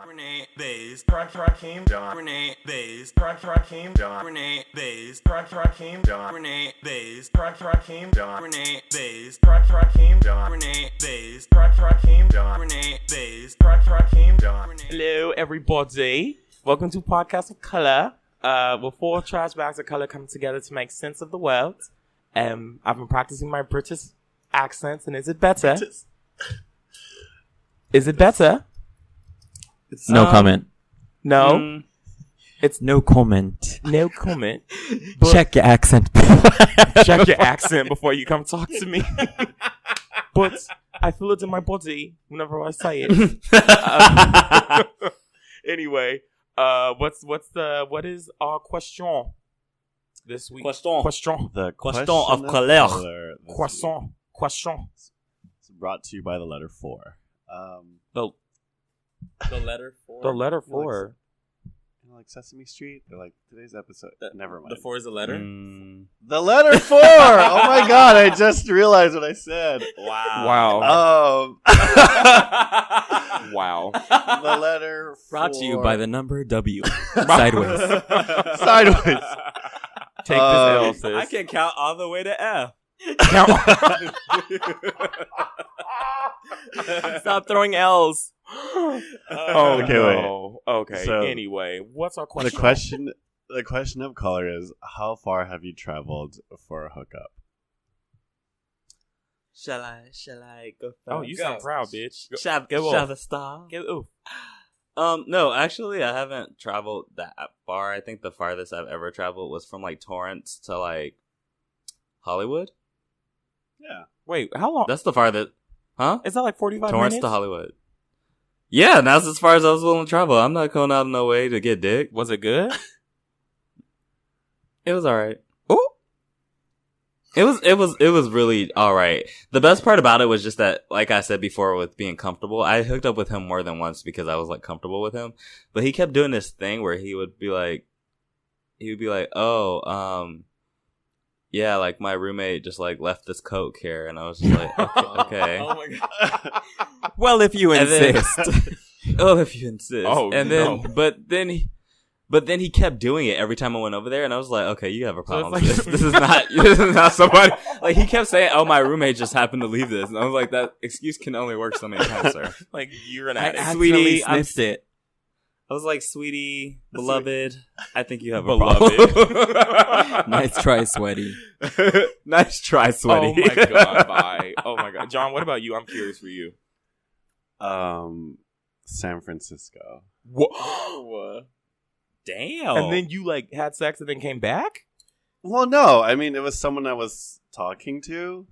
Renee Bays, Rakim John, Renee Bays, Rakim John, Renee Bays, Rakim John, Renee Bays, Rakim John, Renee Bays, Rakim John, Renee Bays, Rakim John, Renee Bays, Rakim John. Hello, everybody. Welcome to Podcast of Color. Where four trash bags of color come together to make sense of the world. I've been practicing my British accents, and is it better? Is it better? No comment. No. It's No comment. no comment. Check your accent. Check your accent before you come talk to me. But I feel it in my body whenever I say it. Anyway, what is our question this week? Question. The Question of color. Croissant. Question. It's brought to you by the letter 4. The letter 4. The letter 4. Like Sesame Street? They're like, today's episode. Never mind. The 4 is a letter? The letter 4! Oh my god, I just realized what I said. Wow. Wow. The letter 4. Brought to you by the number W. Sideways. Sideways. Take this L, sis. I can count all the way to F. Stop throwing L's. Oh, okay, no. Okay. So, anyway, what's our question? The question of color is, how far have you traveled for a hookup? Shall I go first? Oh, you sound proud, bitch. Shall the star? No, actually, I haven't traveled that far. I think the farthest I've ever traveled was from like Torrance to like Hollywood. Yeah. Wait, how long? That's the farthest. Huh? Is that like 45 Torrance minutes? to Hollywood. Yeah, and that's as far as I was willing to travel. I'm not going out of no way to get dick. Was it good? It was alright. Ooh. It was really alright. The best part about it was just that, like I said before, with being comfortable, I hooked up with him more than once because I was like comfortable with him. But he kept doing this thing where he would be like, oh, yeah, like my roommate just like left this Coke here, and I was just like, okay. Oh my god. Well, if you insist. Well, if you insist. Oh, and then, no. But then he kept doing it every time I went over there, and I was like, okay, you have a problem with this. This is not somebody. Like, he kept saying, oh, my roommate just happened to leave this. And I was like, that excuse can only work so many times, sir. Like, you're an addict. Sweetie, I sniffed it. was like, sweetie, beloved, I think you have a Beloved. problem. Nice try, sweaty. Nice try, sweaty. Oh my god, bye. Oh my god. John, what about you? I'm curious for you. San Francisco. Whoa. Damn. And then you like had sex and then came back? Well, no. I mean, it was someone I was talking to,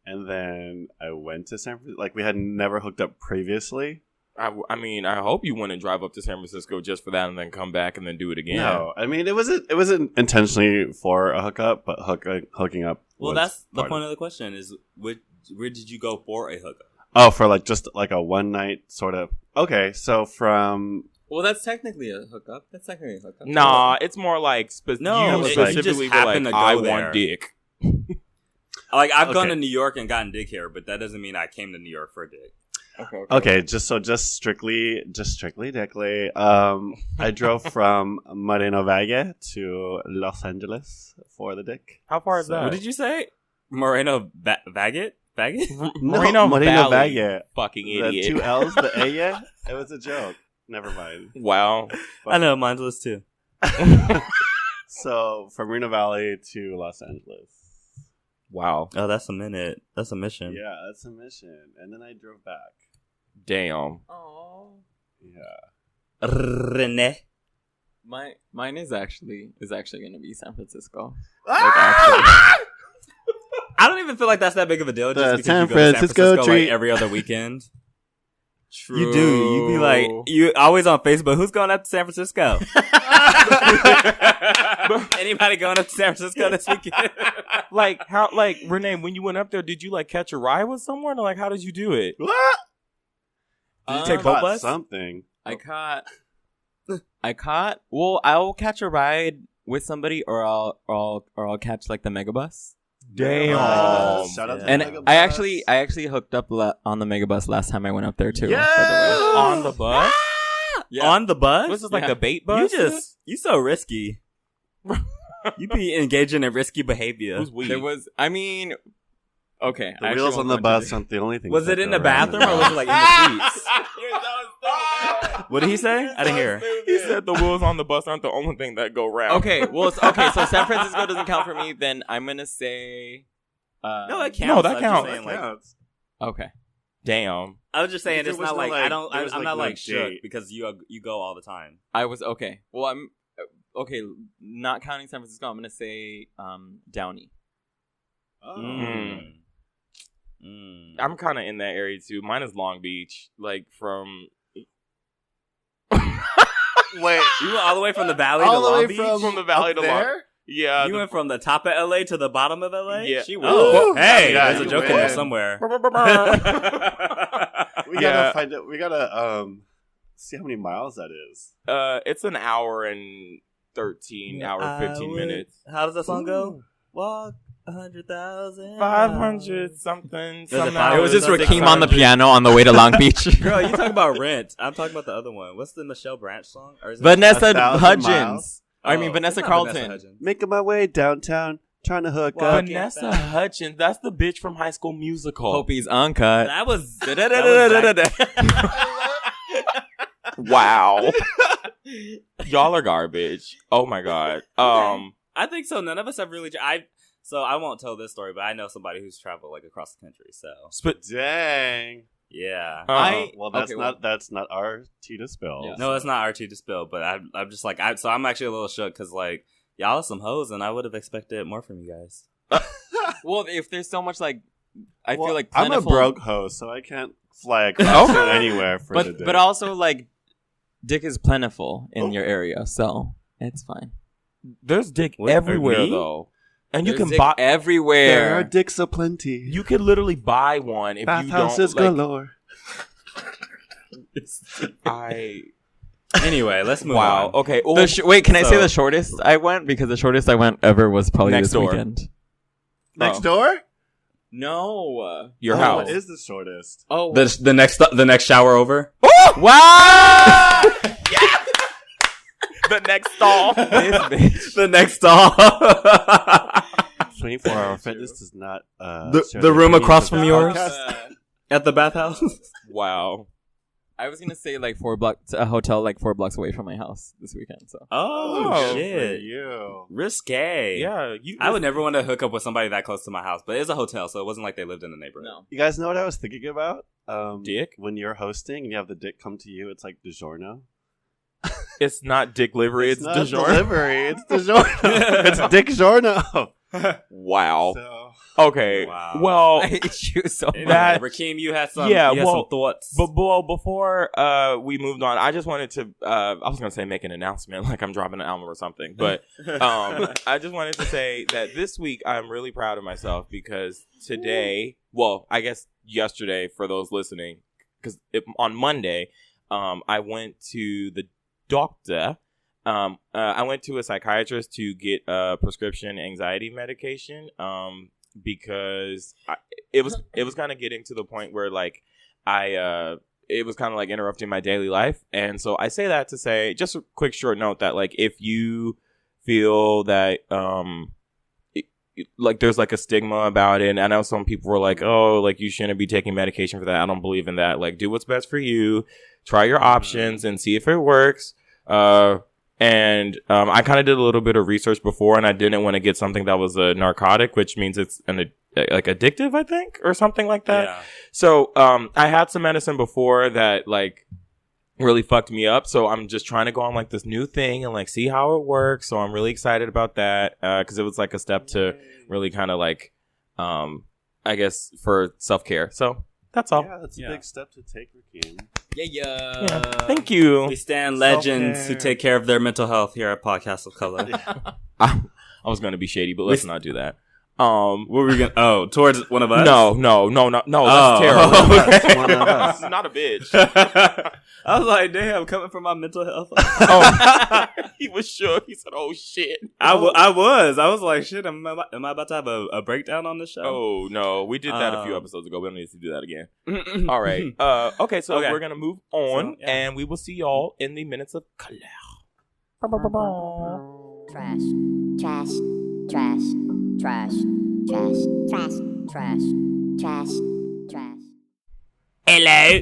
and then I went to San Francisco. Like, we had never hooked up previously. I mean, I hope you wouldn't drive up to San Francisco just for that and then come back and then do it again. No, I mean, it wasn't intentionally for a hookup, but hooking up. Well, was that's the part point of the question is, where did you go for a hookup? Oh, for like just like a one night sort of. Okay, so from. Well, that's technically a hookup. Nah, it's more like No, you it specifically just were like, happened to go I there. want dick. Like, I've gone Okay. to New York and gotten dick here, but that doesn't mean I came to New York for dick. Okay, just strictly dickly. I drove from Moreno Valle to Los Angeles for the dick. How far is that? What did you say? Moreno Baggett? Moreno Valley. Valle. Fucking The idiot. 2 L's, the A, yeah? It was a joke. Never mind. Wow. I know, mine's was too. So, from Moreno Valley to Los Angeles. Wow. Oh, that's a minute. That's a mission. Yeah, that's a mission. And then I drove back. Damn. Yeah. Renee. Mine is actually going to be San Francisco. I don't even feel like that's that big of a deal. The Just because San you go to San Francisco Francisco treat. like every other weekend. True. You do. You be like, you always on Facebook. Who's going up to San Francisco? Anybody going up to San Francisco this weekend? Like how? Like Renee, when you went up there, did you like catch a ride with someone, or like how did you do it? What? Did you take boat Caught bus? something. I caught. Well, I'll catch a ride with somebody, or I'll catch like the megabus. Damn. Shout out to And the Megabus. I actually hooked up on the megabus last time I went up there too. Yeah! by the way. On the bus? Yeah. On the bus? This is like Yeah. the bait bus. You so risky. You be engaging in risky behavior. Who's we? There was, I mean, okay. The I actually wheels won't on go the into bus this. aren't the only thing. Was that it in go the around bathroom or was it like in the seats? What did he say? I didn't hear. He said the wheels on the bus aren't the only thing that go round. Okay, well, okay, so San Francisco doesn't count for me. Then I'm gonna say, No, it counts. No, that I'm just counts. saying, like, okay. Damn. I was just saying There it's was not no, like like- I don't. there was, I'm like, not no like shook date. because you go all the time. I was okay. Well, I'm okay. Not counting San Francisco, I'm gonna say Downey. I'm kind of in that area too. Mine is Long Beach, like from. Wait, You went all the way from the valley all to the Long way Beach. From the valley up to Long. there? Yeah. You went from the top of LA to the bottom of LA. Yeah. She Ooh. oh, hey, Yeah, there's a you joke in there win. somewhere. We gotta Yeah. find it. We gotta see how many miles that is. It's an hour and 13, hour 15 minutes. How does that song go? Ooh. Walk 100,000. 500 something. There's a Some five- It was just that's Rakim on the 600. piano on the way to Long Beach. Girl, you talking about Rent? I'm talking about the other one. What's the Michelle Branch song? Or is it Vanessa 1,000 Hudgens. miles? I mean, Vanessa it's not Carlton. Vanessa Hudgens. Making my way downtown, trying to hook Well, up. Vanessa Hudgens. That's the bitch from High School Musical. Hope he's uncut. That was. Wow. Y'all are garbage. Oh my god. I think so. None of us have really. So I won't tell this story, but I know somebody who's traveled like across the country. So Dang. yeah. Well, that's okay, that's not our tea to spill. Yeah. No, it's not RT to spill, but I'm just like so I'm actually a little shook because like y'all are some hoes, and I would have expected more from you guys. Well, if there's so much like, I Well, feel like I'm a plentiful, broke host, so I can't fly across anywhere for the day. but also like, dick is plentiful in your area, so it's fine. There's dick What, everywhere me? though. And you There's can dick buy there are everywhere. dicks aplenty. you can literally buy one if you Bathhouses don't like galore. I Anyway, let's move wow. on. Okay. Well, Wait, can I say So- the shortest I went? Because the shortest I went ever was probably Next this door. weekend. Next door? No. your Oh, house. What is the shortest? Oh. The next shower over. Wow! the next stall. This bitch. The next stall. 24-hour fitness does not. The share room opinions across of from this yours? podcast. At the bathhouse. Wow. I was gonna say like 4 blocks, a hotel like 4 blocks away from my house this weekend. So Oh, Oh, shit. For you. Risque. Yeah. I would never want to hook up with somebody that close to my house, but it's a hotel, so it wasn't like they lived in the neighborhood. no. You guys know what I was thinking about? Dick? When you're hosting and you have the dick come to you, it's like DiGiorno. It's not dick livery. It's not DiGiorno. delivery. It's DiGiorno. It's Dick Giorno. Wow. So, Okay. Wow. Well, I hate you so Anyway, much. That- Rakeem, you had some. Yeah, you had well, some thoughts. but before we moved on, I just wanted to. I was gonna say make an announcement, like I'm dropping an album or something. But I just wanted to say that this week I'm really proud of myself because today, well, I guess yesterday for those listening, because on Monday, I went to the doctor. I went to a psychiatrist to get a prescription anxiety medication. Because it was kind of getting to the point where like it was kind of like interrupting my daily life, and so I say that to say just a quick short note that like if you feel that like there's like a stigma about it, and I know some people were like, oh, like you shouldn't be taking medication for that. I don't believe in that. Like do what's best for you, try your options and see if it works. And I kind of did a little bit of research before, and I didn't want to get something that was a narcotic, which means it's like addictive, I think, or something like that. Yeah. So I had some medicine before that like really fucked me up. So I'm just trying to go on like this new thing and like see how it works. So I'm really excited about that because it was like a step to really kind of like I guess for self-care. So that's all. yeah, that's a Yeah. big step to take, Rakeem. Yeah. Thank you. We stand legends Self-care. who take care of their mental health here at Podcast of Color. I was going to be shady, but let's not do that. What were we gonna? Oh, towards one of us? No, that's terrible. Okay. One of us. Not a bitch. I was like, damn, coming from my mental health. He was shook. He said, "Oh shit." I was like, shit. Am I about to have a breakdown on the show? Oh no, we did that a few episodes ago. We don't need to do that again. All right. Okay, so Okay. we're gonna move on, So, yeah. and we will see y'all in the minutes of color. Trash, trash, trash, trash, trash, trash, trash, trash, trash. Hello,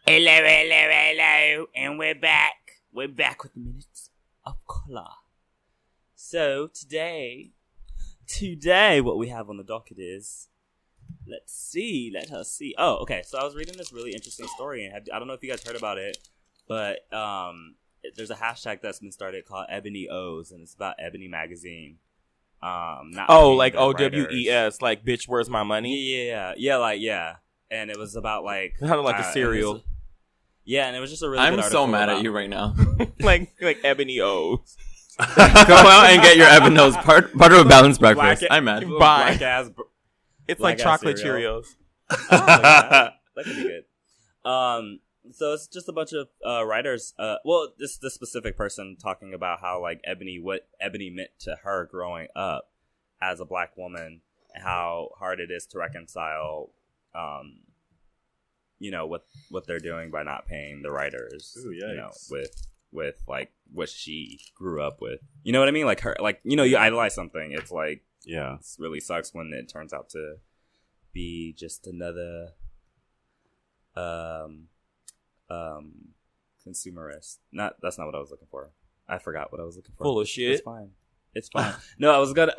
hello, and we're back. We're back with the minutes of color. So today, what we have on the docket is, let us see. Oh, okay. So I was reading this really interesting story, and I don't know if you guys heard about it, but there's a hashtag that's been started called Ebony O's, and it's about Ebony magazine. Not paying Like their OWES, writers. like bitch, where's my money? Yeah. And it was about like Kind of like a cereal. And it was just a really. I'm good so article mad about- at you right now. like Ebony O's. Go out and get your Evan Nose part of a balanced breakfast. I'm mad. Bye. Black ass. It's like Black-ass chocolate cereal. Cheerios. That could be good. So it's just a bunch of writers. This specific person talking about how like what Ebony meant to her growing up as a black woman, and how hard it is to reconcile, what they're doing by not paying the writers. Ooh, yikes. With like what she grew up with. You know what I mean? Like her, like you idolize something. It's like Yeah. it really sucks when it turns out to be just another consumerist. That's not what I was looking for. I forgot what I was looking for. Full of shit. It's fine. No, I was gonna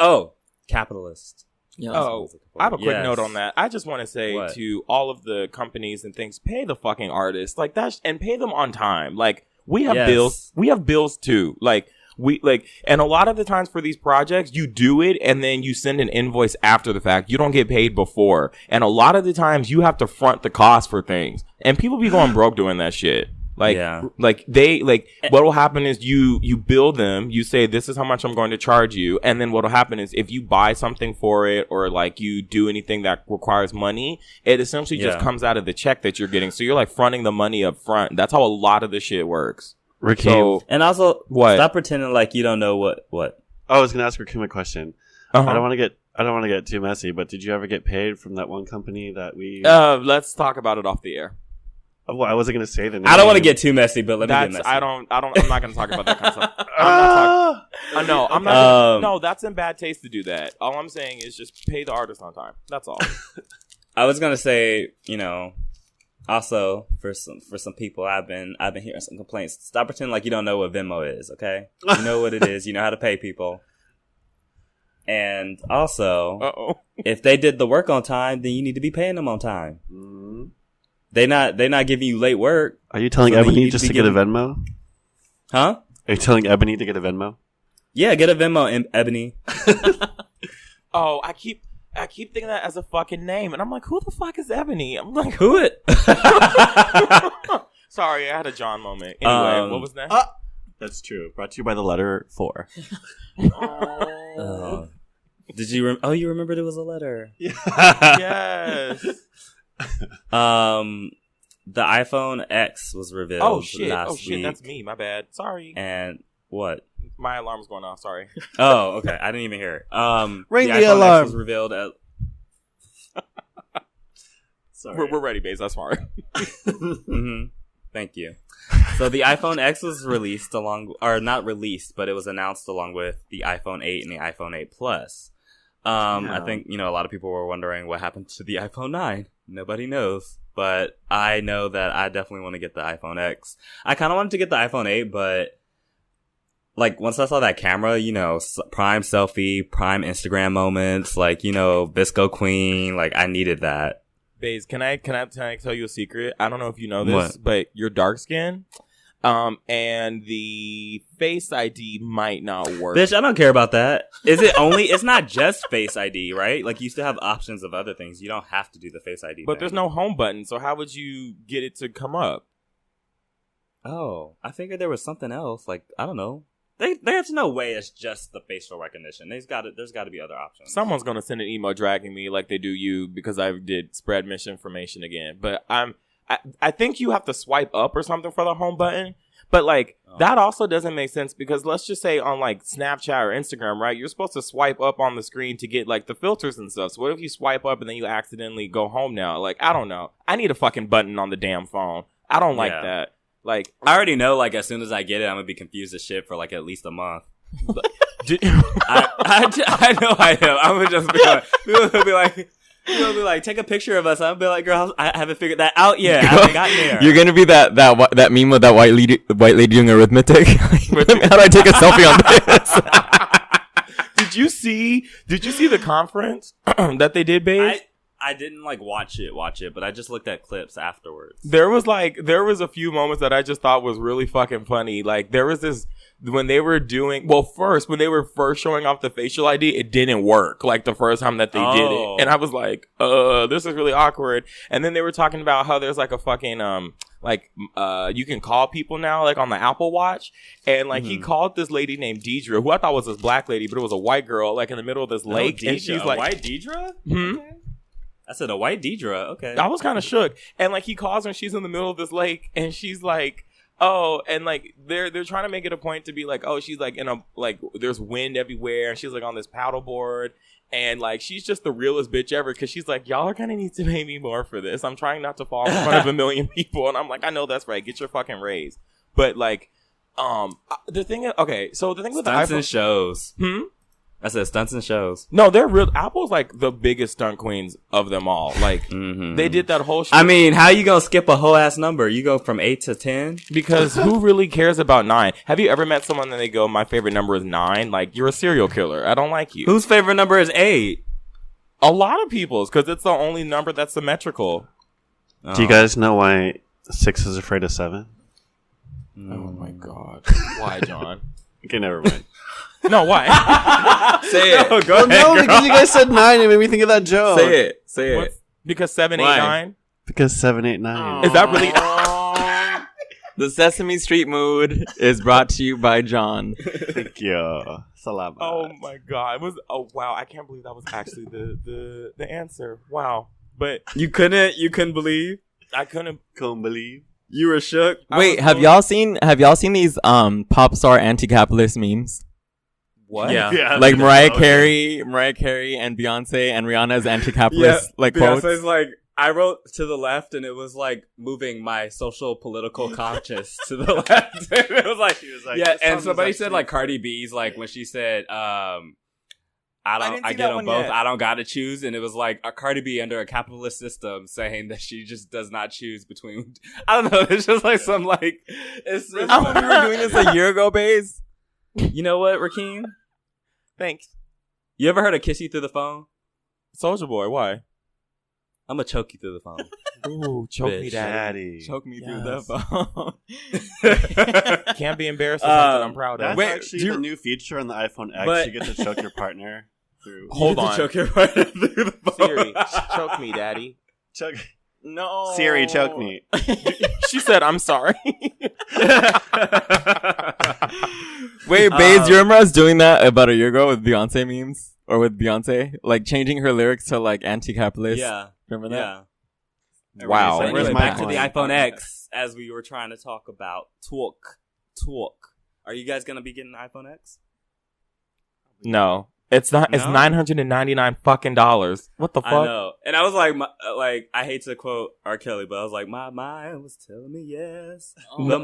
capitalist. Yeah. That's what I Oh, was looking for. I have a quick Yes. note on that. I just want to say What? to all of the companies and things, pay the fucking artists like that, and pay them on time. Like we have Yes. bills. We have bills too. And a lot of the times for these projects, you do it and then you send an invoice after the fact. You don't get paid before. And a lot of the times you have to front the cost for things. And people be going broke doing that shit. What will happen is you bill them, you say, this is how much I'm going to charge you. And then what will happen is if you buy something for it or like you do anything that requires money, it essentially just comes out of the check that you're getting. So you're like fronting the money up front. That's how a lot of the shit works. Rakeem. So, And also, What? stop pretending like you don't know what. I was gonna ask Rakeem a question. uh-huh. I don't want to get too messy, but did you ever get paid from that one company that we? Let's talk about it off the air. Well, I wasn't gonna say the name. I don't want to get too messy, but let me get That's messy. I'm not going to talk about that kind of stuff. I'm not no, that's in bad taste to do that. All I'm saying is just pay the artist on time. That's all. I was gonna say, also for some people, I've been hearing some complaints. Stop pretending like you don't know what Venmo is. Okay, you know what it is. You know how to pay people. And also, Uh-oh. if they did the work on time, then you need to be paying them on time. Mhm. They're not giving you late work, Are you telling So then you Ebony need just to to be get a giving- Venmo? huh? Are you telling Ebony to get a Venmo? Yeah, get a Venmo, Ebony. Oh, I keep thinking that as a fucking name, and I'm like, who the fuck is Ebony? I'm like, Who it? sorry, I had a John moment. Anyway, what was that? That's true. Brought to you by the letter 4. Oh. Did you? You remembered it was a letter. Yes. The iPhone X was revealed. Oh shit. Last week. That's me. My bad. Sorry. And what? My alarm's going off. Sorry. Oh, okay. I didn't even hear it. Ring the iPhone alarm. X was revealed at. Sorry. We're ready, babes. That's smart. Mm-hmm. Thank you. So the iPhone X was released not released, but it was announced along with the iPhone 8 and the iPhone 8 Plus. I think, a lot of people were wondering what happened to the iPhone 9. Nobody knows, but I know that I definitely want to get the iPhone X. I kind of wanted to get the iPhone 8, but like once I saw that camera, prime selfie, prime Instagram moments, like, Visco Queen, like I needed that. Babes, can I tell you a secret? I don't know if you know this, What? but you're dark skin. And the Face ID might not work. Bitch, I don't care about that. It's not just Face ID, right? Like, you still have options of other things. You don't have to do the Face ID But thing. there's no home button, so how would you get it to come up? Oh, I figured there was something else. Like, I don't know. There's no way it's just the facial recognition. There's got to be other options. Someone's gonna send an email dragging me like they do you because I did spread misinformation again. But I think you have to swipe up or something for the home button. But like that also doesn't make sense because let's just say on like Snapchat or Instagram, right? You're supposed to swipe up on the screen to get like the filters and stuff. So what if you swipe up and then you accidentally go home now? Like, I don't know. I need a fucking button on the damn phone. I don't like that. Like, I already know, like, as soon as I get it, I'm gonna be confused as shit for like at least a month. I know I am. I'm gonna just be like, people will be like, take a picture of us. I'll be like, girl, I haven't figured that out yet. I haven't gotten there. You're gonna be that meme with that white lady doing arithmetic. How do I take a selfie on this? Did you see the conference that they did, babe? I didn't like watch it, but I just looked at clips afterwards. There was a few moments that I just thought was really fucking funny. Like there was this when they were first showing off the facial ID, it didn't work like the first time that they did it. And I was like, this is really awkward. And then they were talking about how there's like a fucking you can call people now like on the Apple Watch. And like he called this lady named Deidre, who I thought was this black lady, but it was a white girl like in the middle of this lake. Deidre, and she's like, white Deidre? Okay. I said a white Deidre. Okay. I was kind of shook. And like he calls her and she's in the middle of this lake and she's like, oh, and like they're trying to make it a point to be like, oh, she's like in a like there's wind everywhere and she's like on this paddleboard and like she's just the realest bitch ever because she's like, y'all are gonna need to pay me more for this. I'm trying not to fall in front of a million people. And I'm like, I know that's right. Get your fucking raise. But like the thing is, okay, so the thing with stunts the iPhone and shows. I said stunts and shows. No, they're real. Apple's like the biggest stunt queens of them all. Like they did that whole shit. I mean, how you gonna skip a whole ass number? You go from 8 to 10? Because who really cares about 9? Have you ever met someone that they go, my favorite number is 9? Like, you're a serial killer. I don't like you. Whose favorite number is 8? A lot of people's, because it's the only number that's symmetrical. Do you guys know why 6 is afraid of 7? Oh my god. Why, John? Okay, never mind. No, why? Say it. Oh, go ahead, No, girl. because you guys said 9 and made me think of that joke. Say it. What? Because 7, 8, Why? 9? Because 7, 8, 9. Is that really... The Sesame Street mood is brought to you by John. Thank you. Salamat. Oh my god. Wow, I can't believe that was actually the answer. Wow. But You couldn't believe? I couldn't... Couldn't believe. You were shook? Wait, have y'all seen these pop star anti-capitalist memes? What? Yeah. Like Mariah Okay. Carey and Beyonce and Rihanna's anti-capitalist like quotes. Beyonce's like, I wrote to the left and it was like moving my social political conscience to the left. It was like, She was like, yeah, this and song somebody is said actually- like Cardi B's like when she said, I didn't see get that them one both. yet. I don't gotta choose, and it was like a Cardi B under a capitalist system saying that she just does not choose between. I don't know. It's just like some like. It's We were doing this a year ago, Baze. You know what, Rakeem? Thanks. You ever heard of kiss you through the phone? Soulja Boy, why? I'm gonna choke you through the phone. Ooh, choke me, Bitch. daddy. Daddy. Choke me through Yes. the phone. Can't be embarrassed for something I'm proud That's of. Wait, actually do you- the new feature on the iPhone X. But- You get to choke your partner through. Hold You get on. to choke your partner through the phone. Siri, choke me, daddy. Choke. No. Siri, choke me. She said, I'm sorry. Wait, Baze, do you remember us doing that about a year ago with Beyonce memes? Or with Beyonce? Like changing her lyrics to like anti-capitalist? Yeah. Remember that? Yeah. Wow. So Where's anyway, my back to coin? the iPhone X, as we were trying to talk about talk. Are you guys gonna be getting an iPhone X? No. It's not. It's No? $999 fucking dollars. What the fuck? I know, and I was like, I hate to quote R. Kelly, but I was like, my mind was telling me yes, but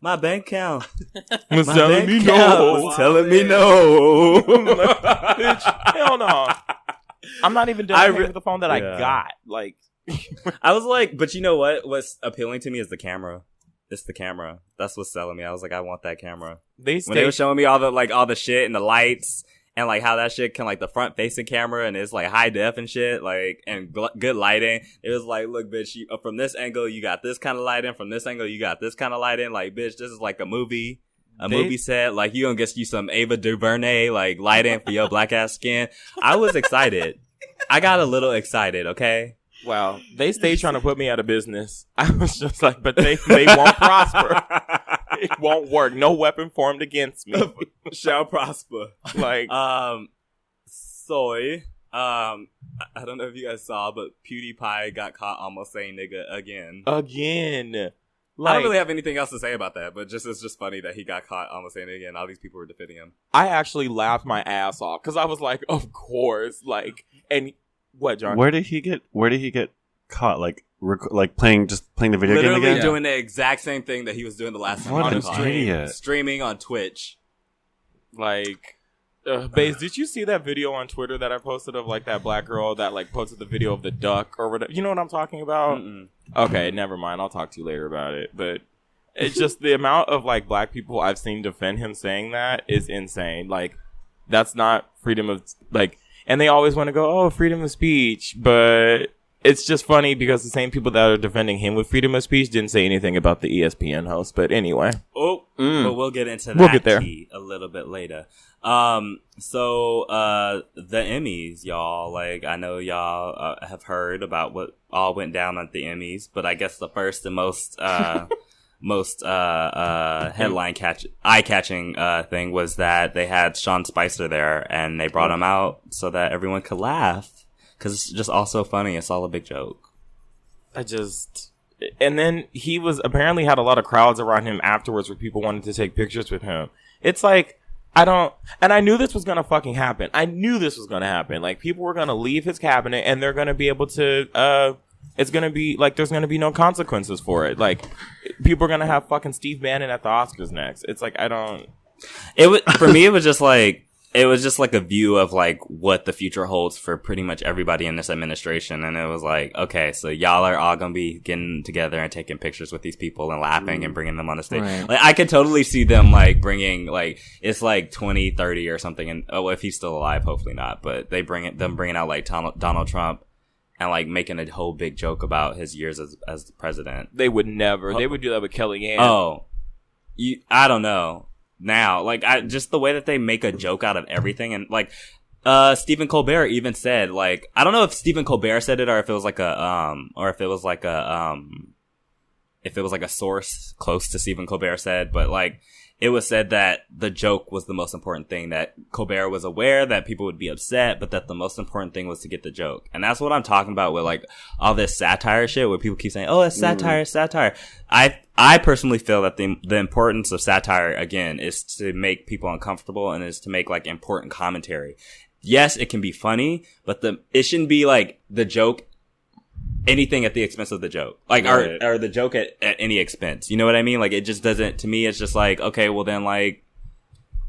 my bank account Was my telling bank me account no. was telling me no. Bitch, hell no. I'm not even done with the phone that I Yeah. got. Like, I was like, but you know what? What's appealing to me is the camera. It's the camera. That's what's selling me. I was like, I want that camera. they When they were stay. showing me all the shit and the lights and like how that shit can like the front facing camera and it's like high def and shit like and good lighting. It was like, look, bitch, from this angle you got this kind of lighting. From this angle you got this kind of lighting. Like, bitch, this is like a movie set. Like, you gonna get you some Ava DuVernay like lighting for your black ass skin. I was excited. I got a little excited. Okay. Wow. They stay trying to put me out of business. I was just like, but they won't prosper. It won't work. No weapon formed against me. Shall prosper. Like, Soy. I don't know if you guys saw, but PewDiePie got caught almost saying nigga again. again. I don't really have anything else to say about that, but it's just funny that he got caught almost saying it again. All these people were defending him. I actually laughed my ass off because I was like, of course. Like, and what, John? Where did he get caught? Like playing the video game Literally again? doing the exact same thing that he was doing the last time. What on an the pod. idiot. Streaming on Twitch. Like, Baze, did you see that video on Twitter that I posted of like that black girl that like posted the video of the duck or whatever? You know what I'm talking about? Mm-mm. Okay, never mind. I'll talk to you later about it. But it's just the amount of like black people I've seen defend him saying that is insane. Like, that's not freedom of like, and they always want to go, oh, freedom of speech, but it's just funny because the same people that are defending him with freedom of speech didn't say anything about the ESPN host. But anyway, but we'll get into that We'll get there. a little bit later. So the Emmys, y'all, like, I know y'all have heard about what all went down at the Emmys, but I guess the first and most eye-catching thing was that they had Sean Spicer there, and they brought him out so that everyone could laugh, because it's just all so funny. It's all a big joke. and then he was apparently had a lot of crowds around him afterwards where people wanted to take pictures with him. It's like, and I knew this was going to fucking happen. I knew this was going to happen. Like, people were going to leave his cabinet and they're going to be able to, it's going to be like, there's going to be no consequences for it. Like, people are going to have fucking Steve Bannon at the Oscars next. It's like, For me, it was just like a view of like what the future holds for pretty much everybody in this administration. And it was like, okay, so y'all are all going to be getting together and taking pictures with these people and laughing and bringing them on the stage. Right. Like, I could totally see them like bringing, like, it's like 2030 or something. And if he's still alive, hopefully not, but them bringing out like Donald Trump and like making a whole big joke about his years as the president. they would never. They would do that with Kellyanne. Oh, I don't know. Now, like, just the way that they make a joke out of everything, and like, Stephen Colbert even said, like, I don't know if Stephen Colbert said it or if it was like a source close to Stephen Colbert said, but like, it was said that the joke was the most important thing, that Colbert was aware that people would be upset, but that the most important thing was to get the joke. And that's what I'm talking about with like all this satire shit where people keep saying, oh, it's satire, satire. I personally feel that the importance of satire, again, is to make people uncomfortable and is to make like important commentary. Yes, it can be funny, but it shouldn't be like the joke anything at the expense of the joke, like, right. or the joke at any expense. You know what I mean? Like, it just doesn't, to me, it's just like, okay, well then, like,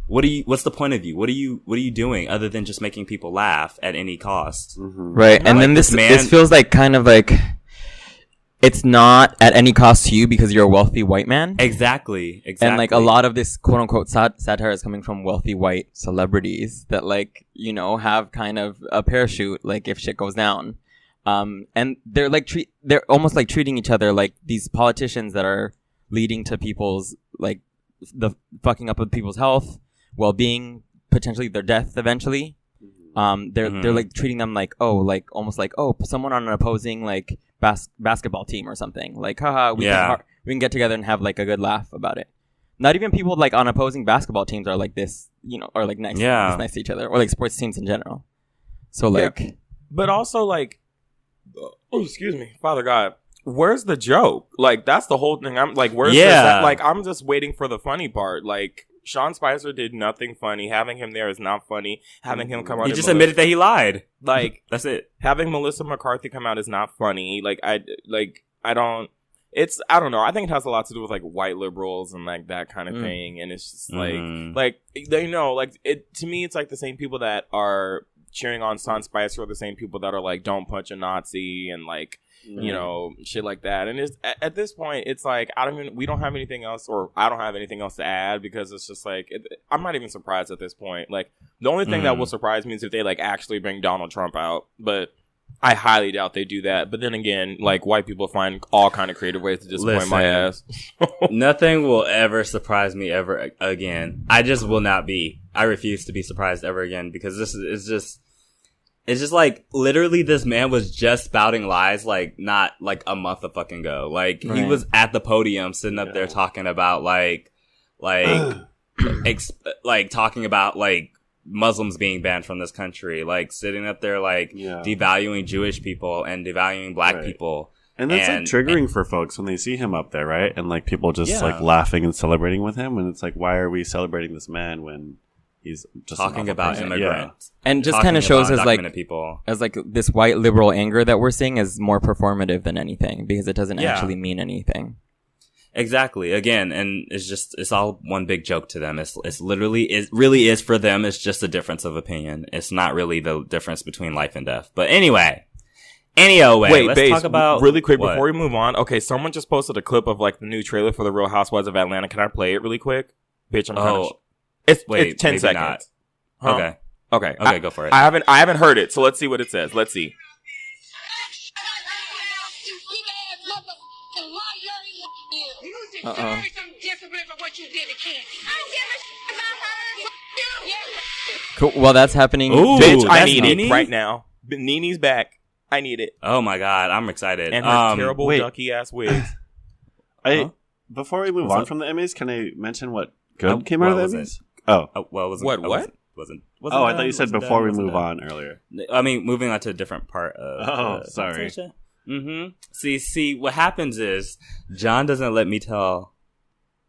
what's the point of you? What are you doing other than just making people laugh at any cost? Mm-hmm. Right. And then this feels like kind of like, it's not at any cost to you because you're a wealthy white man. Exactly. And like a lot of this quote unquote satire is coming from wealthy white celebrities that, like, you know, have kind of a parachute, like, if shit goes down. And they're like they're almost like treating each other like these politicians that are leading to people's, like, the fucking up of people's health, well-being, potentially their death eventually. They're like treating them like, oh, like almost like, oh, someone on an opposing like basketball team or something. Like, haha, we can get together and have like a good laugh about it. Not even people like on opposing basketball teams are like this, you know, or like nice to each other, or like sports teams in general. So like, but also like, oh, excuse me, Father God, where's the joke? Like, that's the whole thing. I'm like, where's that? Like, I'm just waiting for the funny part. Like, Sean Spicer did nothing funny. Having him there is not funny. Having him come out, he just admitted that he lied. Like, that's it. Having Melissa McCarthy come out is not funny. Like, I don't know. I think it has a lot to do with like white liberals and like that kind of thing. And it's just like they know, like, it, to me, it's like the same people that are cheering on Sean Spicer are the same people that are like, don't punch a Nazi and like, you know, shit like that. And it's at this point, it's like, we don't have anything else, or I don't have anything else to add, because it's just like, I'm not even surprised at this point. Like, the only thing that will surprise me is if they like actually bring Donald Trump out, but I highly doubt they do that. But then again, like, white people find all kind of creative ways to disappoint my ass. Nothing will ever surprise me ever again. I just will not be. I refuse to be surprised ever again, because it's just like, literally, this man was just spouting lies, like, not like a month of fucking ago. Like, he was at the podium sitting up there talking about, like, like like talking about like Muslims being banned from this country, like sitting up there like devaluing Jewish people and devaluing black people. And that's like triggering for folks when they see him up there, right? And like people just like laughing and celebrating with him, and it's like, why are we celebrating this man when he's just talking about immigrants? And just kind of shows as like this white liberal anger that we're seeing is more performative than anything, because it doesn't actually mean anything. Exactly. Again, and it's all one big joke to them. It really is for them. It's just a difference of opinion. It's not really the difference between life and death. But anyway, wait, let's talk about really quick before we move on. Okay, someone just posted a clip of like the new trailer for the Real Housewives of Atlanta. Can I play it really quick? Bitch, I'm kind of it's 10 seconds. Huh? Okay, go for it. I haven't heard it, so let's see what it says. Let's see. Cool. Well, that's happening. Ooh, bitch, I need Nene? it right now. Nene's back. I need it. Oh my god, I'm excited. And her terrible ducky ass wigs. Before we move on from the Emmys, can I mention what good came out of the Emmys? I thought you said before we move on earlier. I mean, moving on to a different part of sorry. See, what happens is John doesn't let me tell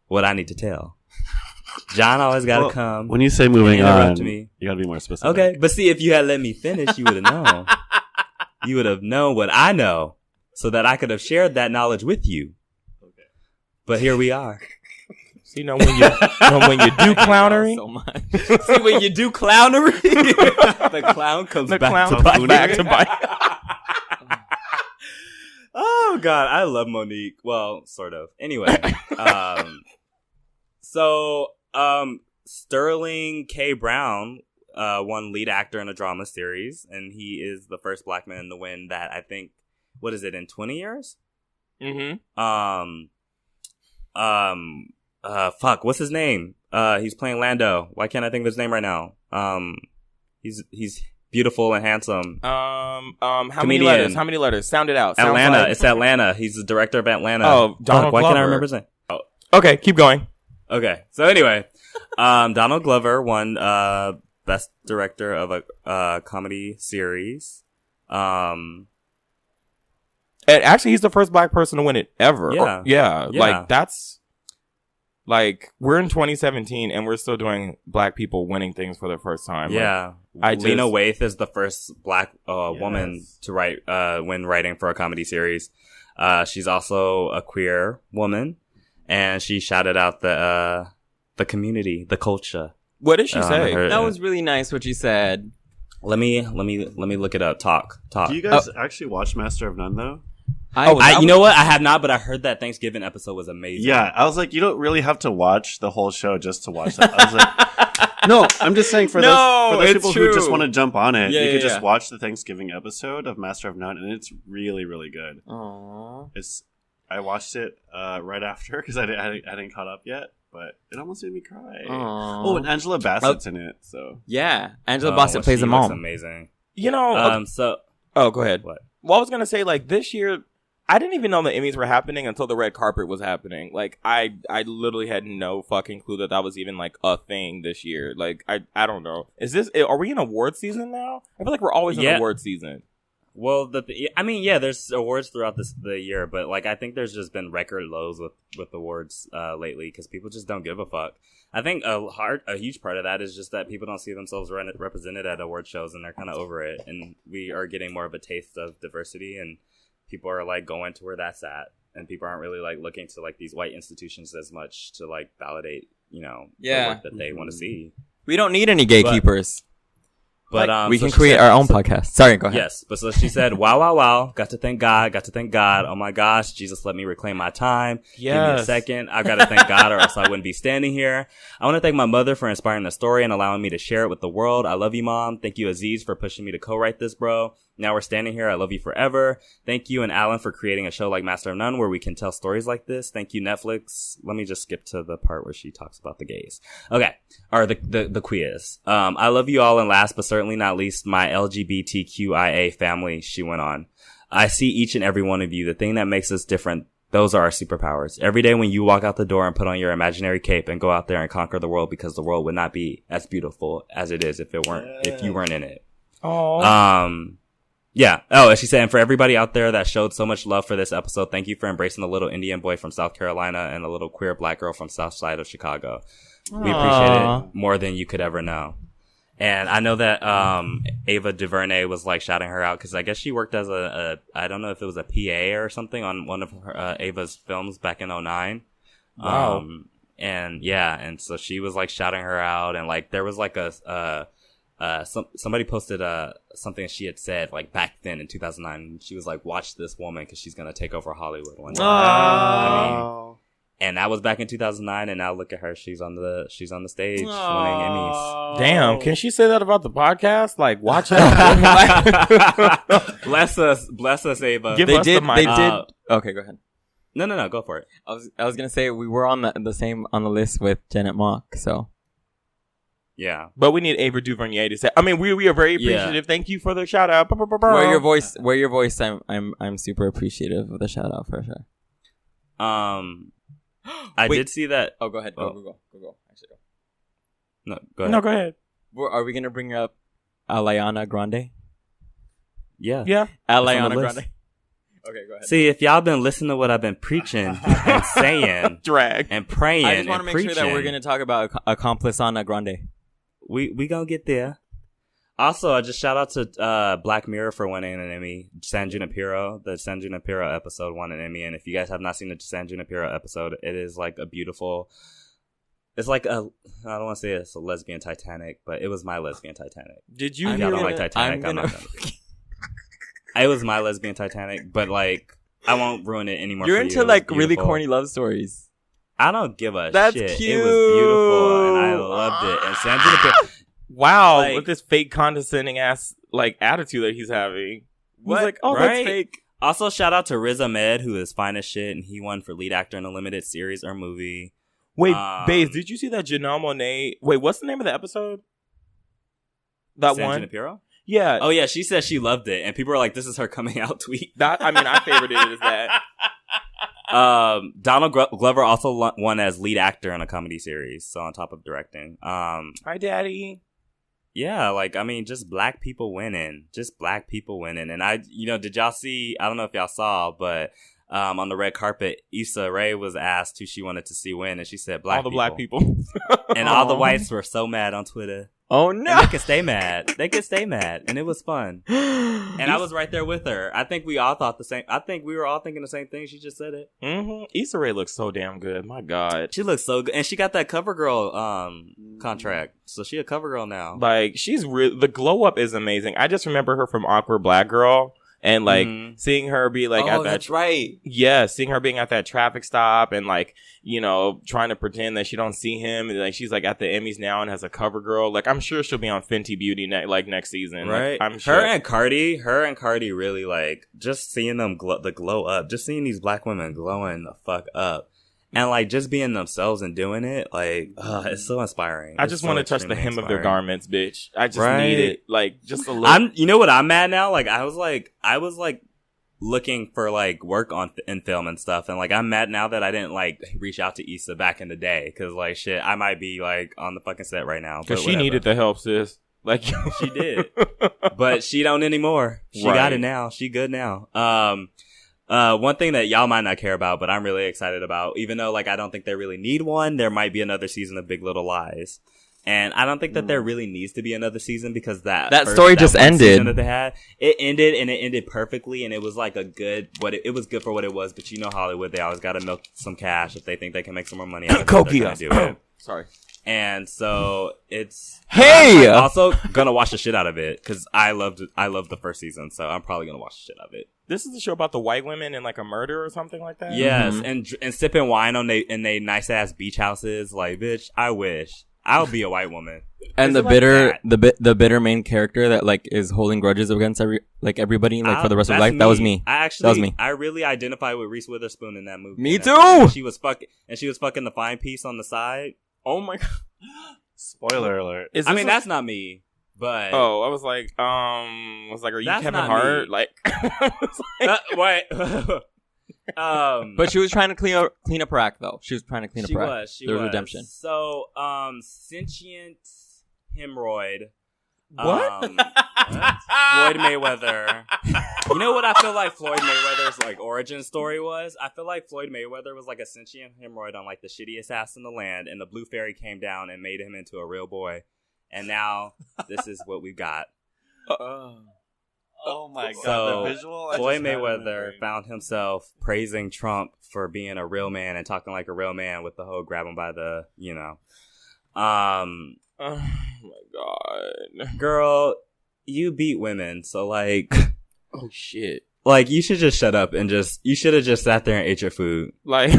what I need to tell. John always got to come. When you say moving on, me. You got to be more specific. Okay, but see, if you had let me finish, you would have known. You would have known what I know, so that I could have shared that knowledge with you. Okay. But here we are. See, when you do clownery, So much. See, when you do clownery, the clown comes back to bite. Oh God, I love Monique. Well, sort of. Anyway, Sterling K. Brown won lead actor in a drama series, and he is the first black man to win that. I think, what is it, in 20 years? Mm-hmm. What's his name? He's playing Lando. Why can't I think of his name right now? He's beautiful and handsome. How many letters? Sound it out. Atlanta. It's Atlanta. He's the director of Atlanta. Oh, Donald Glover. Why can't I remember his name? Oh. Okay, keep going. Okay. So anyway, Donald Glover won best director of a comedy series. And actually, he's the first black person to win it ever. Yeah. Like that's like we're in 2017 and we're still doing black people winning things for the first time. Yeah. Lena Waithe is the first black woman to win writing for a comedy series. She's also a queer woman, and she shouted out the community, the culture. What did she say? That was really nice what you said. Let me look it up. Talk. Do you guys actually watch Master of None though? You know what? I have not, but I heard that Thanksgiving episode was amazing. Yeah, I was like, you don't really have to watch the whole show just to watch that. I was like, no, I'm just saying for those people who just want to jump on it, you could just watch the Thanksgiving episode of Master of None, and it's really, really good. Aww. I watched it right after because I didn't caught up yet, but it almost made me cry. Aww. Oh, and Angela Bassett's in it, so yeah, Angela Bassett plays a mom. Amazing. You know, go ahead. What? Well, I was gonna say like this year. I didn't even know the Emmys were happening until the red carpet was happening. Like, I literally had no fucking clue that was even, like, a thing this year. Like, I don't know. Are we in award season now? I feel like we're always in award season. Well, there's awards throughout the year, but, like, I think there's just been record lows with awards lately because people just don't give a fuck. I think a huge part of that is just that people don't see themselves represented at award shows, and they're kind of over it. And we are getting more of a taste of diversity, and people are like going to where that's at, and people aren't really like looking to like these white institutions as much to like validate, the work that they want to see. We don't need any gatekeepers. But we can create our own podcast. Sorry, go ahead. Yes, but so she said, wow. Got to thank God. Oh my gosh, Jesus, let me reclaim my time. Yes. Give me a second. I've got to thank God or else I wouldn't be standing here. I want to thank my mother for inspiring the story and allowing me to share it with the world. I love you, Mom. Thank you, Aziz, for pushing me to co-write this, bro. Now we're standing here. I love you forever. Thank you and Alan for creating a show like Master of None where we can tell stories like this. Thank you, Netflix. Let me just skip to the part where she talks about the gays. Okay. Or the queers. I love you all, and last but certainly not least, my LGBTQIA family, she went on. I see each and every one of you. The thing that makes us different Those are our superpowers. Every day when you walk out the door and put on your imaginary cape and go out there and conquer the world, because the world would not be as beautiful as it is if you weren't in it. Oh. Yeah. Oh, and she said, and for everybody out there that showed so much love for this episode, thank you for embracing a little Indian boy from South Carolina and a little queer black girl from South Side of Chicago. We appreciate it more than you could ever know. And I know that Ava DuVernay was like shouting her out because I guess she worked as I don't know if it was a PA or something on one of her, Ava's films back in 2009. Wow. And so she was like shouting her out, and like there was like somebody posted something she had said like back then in 2009. She was like, "Watch this woman because she's gonna take over Hollywood one day." I mean, and that was back in 2009, and now look at her. She's on the stage winning Emmys. Damn, can she say that about the podcast? Like, watch out. Bless us, Ava. Give us the mic. They did. Okay, go ahead. No, go for it. I was gonna say we were on the same on the list with Janet Mock, so yeah. But we need Ava DuVernay to say. I mean, we are very appreciative. Yeah. Thank you for the shout out. Wear your voice. I'm super appreciative of the shout out for sure. I did see that. Oh, go ahead. Go. Actually, go. No, go ahead. No, go ahead. Are we gonna bring up AriAntifa Grande? Yeah. AriAntifa Grande. Okay, go ahead. See, if y'all been listening to what I've been preaching and saying, drag and praying, I just want to make sure that we're gonna talk about Accomplice Ana Grande. We gonna get there. Also, I just shout out to Black Mirror for winning an Emmy. San Junipero, the San Junipero episode won an Emmy, and if you guys have not seen the San Junipero episode, it is like a beautiful. It's like I don't want to say it's a lesbian Titanic, but it was my lesbian Titanic. Did you? Y'all don't like Titanic? I'm not gonna. It was my lesbian Titanic, but like I won't ruin it anymore. You're for into you. like really corny love stories. I don't give a That's shit. Cute. It was beautiful, and I loved it. And San Junipero. Wow, Like, with this fake condescending ass like attitude that he's having. What? He's like, oh, Right? that's fake. Also, shout out to Riz Ahmed, who is fine as shit, and he won for lead actor in a limited series or movie. Wait, Baze, did you see that Janelle Monáe? Wait, what's the name of the episode? That San one? Junipero? Yeah. Oh yeah, she said she loved it, and people were like, "This is her coming out tweet." I favored it as that. Donald Glover also won as lead actor in a comedy series, so on top of directing. Hi, Daddy. Yeah, like, I mean, just black people winning. And did y'all see, I don't know if y'all saw, but on the red carpet, Issa Rae was asked who she wanted to see win, and she said black people. All the black people. And all the whites were so mad on Twitter. Oh, no. And they could stay mad. And it was fun. And I was right there with her. I think we all thought the same. I think we were all thinking the same thing. She just said it. Mm-hmm. Issa Rae looks so damn good. My God. She looks so good. And she got that CoverGirl contract. So she a CoverGirl now. Like, the glow up is amazing. I just remember her from Awkward Black Girl. And like seeing her be like at that, that's right. Yeah, seeing her being at that traffic stop and like, you know, trying to pretend that she don't see him, and like she's like at the Emmys now and has a cover girl. Like, I'm sure she'll be on Fenty Beauty next season. Right? Like, I'm sure. Her and Cardi really like just seeing them glow up. Just seeing these black women glowing the fuck up. And, like, just being themselves and doing it, like, it's so inspiring. I just want to touch the hem of their garments, bitch. I just need it. Like, just a little. You know what I'm mad now? Like, I was looking for, like, work in film and stuff. And, like, I'm mad now that I didn't, like, reach out to Issa back in the day. Because, like, shit, I might be, like, on the fucking set right now. Because she needed the help, sis. Like, she did. But she don't anymore. She got it now. She good now. One thing that y'all might not care about, but I'm really excited about, even though, like, I don't think they really need one, there might be another season of Big Little Lies. And I don't think that there really needs to be another season because that story just ended. That they had, it ended perfectly, and it was like it was good for what it was. But you know, Hollywood, they always got to milk some cash if they think they can make some more money out of it. They're gonna do it. Sorry. And so it's I'm also gonna watch the shit out of it because I loved the first season, so I'm probably gonna watch the shit out of it. This is a show about the white women and like a murder or something like that. Yes, and sipping wine in they nice ass beach houses. Like, bitch, I wish I'll be a white woman. And the bitter main character that like is holding grudges against everybody like for the rest of life. That was me. That was me. I really identify with Reese Witherspoon in that movie. Me too. She was fucking the fine piece on the side. Oh my God. Spoiler alert. That's not me. But I was like, are you Kevin Hart? Like, what? But she was trying to clean up her act, though. She was trying to clean up her act. There was redemption. So, sentient hemorrhoid. What? Floyd Mayweather. You know what I feel like Floyd Mayweather's like origin story was? I feel like Floyd Mayweather was like a sentient hemorrhoid on like the shittiest ass in the land, and the blue fairy came down and made him into a real boy. And now this is what we've got. Oh my god! So, the visual. Floyd Mayweather found himself praising Trump for being a real man and talking like a real man with the whole grab him by the, Oh my god. Girl, you beat women, so like, Oh shit. like you should just shut up and you should have just sat there and ate your food. Like,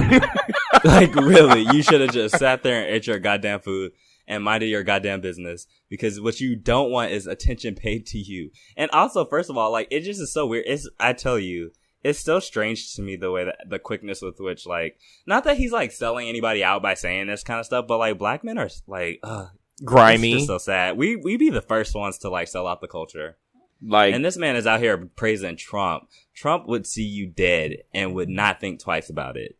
Like really, you should have just sat there and ate your goddamn food and minded your goddamn business, because what you don't want is attention paid to you. And also, first of all, like, it just is so weird. I tell you, it's so strange to me the way that the quickness with which, like, not that he's like selling anybody out by saying this kind of stuff, but like black men are like, grimy. It's just so sad. We be the first ones to like sell out the culture. Like, And this man is out here praising Trump. Trump would see you dead and would not think twice about it.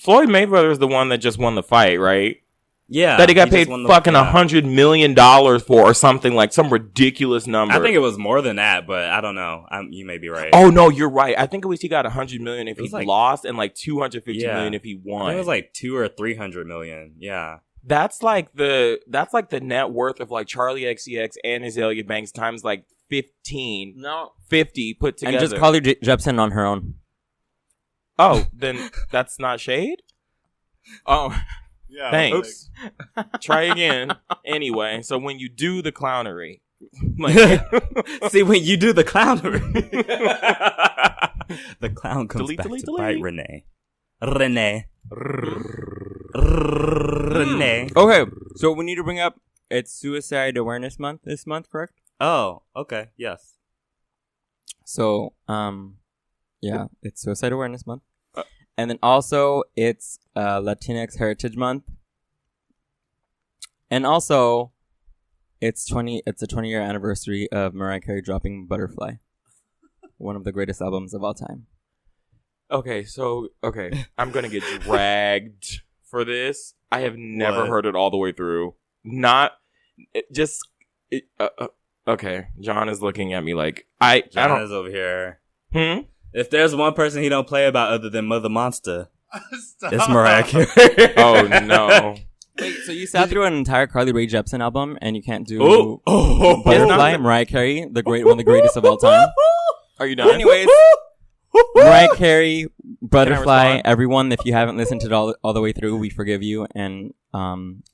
Floyd Mayweather is the one that just won the fight, right? Yeah. That he got paid fucking yeah. $100 million for, or something, like some ridiculous number. I think it was more than that, but I don't know. You may be right. Oh no, you're right. I think it was he got $100 million if he like, lost, and like $250 Yeah. million if he I won. think it was like 200 or 300 million. Yeah. That's like the net worth of like Charlie XCX and Azalea Banks times like 50 put together. And just Carly Jepsen on her own. Oh, then that's not shade? Oh, Yeah. thanks. Try again. Anyway, so when you do the clownery, like, See, when you do the clownery, the clown comes Delete, back delete, to bite delete. Renee. Okay, so we need to bring up it's Suicide Awareness Month this month, correct? Oh, okay. Yes. So, yeah, it's Suicide Awareness Month. And then also, it's Latinx Heritage Month. And also, it's a 20-year anniversary of Mariah Carey dropping Butterfly. One of the greatest albums of all time. okay, I'm gonna get dragged for this. I have never What? heard it all the way through. Okay, John is looking at me like I John don't. is over here. Hmm? If there's one person he don't play about other than Mother Monster, Stop. it's Mariah Carey. Oh no. Wait, so you sat through an entire Carly Rae Jepsen album and you can't do Oh. Butterfly, Mariah Carey, one of the greatest of all time? Are you done? Anyways, Mariah Carey, Butterfly, respond? everyone, if you haven't listened to it all the way through, we forgive you. And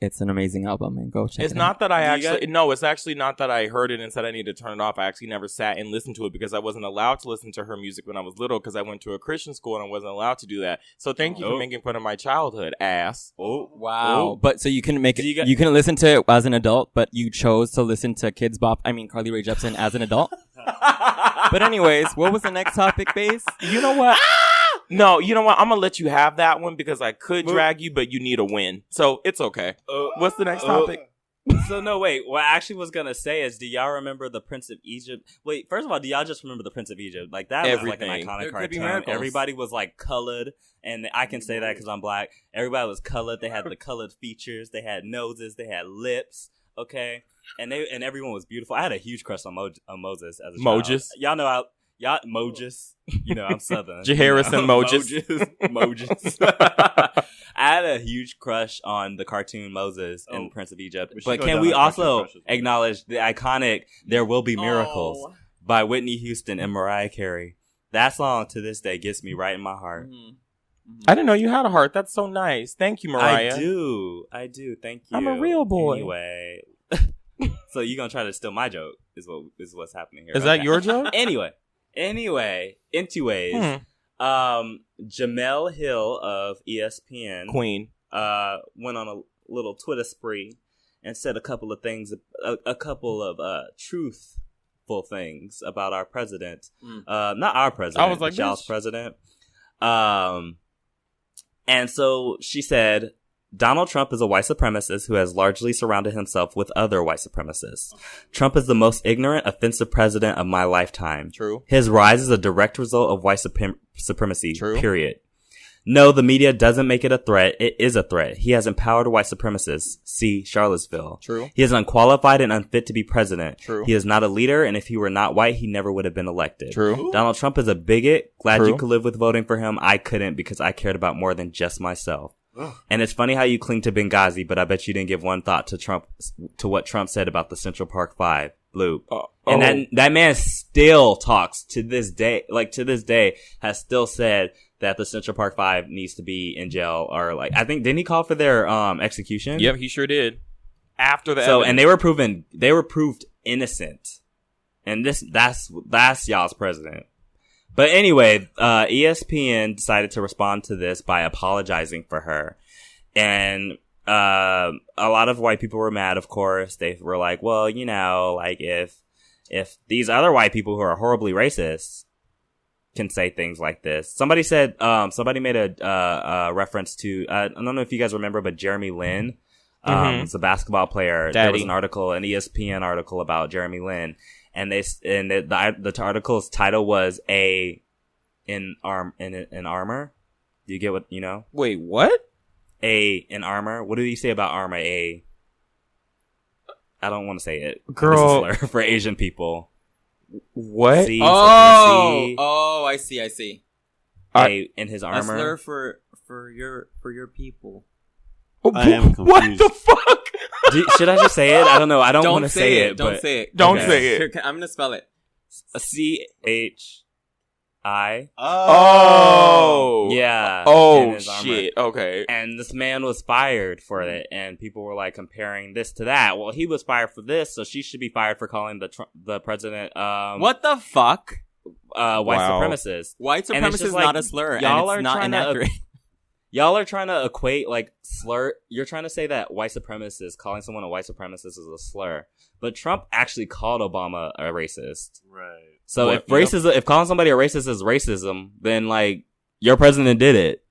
it's an amazing album. And go check It's it out. not that I actually no. It's actually not that I heard it and said I need to turn it off. I actually never sat and listened to it because I wasn't allowed to listen to her music when I was little because I went to a Christian school and I wasn't allowed to do that. So thank you for making fun of my childhood, ass. Oh, Wow. But so you can make it, So you can listen to it as an adult, but you chose to listen to Carly Rae Jepsen as an adult. But anyways, what was the next topic, Base? You know what? No, you know what? I'm gonna let you have that one because I could drag you, but you need a win, so it's okay. What's the next topic? So no, wait. What I actually was gonna say is, do y'all remember the Prince of Egypt? Wait, first of all, do y'all just remember the Prince of Egypt? Like that was like an Everything. iconic There could be cartoon. miracles. Everybody was like colored, and I can say that because I'm black. Everybody was colored. They had the colored features. They had noses. They had lips. Okay, and everyone was beautiful. I had a huge crush on Moses as a child. Moses? Y'all know Moses. You know I'm Southern. Jaharrison Moses. Moses. I had a huge crush on the cartoon Moses and Oh. Prince of Egypt. We should But go can down we a cartoon also crushes one. acknowledge the iconic "There Will Be Miracles" by Whitney Houston and Mariah Carey? That song to this day gets me right in my heart. I didn't know you had a heart. That's so nice. Thank you, Mariah. I do. Thank you. I'm a real boy. Anyway, so you gonna try to steal my joke? Is what's happening here? Is that Okay. your joke? Anyway, anyways, Jamel Hill of ESPN Queen. went on a little Twitter spree and said a couple of things, a couple of truthful things about our president. Not our president, I was like, but y'all's bitch. president. And so she said, Donald Trump is a white supremacist who has largely surrounded himself with other white supremacists. Trump is the most ignorant, offensive president of my lifetime. True. His rise is a direct result of white supremacy. True. Period. No, the media doesn't make it a threat. It is a threat. He has empowered white supremacists. See Charlottesville. True. He is unqualified and unfit to be president. True. He is not a leader, and if he were not white, he never would have been elected. True. Donald Trump is a bigot. Glad True. you could live with voting for him. I couldn't because I cared about more than just myself. And it's funny how you cling to Benghazi, but I bet you didn't give one thought to what Trump said about the Central Park 5 bloop. And that man still talks to this day, has still said that the Central Park 5 needs to be in jail, or like, I think, didn't he call for their execution? Yep, he sure did. After the and they were proved innocent. And that's y'all's president. But anyway, ESPN decided to respond to this by apologizing for her. And a lot of white people were mad, of course. They were like, well, you know, like if these other white people who are horribly racist can say things like this. Somebody said, somebody made a reference to, I don't know if you guys remember, but Jeremy Lin, was a basketball player. There was an article, an ESPN article about Jeremy Lin. And the article's title was in armor. Do you get what, you know? Wait, what? In armor. What did he say about armor? I don't want to say it. Girl. This is a slur for Asian people. What? C, I see. in his armor. A slur for your people. I am confused. What the fuck? Should I just say it? I don't know. I don't want to say it. Don't say it. Don't say it. Here, I'm gonna spell it. CHI. Oh. Yeah. Oh, in his armor. shit. Okay. And this man was fired for it, and people were like comparing this to that. Well, he was fired for this, so she should be fired for calling the president what the fuck? White supremacist. White And it's supremacist just is like, not a slur, y'all and are it's not trying to inaccurate. Y'all are trying to equate, like, slur. You're trying to say that white supremacist, calling someone a white supremacist is a slur. But Trump actually called Obama a racist. Right. So if calling somebody a racist is racism, then, like, your president did it.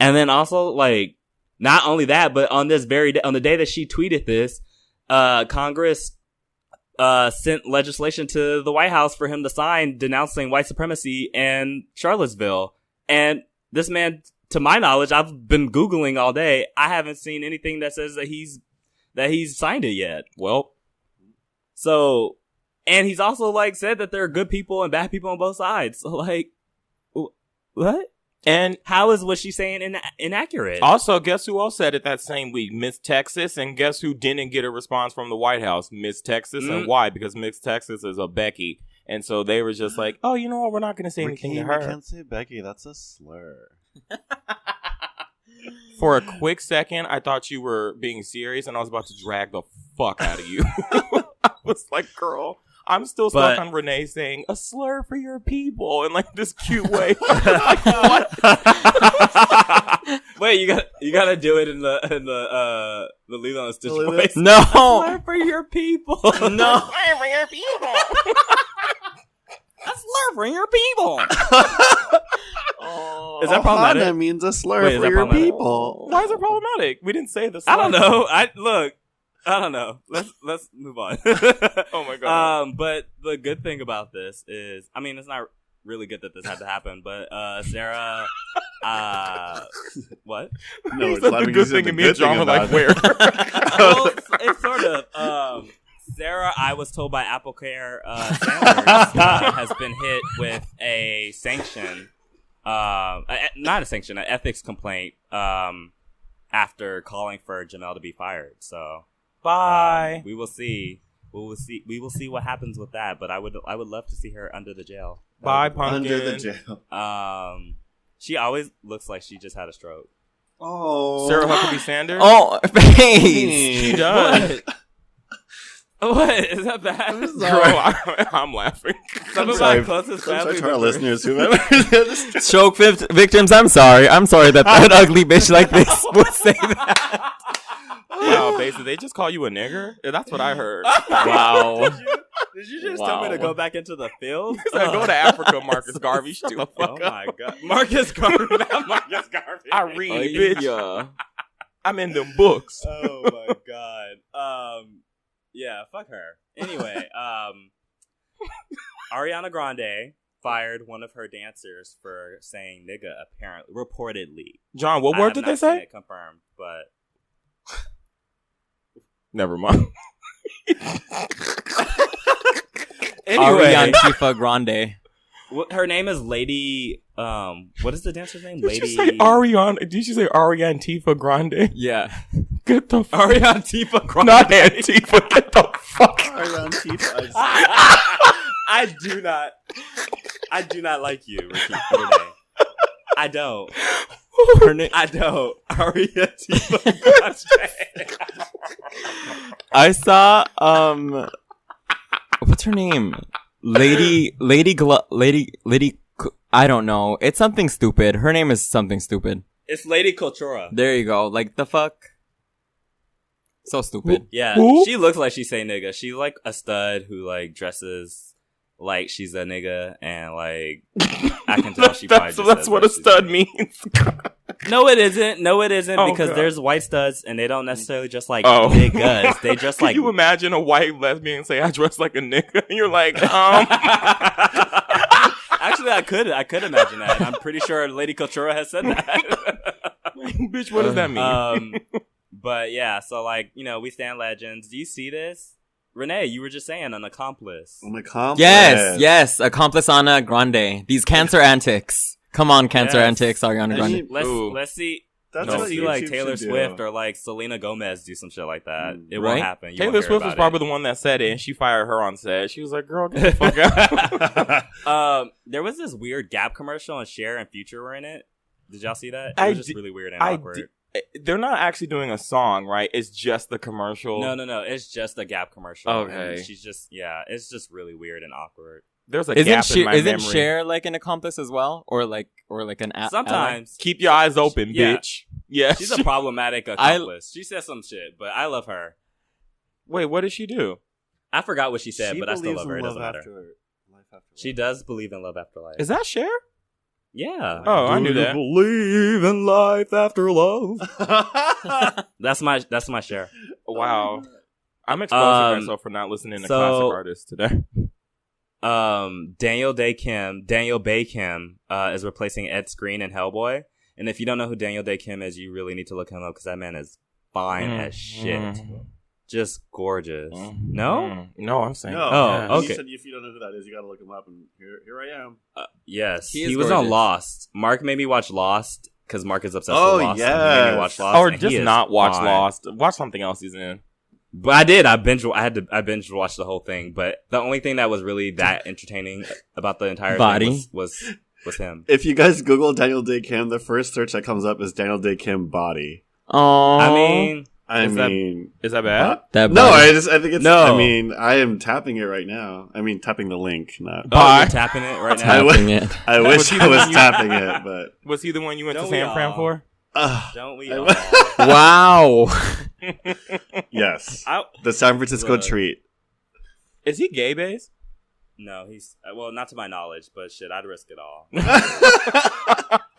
And then also, like, not only that, but on this very day, on the day that she tweeted this, Congress sent legislation to the White House for him to sign denouncing white supremacy in Charlottesville. And this man, to my knowledge, I've been Googling all day. I haven't seen anything that says that he's signed it yet. Well, so, and he's also like said that there are good people and bad people on both sides. So like, what? And how is what she's saying inaccurate? Also, guess who else said it that same week? Miss Texas. And guess who didn't get a response from the White House? Miss Texas. And why? Because Miss Texas is a Becky. And so they were just like, oh, you know what? We're not going to say anything to her. We can't say Becky. That's a slur. For a quick second, I thought you were being serious, and I was about to drag the fuck out of you. I was like, girl, I'm still stuck on Renee saying a slur for your people in like this cute way. Like, what? Wait, you gotta do it in the Lilo and Stitch voice. No, Slur for your people. no. Slur for your people. A slur for your people. Is that problematic? That means a slur Wait, for your problematic? people. Why is it problematic? We didn't say the slur. I don't know. I don't know. Let's move on. Oh my god. But the good thing about this is, I mean, it's not really good that this had to happen, but Sarah, what? No, it's not the good thing in me and John were like, where? Well, it's sort of. Sarah, I was told by AppleCare Sanders has been hit with a sanction, not a sanction, an ethics complaint after calling for Jamel to be fired. So Bye. we will see. We will see what happens with that. But I would love to see her under the jail. Bye, Pumpkin. Under the jail. She always looks like she just had a stroke. Oh, Sarah Huckabee Sanders. Oh, face. She does. What? Is that bad? Girl, I'm laughing. Some of sorry. my closest I'm family sorry to our members. listeners who ever. Stroke victims, I'm sorry that an ugly bitch like this would say that. Wow, basically, they just call you a nigger? That's what I heard. Wow. Did you just tell me to go back into the field? Go to Africa, Marcus Garvey. Shut the fuck Oh up. my god. Marcus Garvey. Not Marcus Garvey. I read, bitch. Yeah. I'm in them books. Oh my god. Yeah, fuck her. Anyway, Ariana Grande fired one of her dancers for saying nigga, apparently, reportedly. John, what word did they say? It confirmed, but never mind. Anyway, AriAntifa Grande. her name is Lady. What is the dancer's name? Did you say Ariana? Did you say AriAntifa Grande? Yeah. Get the fuck. AriAntifa Grande. Not Antifa. Get the fuck. AriAntifa. I do not like you, Renee. I don't. I don't. AriAntifa Grande. I saw what's her name? Lady I don't know. It's something stupid. Her name is something stupid. It's Lady Cultura. There you go. Like the fuck? So stupid. Yeah, Who? she looks like she say nigga. She's like a stud who like dresses like she's a nigga, and like I can tell she probably just that's says what like a she's stud means. No, it isn't. No, it isn't Oh, because God. there's white studs and they don't necessarily just like Oh. niggas. They just Can like. you imagine a white lesbian say I dress like a nigga? And you're like, Actually, I could imagine that. I'm pretty sure Lady Cultura has said that. bitch, what does that mean? But yeah, so like, you know, we stand legends. Do you see this? Renee, you were just saying an accomplice. An accomplice. Yes, accomplice Ana Grande. These cancer antics. Come on, cancer Yes. antics, Ariana Grande. Let's see. That's Let's what see YouTube like Taylor should do. Swift or like Selena Gomez do some shit like that. It Right? won't happen. You Taylor won't hear Swift was about probably the one that said it, and she fired her on set. She was like, "Girl, get the fuck out." There was this weird Gap commercial, and Cher and Future were in it. Did y'all see that? It I was just di- really weird and I awkward. They're not actually doing a song, right? It's just the commercial. No. It's just a Gap commercial. Okay. And she's just it's just really weird and awkward. There's a Isn't gap in my isn't memory. Cher like an accomplice as well, or like an Sometimes Keep your eyes open, Yeah. bitch. Yes. she's a problematic accomplice. She says some shit, but I love her. Wait, what did she do? I forgot what she said, but I still believes love her. It in doesn't love matter. after life after She life. does believe in love after life. Is that Cher? Yeah. Oh, I knew that. Believe in life after love. That's my share. Wow. I'm exposing Um, myself for not listening to so- classic artists today. Daniel Day Kim is replacing Ed Skrein in Hellboy. And if you don't know who Daniel Day Kim is, you really need to look him up because that man is fine as shit. Just gorgeous. No? No, I'm saying. No. Oh, He okay. said if you don't know who that is, you gotta look him up, and here I am. Yes. He is He was on gorgeous. Lost. Mark made me watch Lost because Mark is obsessed Oh, with Lost. yes. And he made me watch Lost. Or and he just is not watch fine. Lost. Watch something else he's in. But I did. I binge watched the whole thing. But the only thing that was really that entertaining about the entire Body. thing was him. If you guys Google Daniel Day Kim, the first search that comes up is Daniel Day Kim body. Oh, I mean, Is that bad? that no, body. I think it's. No. I mean, I am tapping it right now. I mean, tapping the link. Not. you're tapping it right now. Tapping it. I Was wish he I the was one you- tapping it, but Was he the one you went Don't to we San Fran all? for? Don't we I- all? Wow. yes, I- the San Francisco Look. treat. Is he gay based? No, he's well, not to my knowledge, but shit, I'd risk it all.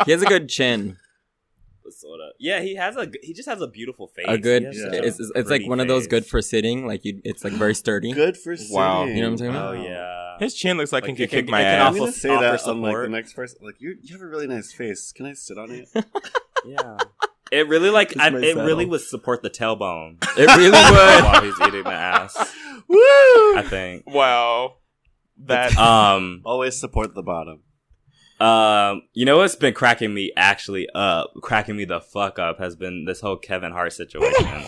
He has a good chin. Sort of. Yeah, he just has a beautiful face. A good. He has Yeah. such a It's like pretty one of those face. good for sitting. Like it's like very sturdy. Good for sitting. Wow. You know what I'm saying? Oh yeah. His chin looks like, Like, he it can kick can- my it can ass. I'm gonna say Offer that on like support. the next person. Like you have a really nice face. Can I sit on it? Yeah. It really It's my it really saddle. would support the tailbone It really would. while he's eating the ass. Woo! I think. Wow. That Always support the bottom. You know what's been cracking me the fuck up has been this whole Kevin Hart situation.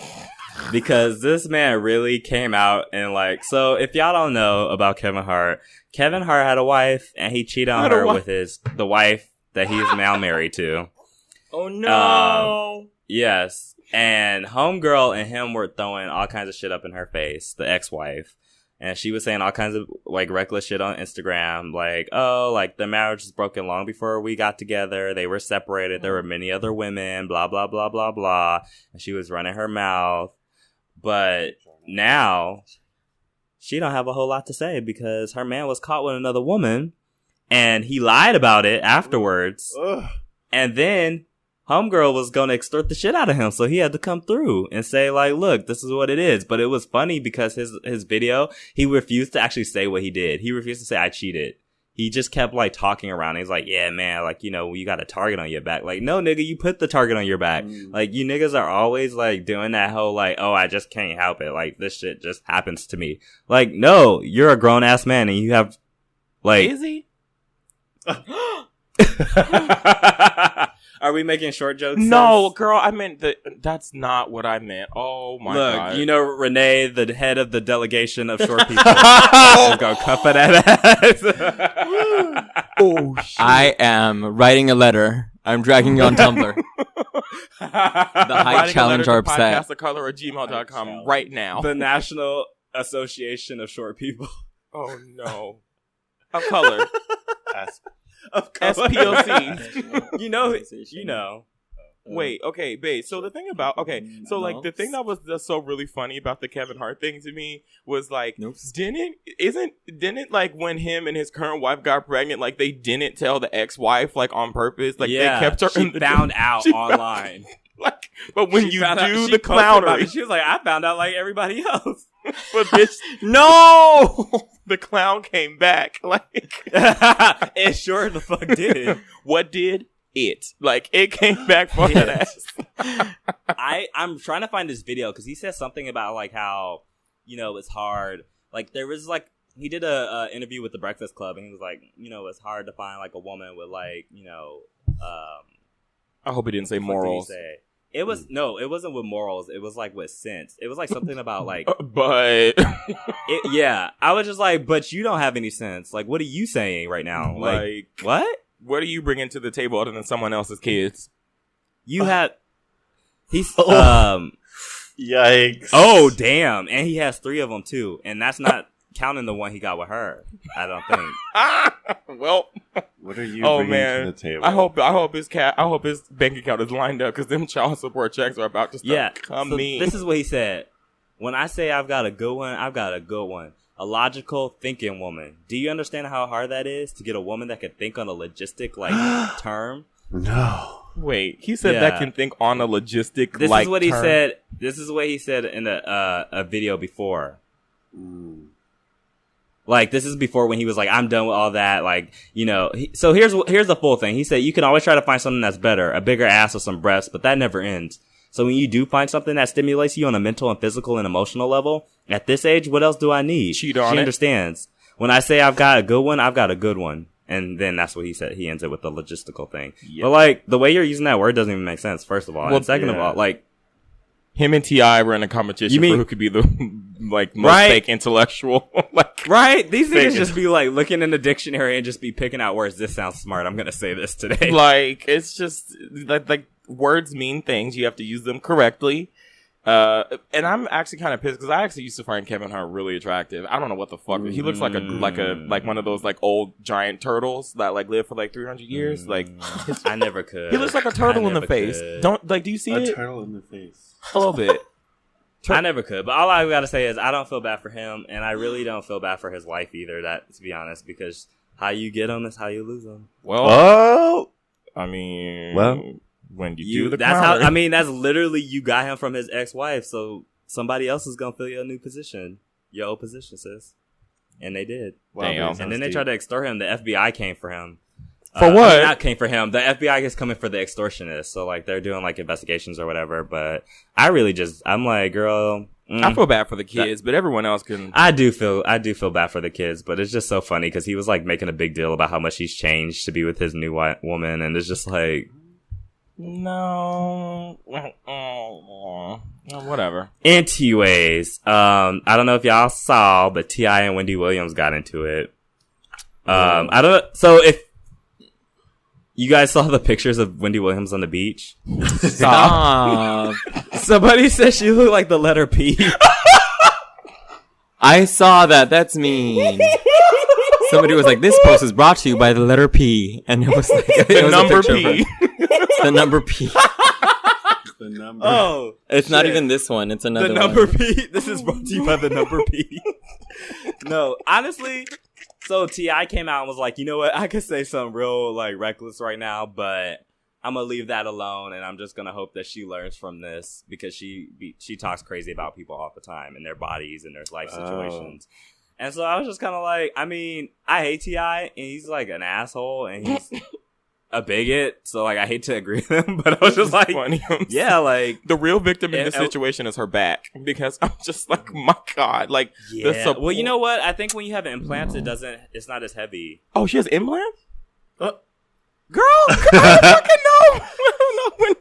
Because this man really came out and like, so if y'all don't know about Kevin Hart had a wife and he cheated on Had a her wife. with the wife that he's now married to. oh no. Yes. And homegirl and him were throwing all kinds of shit up in her face, the ex-wife. And she was saying all kinds of like reckless shit on Instagram, like, oh, like the marriage was broken long before we got together. They were separated. There were many other women, blah, blah, blah, blah, blah. And she was running her mouth. But now she don't have a whole lot to say because her man was caught with another woman and he lied about it afterwards. Ugh. And then homegirl was gonna extort the shit out of him, so he had to come through and say like, look, this is what it is. But it was funny because his video, he refused to actually say what he did. He refused to say I cheated. He just kept like talking around. He's like, yeah, man, like, you know, you got a target on your back. Like, no, nigga, you put the target on your back. Like, you niggas are always like doing that whole like, oh, I just can't help it. Like, this shit just happens to me. Like, no, you're a grown ass man and you have like. Is he? Are we making short jokes? No, girl, I meant that's not what I meant. Oh my god. Look, you know Renee, the head of the delegation of short people. Let's go cuff it at ass. Oh shit. I am writing a letter. I'm dragging you on Tumblr. The High Challenge are upset. podcastofcolor@gmail.com right now. The National Association of Short People. Oh no. Of color. Of color. SPLC. You know. Wait, okay, babe. So the thing about like the thing that was just so really funny about the Kevin Hart thing to me was like, didn't like when him and his current wife got pregnant, like they didn't tell the ex-wife like on purpose, like they kept her. She found out online. Like, but when you do the clownery, she was like, I found out like everybody else. But bitch, No! the clown came back. Like, it sure the fuck did. What did it? Like, it came back for that ass. I'm trying to find this video because he says something about like how, you know, it's hard. Like there was like he did a interview with the Breakfast Club and he was like, you know, it's hard to find like a woman with like, you know, I hope he didn't say morals. It was it wasn't with morals. It was like with sense. It was like something about like, but yeah. I was just like, but you don't have any sense. Like, what are you saying right now? Like what? What are you bringing to the table other than someone else's kids? You had he's Yikes! Oh damn! And he has 3 of them too, and that's not counting the one he got with her. I don't think. Well, what are you bringing to the table? I hope his bank account is lined up because them child support checks are about to start coming. So this is what he said. When I say I've got a good one, I've got a good one. A logical thinking woman. Do you understand how hard that is to get a woman that can think on a logistic like term? No. Wait, he said that can think on a logistic. This like is what term. he said. This is what he said in a video before. Like this is before when he was like, "I'm done with all that." Like, you know. So here's the full thing. He said, "You can always try to find something that's better, a bigger ass or some breasts, but that never ends." So when you do find something that stimulates you on a mental and physical and emotional level, at this age, what else do I need? Cheat on She it. understands. When I say I've got a good one, I've got a good one. And then that's what he said. He ends it with the logistical thing. Yep. But like, the way you're using that word doesn't even make sense, first of all. Well, and second of all, like, him and T.I. were in a competition for who could be the like most fake intellectual. Like, right? These niggas just be like looking in the dictionary and just be picking out words. This sounds smart. I'm gonna say this today. Like, it's just like words mean things. You have to use them correctly. And I'm actually kind of pissed because I actually used to find Kevin Hart really attractive. I don't know what the fuck. He looks like one of those like old giant turtles that like live for like 300 years. Like, I never could. He looks like a turtle in the face. Do you see it? A turtle in the face. A little bit. I never could, but all I gotta say is I don't feel bad for him, and I really don't feel bad for his wife either. That, to be honest, because how you get them is how you lose them. Well, I mean, when you do the that's how. I mean, that's literally you got him from his ex-wife, so somebody else is gonna fill your new position, your old position, sis. And they did. Damn. And then they tried to extort him. The FBI came for him. For what? I mean, not came for him. The FBI is coming for the extortionist. So like they're doing like investigations or whatever. But I really I'm like, girl. I feel bad for the kids, but everyone else can. I do feel bad for the kids, but it's just so funny because he was like making a big deal about how much he's changed to be with his new woman, and it's just like, no, whatever. Anyways, I don't know if y'all saw, but T.I. and Wendy Williams got into it. I don't. So if you guys saw the pictures of Wendy Williams on the beach, Stop. somebody said she looked like the letter P. I saw that. That's mean. Somebody was like, "This post is brought to you by the letter P," and it was like The number P. The number P. The number. Oh, It's not even this one. It's another the number one. P. This is brought to you by the number P. No, honestly. So T.I. came out and was like, you know what? I could say something real like reckless right now, but I'm gonna leave that alone, and I'm just gonna hope that she learns from this because she talks crazy about people all the time and their bodies and their life situations. And so I was just kind of like, I mean, I hate T.I. and he's like an asshole and he's a bigot. So like, I hate to agree with him, but I was just like, funny. yeah, like the real victim in this situation is her back because I'm just like, my God, like well, you know what? I think when you have implants, it's not as heavy. Oh, she has implants? Girl, I don't fucking know. I don't know when.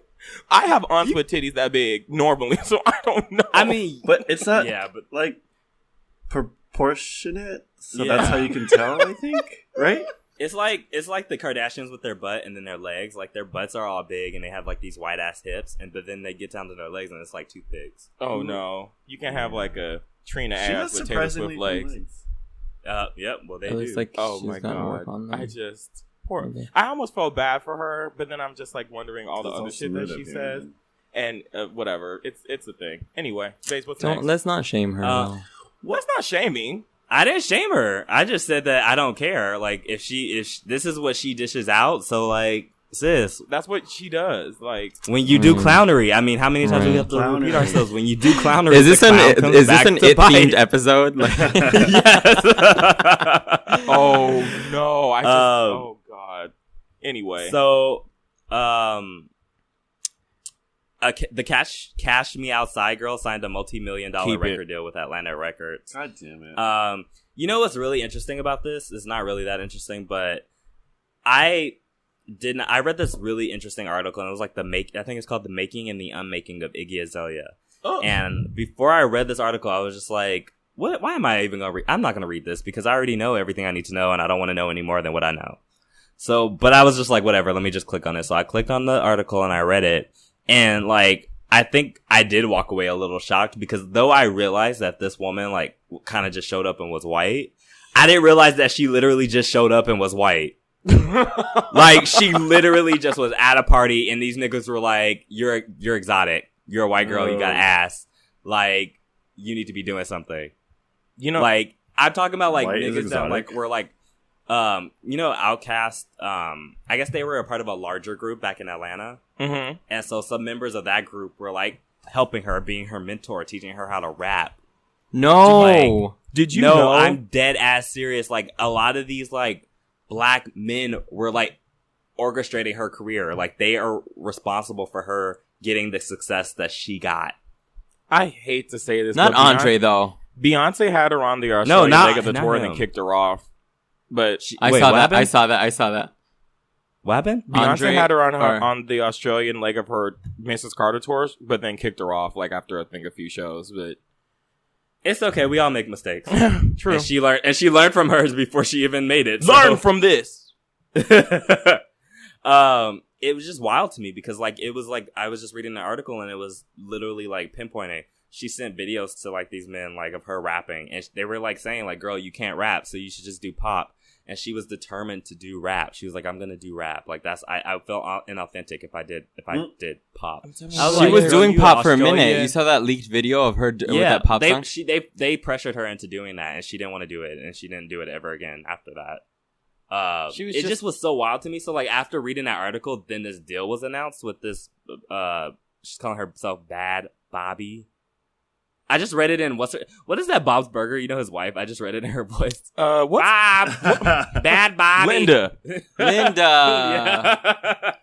I have aunts with titties that big normally, so I don't know. I mean, but it's not but like proportionate, so that's how you can tell, I think, right? It's like the Kardashians with their butt and then their legs. Like their butts are all big and they have like these white ass hips, but then they get down to their legs and it's like toothpicks. Oh no, you can have like a Trina ass with Taylor Swift legs. Yep. Well, they At do. least, like, Oh she's my gotten God, work on them. I just. Poor. I almost felt bad for her, but then I'm just like wondering all the That's other all shit that smooth she of says, him. and whatever. It's a thing. Anyway, Baze, what's next? Let's not shame her. though. That's not shaming. I didn't shame her. I just said that I don't care. Like if this is what she dishes out, so like sis, That's what she does. Like when you do clownery, I mean, how many times do we have to repeat ourselves? When you do clownery, Is this an it it themed episode? Like, Yes. oh no, I just oh God. Anyway, So, the Cash Me Outside girl signed a multi-million-dollar record deal with Atlantic Records. God damn it. You know what's really interesting about this? It's not really that interesting, but I read this really interesting article, and it was like I think it's called The Making and the Unmaking of Iggy Azalea. Oh. And before I read this article, I was just like, what? Why am I even going to read? I'm not going to read this because I already know everything I need to know, and I don't want to know any more than what I know. So, but I was just like, whatever, let me just click on it. So I clicked on the article and I read it. And like, I think I did walk away a little shocked because though I realized that this woman like kind of just showed up and was white, I didn't realize that she literally just showed up and was white. Like she literally just was at a party and these niggas were like, you're exotic. You're a white girl. You got ass. Like, you need to be doing something. You know, like I'm talking about like niggas that like were like, you know, Outkast, I guess they were a part of a larger group back in Atlanta. Mm-hmm. And so some members of that group were like helping her, being her mentor, teaching her how to rap. no. Did you No, know? I'm dead ass serious. Like a lot of these like black men were like orchestrating her career. Like they are responsible for her getting the success that she got. I hate to say this, Not but Andre though. Beyonce had her on the Australian leg of the not tour and him. then kicked her off. But I Wait, saw what that. happened? I saw that. What happened? Beyonce Andre had her or- on the Australian leg of her Mrs. Carter tours, but then kicked her off like after I think a few shows. But It's okay. We all make mistakes. true. And she learned from hers before she even made it. Learn from this. It was just wild to me because like it was like I was just reading the article and it was literally like pinpointing. She sent videos to like these men like of her rapping and they were like saying like, girl, you can't rap, so you should just do pop. And she was determined to do rap. She was like, I'm gonna do rap. Like that's I felt inauthentic if I did pop. She like, was girl, doing you pop for a Australian. minute. You saw that leaked video of her with that pop song? They pressured her into doing that, and she didn't want to do it, and she didn't do it ever again after that. It just was so wild to me. So like after reading that article, then this deal was announced with this. She's calling herself Bad Bobby. I just read it in what is that Bob's Burger? You know his wife. I just read it in her voice. What? Bad Bobby. Linda. Yeah.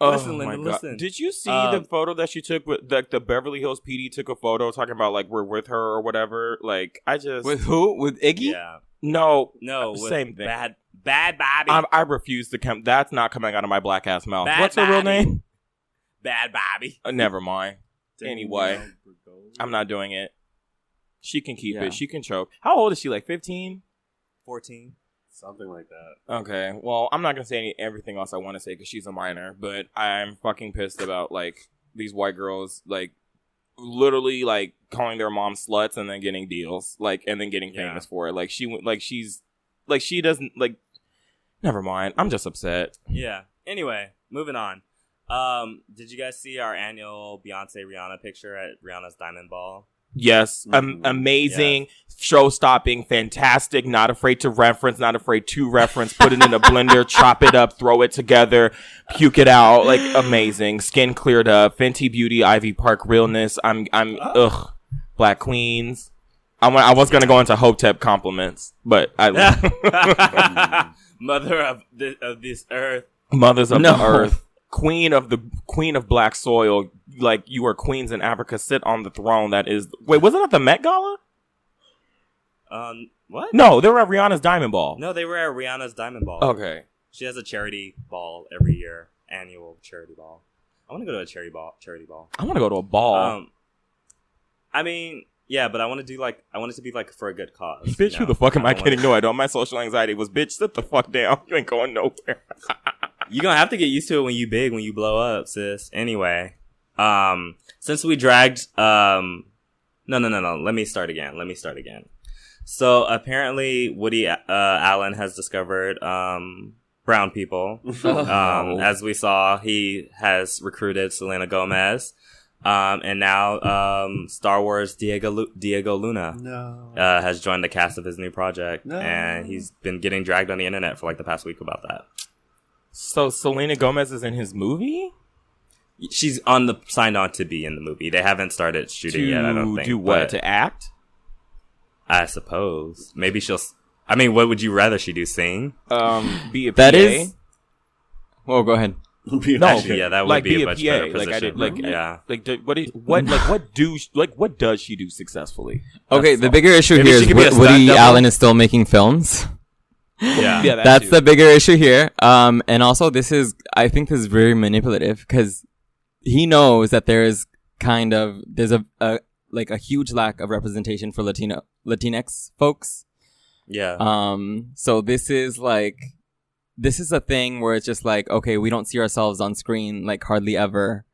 Oh Listen, my Linda, God. listen. Did you see the photo that she took with the Beverly Hills PD took a photo talking about like we're with her or whatever? Like I just With who? With Iggy? Yeah. no Same thing. Bad Bobby. I refuse to come. That's not coming out of my black ass mouth. Bad What's her real Bobby. name? Bad Bobby. Never mind. Anyway, I'm not doing it. She can keep it. She can choke. How old is she? Like 15? 14. Something like that. Okay. Well, I'm not gonna say everything else I want to say because she's a minor. But I'm fucking pissed about like these white girls like literally like calling their mom sluts and then getting deals like and then getting famous for it. Like she doesn't like. Never mind. I'm just upset. Yeah. Anyway, moving on. Did you guys see our annual Beyonce Rihanna picture at Rihanna's Diamond Ball? Yes, amazing. show-stopping, fantastic, not afraid to reference, not afraid to reference, put it in a blender, chop it up, throw it together, puke it out, like, amazing. Skin cleared up, Fenty Beauty, Ivy Park realness. Black Queens. I was gonna go into Hotep compliments, but Mother of this earth. Mothers of the earth. Queen of black soil. Like, you are queens in Africa. Sit on the throne that is... Wait, wasn't it the Met Gala? What? No, they were at Rihanna's Diamond Ball. No, they were at Rihanna's Diamond Ball. Okay. She has a charity ball every year. Annual charity ball. I want to go to a charity ball. I want to go to a ball. I mean... Yeah, but I want it to be like for a good cause. Bitch, who the fuck am I kidding? No, I don't. My social anxiety was, bitch, sit the fuck down. You ain't going nowhere. You're gonna have to get used to it when you blow up, sis. Anyway, since we dragged, no. Let me start again. So apparently Woody Allen has discovered, brown people. As we saw, he has recruited Selena Gomez. And now, Star Wars Diego Luna has joined the cast of his new project, and he's been getting dragged on the internet for like the past week about that. So Selena Gomez is in his movie? She's signed on to be in the movie. They haven't started shooting yet, I don't think. Do what? To act? I suppose. Maybe I mean, what would you rather she do? Sing? Be a PA? That is... Well, go ahead. No, actually, yeah, that would like be a a much PA. better Like position. what does she do successfully? Okay, the bigger issue Maybe here she is could be a stunt Woody double. Allen is still making films. Yeah. That's the bigger issue here. And also I think this is very manipulative because he knows that there's a huge lack of representation for Latinx folks. Yeah. So this is a thing where it's just like, okay, we don't see ourselves on screen like hardly ever.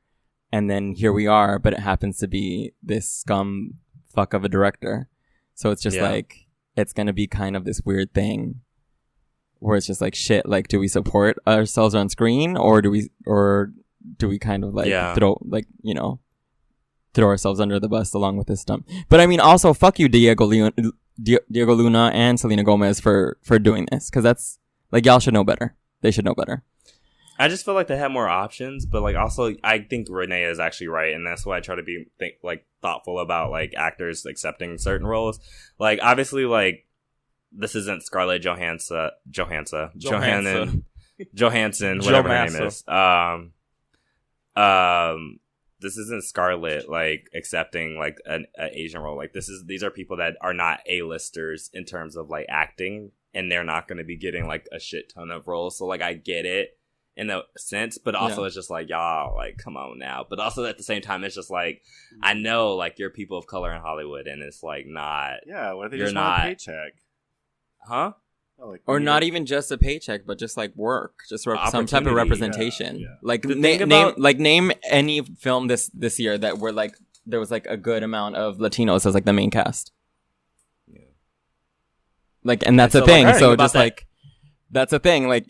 And then here we are, but it happens to be this scum fuck of a director. So it's just like, it's going to be kind of this weird thing where it's just like, shit, like, do we support ourselves on screen or do we kind of like throw ourselves under the bus along with this stuff? But I mean, also fuck you, Diego Luna and Selena Gomez for doing this. Cause that's like, y'all should know better. They should know better. I just feel like they have more options, but like also I think Renee is actually right, and that's why I try to be thoughtful about like actors accepting certain roles. Like obviously, like this isn't Scarlett Johansson, whatever her name is. This isn't Scarlett like accepting like an Asian role. Like these are people that are not A-listers in terms of like acting, and they're not going to be getting like a shit ton of roles. So like I get it in a sense, but also it's just like, y'all, like, come on now. But also at the same time, it's just like, I know like you're people of color in Hollywood, and it's like not. Yeah, what if they you're just not, want a paycheck? Huh? Oh, like, or not even just a paycheck, but just like work, just some type of representation. Yeah. Like name any film this year that were like there was like a good amount of Latinos as like the main cast. Yeah. Like, and that's and a thing. So just that. like that's a thing. Like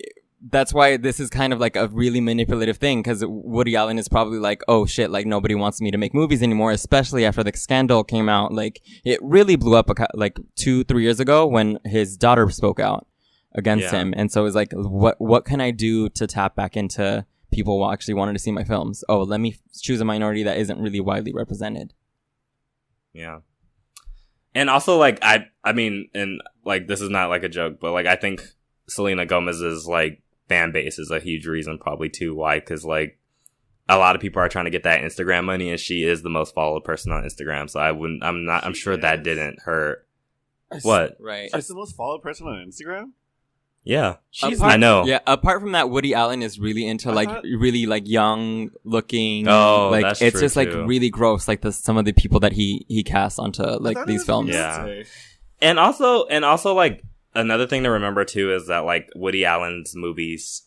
that's why this is kind of like a really manipulative thing, because Woody Allen is probably like, oh shit, like nobody wants me to make movies anymore, especially after the scandal came out. Like it really blew up like 2-3 years ago when his daughter spoke out against him. And so it's like, what can I do to tap back into people who actually wanted to see my films? Oh, let me choose a minority that isn't really widely represented. Yeah. And also like, I mean, and like, this is not like a joke, but like, I think Selena Gomez's like fan base is a huge reason probably too why, because like a lot of people are trying to get that Instagram money, and she is the most followed person on Instagram. So I'm sure that didn't hurt. What? Right. She's the most followed person on Instagram? Yeah. I know. Yeah. Apart from that, Woody Allen is really into really like young looking. Oh, like that's it's true, just like too. really gross. Like some of the people that he casts onto like these films. Yeah. And also like another thing to remember too is that like Woody Allen's movies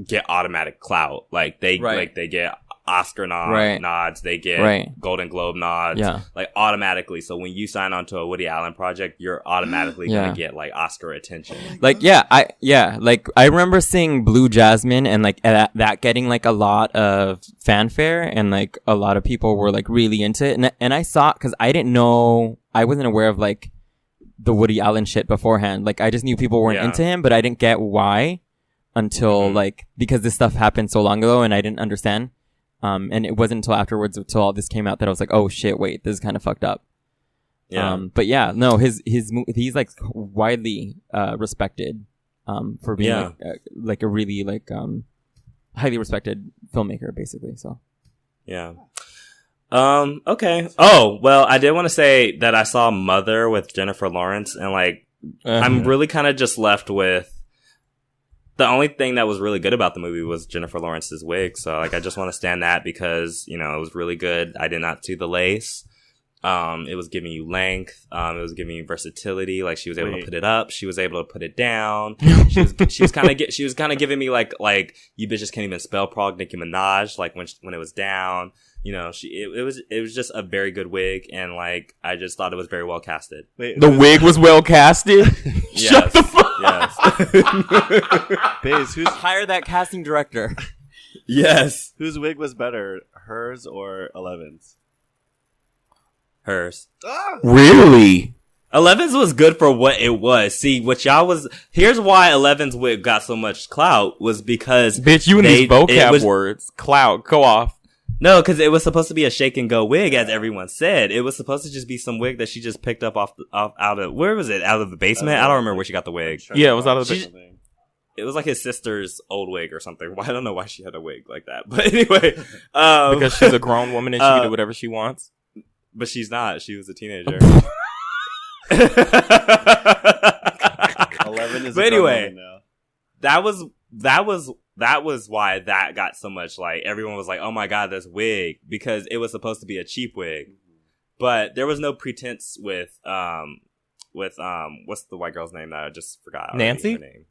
get automatic clout. Like they get Oscar nods, they get Golden Globe nods, like automatically. So when you sign on to a Woody Allen project, you're automatically gonna get like Oscar attention. Like like I remember seeing Blue Jasmine and like that getting like a lot of fanfare, and like a lot of people were like really into it. And I saw, because I didn't know, I wasn't aware of like the Woody Allen shit beforehand. Like, I just knew people weren't into him, but I didn't get why until like, because this stuff happened so long ago and I didn't understand. And it wasn't until afterwards, until all this came out, that I was like, oh shit, wait, this is kind of fucked up. Yeah. But yeah, no, he's like widely respected for being like a really like highly respected filmmaker, basically. So yeah. Okay. Oh, well, I did want to say that I saw Mother with Jennifer Lawrence, and like I'm really kind of just left with the only thing that was really good about the movie was Jennifer Lawrence's wig. So like I just want to stand that because, you know, it was really good. I did not see the lace. It was giving you length. It was giving you versatility. Like she was able to put it up. She was able to put it down. She was kind of giving me like you bitches can't even spell prog Nicki Minaj. Like when it was down, you know, it was just a very good wig, and like I just thought it was very well casted. Wait, the wig was well casted. Shut the fuck. Yes. Baze, hire that casting director. Yes. Whose wig was better, hers or Eleven's? Hers. Really? 11's was good for what it was. See, here's why 11's wig got so much clout was because bitch, you and these vocab words. Clout, go off. No, because it was supposed to be a shake and go wig, as everyone said. It was supposed to just be some wig that she just picked up out of, where was it? Out of the basement? I don't remember where she got the wig. Yeah, it was out of the basement. It was like his sister's old wig or something. I don't know why she had a wig like that. But anyway. Because she's a grown woman and she can do whatever she wants. But she's not. She was a teenager. 11 is but anyway, now. That was why that got so much, like, everyone was like, oh my god, this wig, because it was supposed to be a cheap wig. But there was no pretense with what's the white girl's name that I just forgot? Nancy? Her name.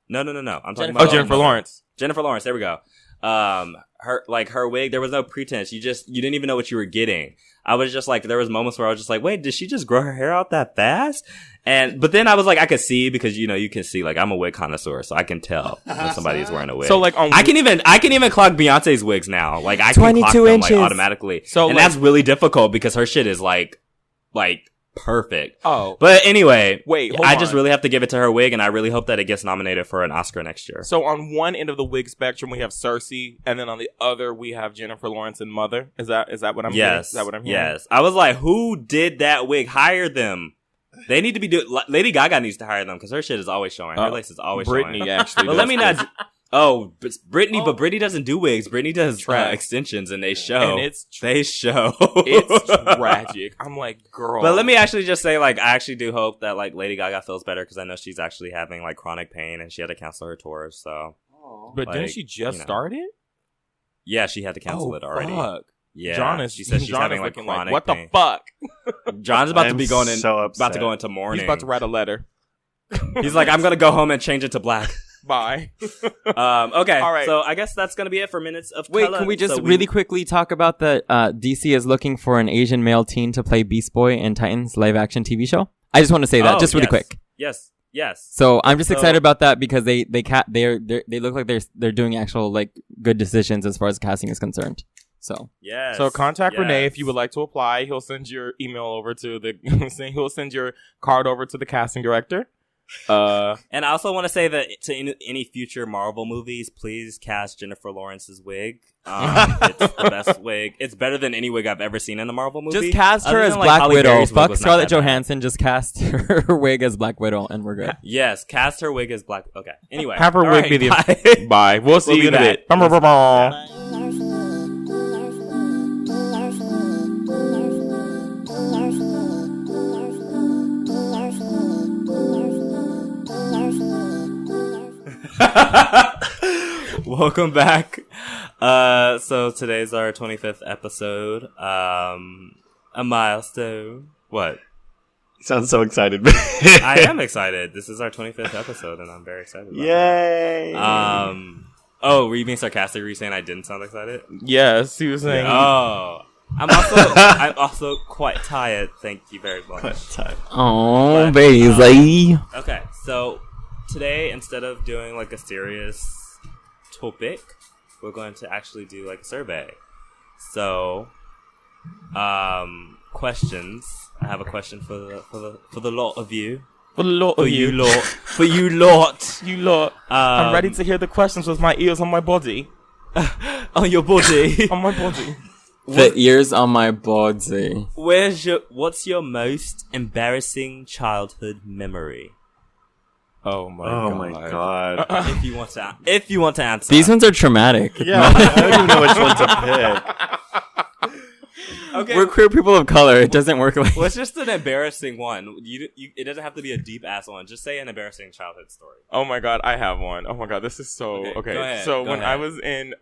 No. I'm talking about Jennifer Lawrence. Jennifer Lawrence, there we go. Her wig, there was no pretense. You didn't even know what you were getting. I was just like, there was moments where I was just like, wait, did she just grow her hair out that fast? But then I was like, I could see, because you know, you can see, like, I'm a wig connoisseur, so I can tell when somebody is wearing a wig. So like, I can even clock Beyonce's wigs now. Like, I can clock them like automatically. So, and that's really difficult because her shit is like perfect. Oh. But anyway, wait, I just really have to give it to her wig, and I really hope that it gets nominated for an Oscar next year. So on one end of the wig spectrum, we have Cersei, and then on the other, we have Jennifer Lawrence and Mother. Is that what I'm hearing? Is that what I'm hearing? Yes. I was like, who did that wig? Hire them. They need to be doing... Lady Gaga needs to hire them, because her shit is always showing. Her lace is always showing. Brittany actually But let me not... Oh, but Brittany doesn't do wigs. Brittany does extensions, and they show. And they show. It's tragic. I'm like, girl. But let me actually just say, like, I actually do hope that, like, Lady Gaga feels better, because I know she's actually having, like, chronic pain, and she had to cancel her tours, so. But didn't she just start it? Yeah, she had to cancel it already. Fuck. Yeah, she says she's having, like, chronic what pain. the fuck? John's about to be going in, so about to go into mourning. He's about to write a letter. He's like, I'm gonna go home and change it to black. Bye. Okay. All right. So I guess that's gonna be it for Minutes of Wait, Color. can we just really quickly talk about the DC is looking for an Asian male teen to play Beast Boy in Titans live action TV show? I just want to say that just really quick. Yes. So I'm just excited about that because they look like they're doing actual like good decisions as far as casting is concerned. So yes. So contact Renee if you would like to apply. He'll send your email over to he'll send your card over to the casting director. And I also want to say that to any future Marvel movies, please cast Jennifer Lawrence's wig. It's the best wig. It's better than any wig I've ever seen in a Marvel movie. Just cast her as Black Widow. Fuck Scarlett Johansson. Just cast her wig as Black Widow, and we're good. Yes, cast her wig as Black. Okay. Anyway, have her wig be the bye. We'll see you in a bit. Welcome back. So today's our 25th episode. A milestone. What? You sound so excited. I am excited. This is our 25th episode, and I'm very excited about Yay! Oh, were you being sarcastic? Were you saying I didn't sound excited? Yes, he was saying. Oh. I'm also quite tired. Thank you very much. Quite tired. Oh, baby. Okay, so today, instead of doing like a serious topic, we're going to actually do like a survey. So, questions. I have a question for the lot of you. For the lot of you. For you lot. You lot. I'm ready to hear the questions with my ears on my body. On your body. On my body. The ears on my body. What's your most embarrassing childhood memory? Oh my god. If you want to answer. These ones are traumatic. Yeah, I don't even know which one to pick. Okay. We're queer people of color. It doesn't work like. Well, it's just an embarrassing one. It doesn't have to be a deep ass one. Just say an embarrassing childhood story. Oh my god, I have one. Oh my god, this is so okay. Go ahead, So go when ahead. I was in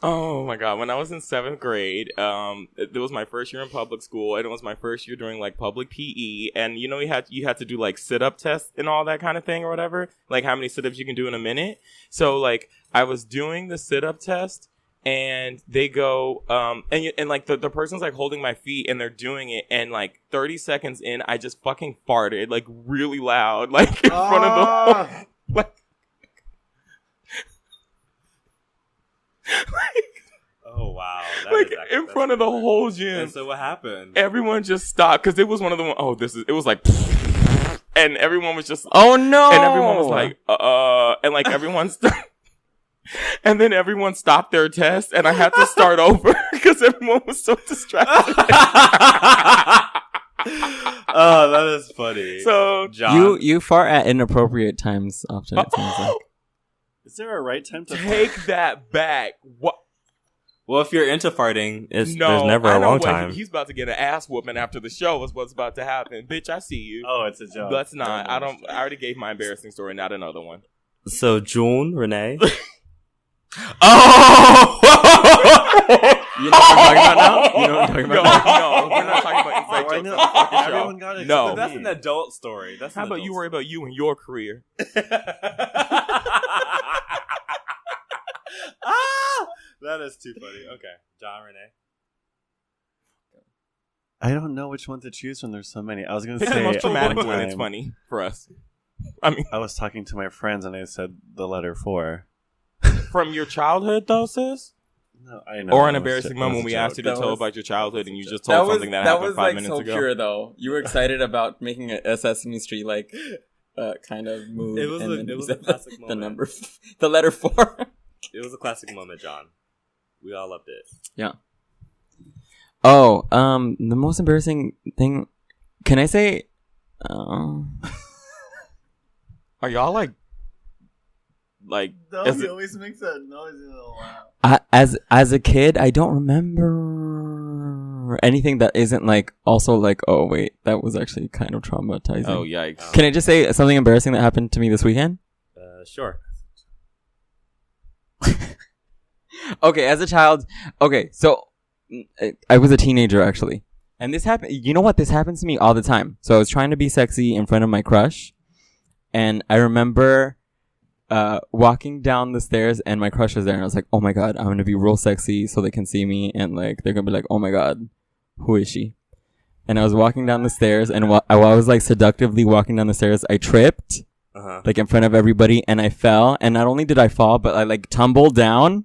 oh my god, when I was in 7th grade, it was my first year in public school, and it was my first year doing like public PE, and you know you had to do like sit-up tests and all that kind of thing or whatever, like how many sit-ups you can do in a minute. So like I was doing the sit-up test, and they go and like the person's like holding my feet and they're doing it, and like 30 seconds in I just fucking farted like really loud, like in front of the whole, like Oh wow! like in front of the whole gym. And so what happened? Everyone just stopped because it was one of the it was like and everyone was just Oh no! and everyone was like and like everyone and then everyone stopped their test, and I had to start over because everyone was so distracted. Oh, that is funny. So John, You fart at inappropriate times often. It seems like. Is there a right time to take that back. What? well, if you're into farting, there's No, never I a know wrong what time. He's about to get an ass whooping after the show. Is what's about to happen, bitch. I see you. Oh, it's a joke. Let's not. I already gave my embarrassing story. Not another one. So, June, Renee. Oh! You know what I'm talking about now? You know what I'm talking No, about now? no, we're not talking about inside Why jokes not? on the fucking show. Everyone got it. No. except That's me. an adult story. That's How an about adult you worry about you and your career? That is too funny. Okay, John, Renee. I don't know which one to choose from. There's so many. I was going to Pick say the most traumatic one one. It's time, funny for us. I mean, I was talking to my friends and I said the letter 4. from your childhood, though, sis? No, I know. Or an It was embarrassing it was moment a when we joke. asked you to That tell was- about your childhood and you just told something that happened 5 minutes so ago? pure though. You were excited about making a Sesame Street like kind of mood. It was and a- then it you was a said classic the moment. number, the letter 4. It was a classic moment, John. We all loved it. Yeah. Oh, the most embarrassing thing. Can I say? Are y'all like is it- always makes that noise in a while. As a kid, I don't remember anything that isn't like also like. Oh wait, that was actually kind of traumatizing. oh yikes. Can I just say something embarrassing that happened to me this weekend? Sure. Okay, as a child. Okay, so I was a teenager actually, and this happened. You know what? This happens to me all the time. So I was trying to be sexy in front of my crush, and I remember walking down the stairs, and my crush was there, and I was like, "Oh my god, I'm gonna be real sexy so they can see me, and like they're gonna be like, oh my god, who is she?" And I was walking down the stairs, and while I was like seductively walking down the stairs, I tripped like in front of everybody, and I fell. And not only did I fall, but I like tumbled down.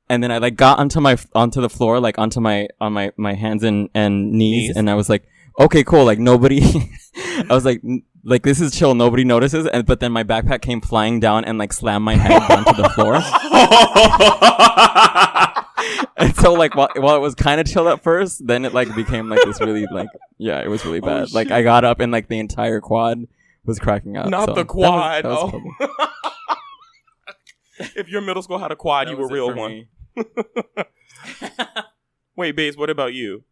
And then I like got onto the floor, like onto my hands and knees, and I was like, okay, cool. Like nobody, I was like this is chill. Nobody notices. But then my backpack came flying down and like slammed my head onto the floor. And so like while it was kind of chill at first, then it like became like this really like, yeah, it was really bad. Like I got up and like the entire quad was cracking up. Not so the quad. that was Oh. probably- If your middle school had a quad, that you were was it real for one. me. Wait, Baze, what about you?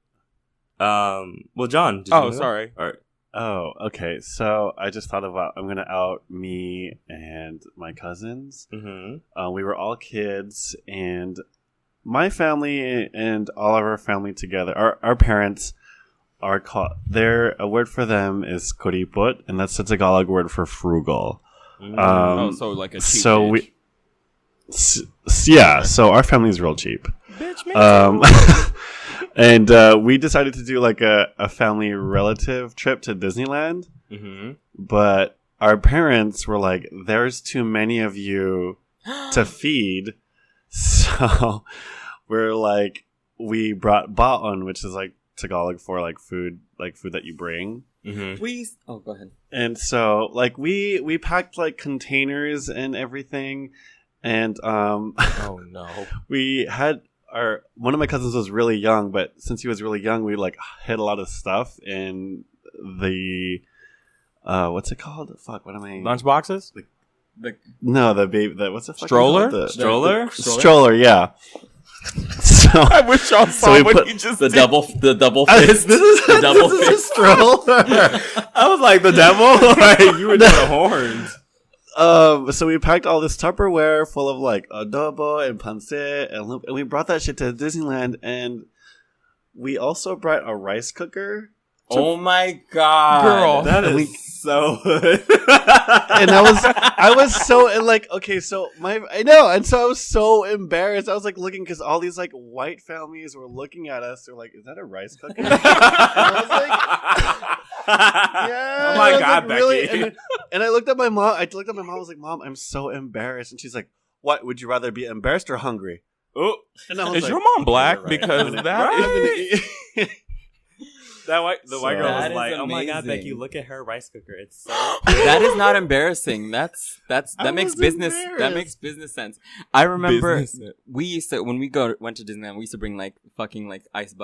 Well, John. Did you Oh, know that? sorry. All right. Oh, okay. So I just thought about I'm gonna out me and my cousins. Mm-hmm. We were all kids, and my family and all of our family together. Our parents are called. A word for them is koripot, and that's the Tagalog word for frugal. So like a cheap So bitch. yeah. So our family's real cheap. Bitch, man. And we decided to do like a family relative trip to Disneyland. Mm-hmm. But our parents were like, there's too many of you to feed. So we're like, we brought baon, which is like Tagalog for like food that you bring. Mm-hmm. Go ahead. And so like we packed like containers and everything, and Oh no. we had one of my cousins was really young, but since he was really young, we like hid a lot of stuff in the what's it called? Fuck, what am I? Lunchboxes? No, the baby. What's the fuck stroller? The Stroller? Stroller, yeah. So I wish y'all saw what you just did. The double this is the double this is a fist. stroller. I was like, the devil? Like, you were doing horns. So we packed all this Tupperware full of like adobo and pancit, and we brought that shit to Disneyland, and we also brought a rice cooker. Oh my god, Girl. That is so hood. And I was so like, okay, so I know, and so I was so embarrassed. I was like looking because all these like white families were looking at us. They're like, "Is that a rice cooker?" And I was like, "Yeah." Oh my I was God, like, really? Becky. And I looked at my mom. I was like, "Mom, I'm so embarrassed." And she's like, "What? Would you rather be embarrassed or hungry?" Oh, And I was Is like, your mom black? "You're right. Because I'm that gonna- the white girl That was is like, "Oh my God, amazing. Becky, look at her rice cooker. It's so." that is not embarrassing. That I makes was business. That embarrassed. makes business sense. I remember Business. we used to when we went to Disneyland. We used to bring like fucking like ice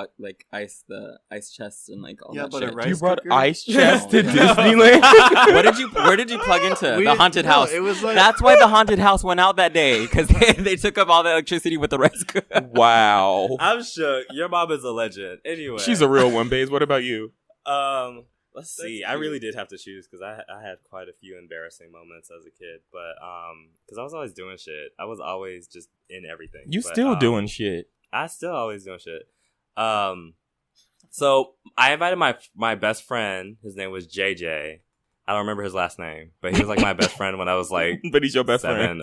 ice chests and like all Yeah, that but a shit. rice you brought cooker? ice chest to No. Disneyland? Where did you plug into We the didn't- haunted no, house? it was like- That's why the haunted house went out that day because they took up all the electricity with the rice cooker. Wow. I'm shook. Your mom is a legend. Anyway, She's a real one, Baze. What about you? Let's see. I really did have to choose because I had quite a few embarrassing moments as a kid, but because I was always doing shit. I was always just in everything. You But, still doing shit. I still always doing shit. So I invited my best friend. His name was JJ. I don't remember his last name, but he was like my best friend when I was like But he's your best 7. friend.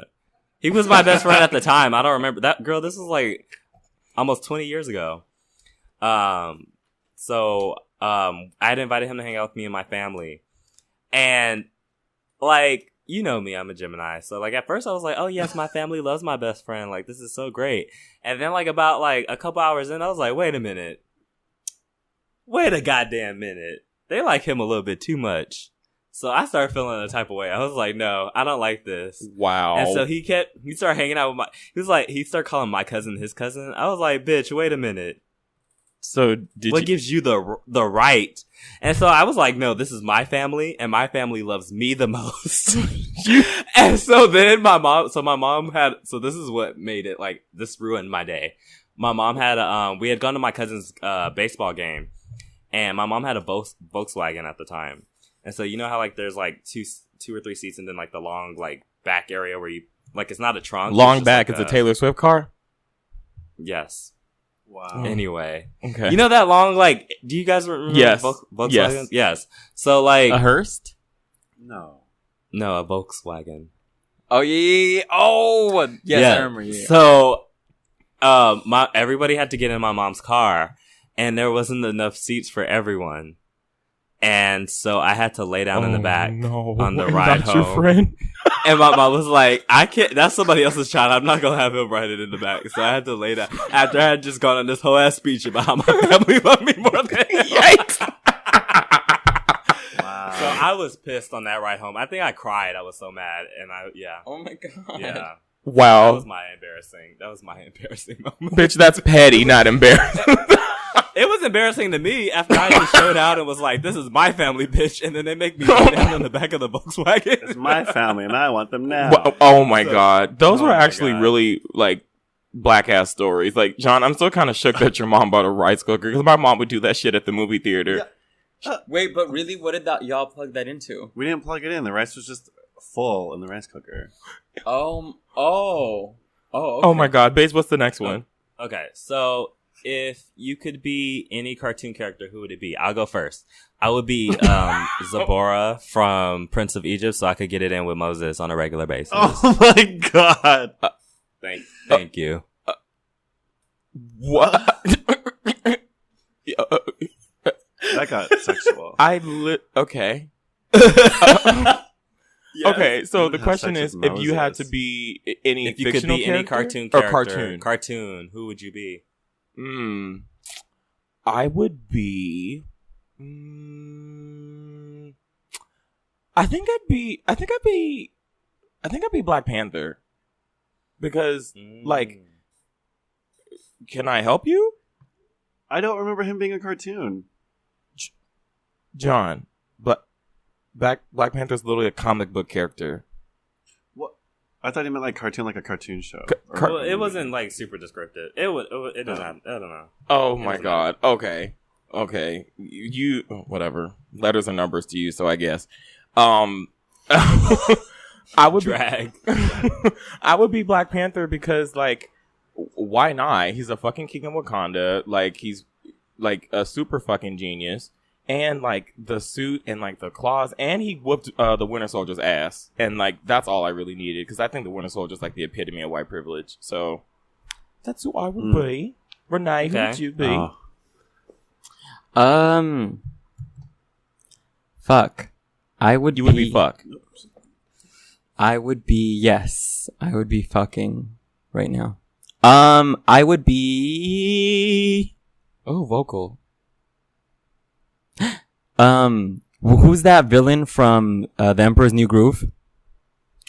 He was my best friend at the time. I don't remember that girl. This was like almost 20 years ago. So I had invited him to hang out with me and my family, and like, you know me, I'm a Gemini. So like at first I was like, oh yes, my family loves my best friend. Like this is so great. And then like about like a couple hours in, I was like, wait a goddamn minute. They like him a little bit too much. So I started feeling a type of way. I was like, no, I don't like this. Wow. And so he started hanging out with he started calling my cousin his cousin. I was like, bitch, wait a minute. So What gives you the right? And so I was like, no, this is my family, and my family loves me the most. And so then my mom had, so this is what made it like, this ruined my day. My mom had we had gone to my cousin's baseball game, and my mom had a Volkswagen at the time. And so you know how like there's like two or three seats, and then like the long like back area where you like, it's not a trunk. long it's just back like is a Taylor Swift car? Yes. Wow. Anyway, Okay. you know that long like? Do you guys remember? Yes. Volkswagen? Yes. Yes. So like, a Hearst? No. no, a Volkswagen. Oh yeah. Oh yes, Yeah. I remember. Yeah. So, everybody had to get in my mom's car, and there wasn't enough seats for everyone, and so I had to lay down in the back on the ride Not your home. friend. And my mom was like, I can't, that's somebody else's child. I'm not going to have him riding in the back. So I had to lay down after I had just gone on this whole ass speech about how my family loved me more than yikes. Wow. So I was pissed on that ride home. I think I cried. I was so mad. And Oh my god. yeah. That Wow. was my embarrassing moment. Bitch, that's petty, not embarrassing. It was embarrassing to me after I just showed out and was like, this is my family, bitch. And then they make me go down in the back of the Volkswagen. It's my family, and I want them now. Oh my god. Those were my actually God. really, like, black ass stories. Like, John, I'm still kind of shook that your mom bought a rice cooker because my mom would do that shit at the movie theater. Wait, but really, what did y'all plug that into? We didn't plug it in. The rice was just full in the rice cooker. Oh. Okay. Oh my god. Baze, what's the next one? Okay, so if you could be any cartoon character, who would it be? I'll go first. I would be Zipporah from Prince of Egypt, so I could get it in with Moses on a regular basis. Oh my god. Thank you. What? That got sexual. Okay. Yeah. Okay, so the Have question sex is, with if you had to Moses. be any If you could fictional be any character cartoon or character, cartoon, who would you be? I would be. I think I'd be Black Panther because like, can I help you? I don't remember him being a cartoon. John, but Black Panther's literally a comic book character. What? I thought he meant like cartoon, like a cartoon show. Well, it wasn't like super descriptive. It doesn't have, I don't know. Oh my god. Okay. You whatever. Letters and numbers to you, so I guess. I would drag. I would be Black Panther because like why not? He's a fucking king of Wakanda. Like he's like a super fucking genius. And like the suit and like the claws, and he whooped the Winter Soldier's ass, and like that's all I really needed because I think the Winter Soldier's like the epitome of white privilege. So that's who I would be. Renee, who would you be? Fuck. You would be fuck. I would be yes. I would be fucking right now. I would be vocal. Who's that villain from The Emperor's New Groove?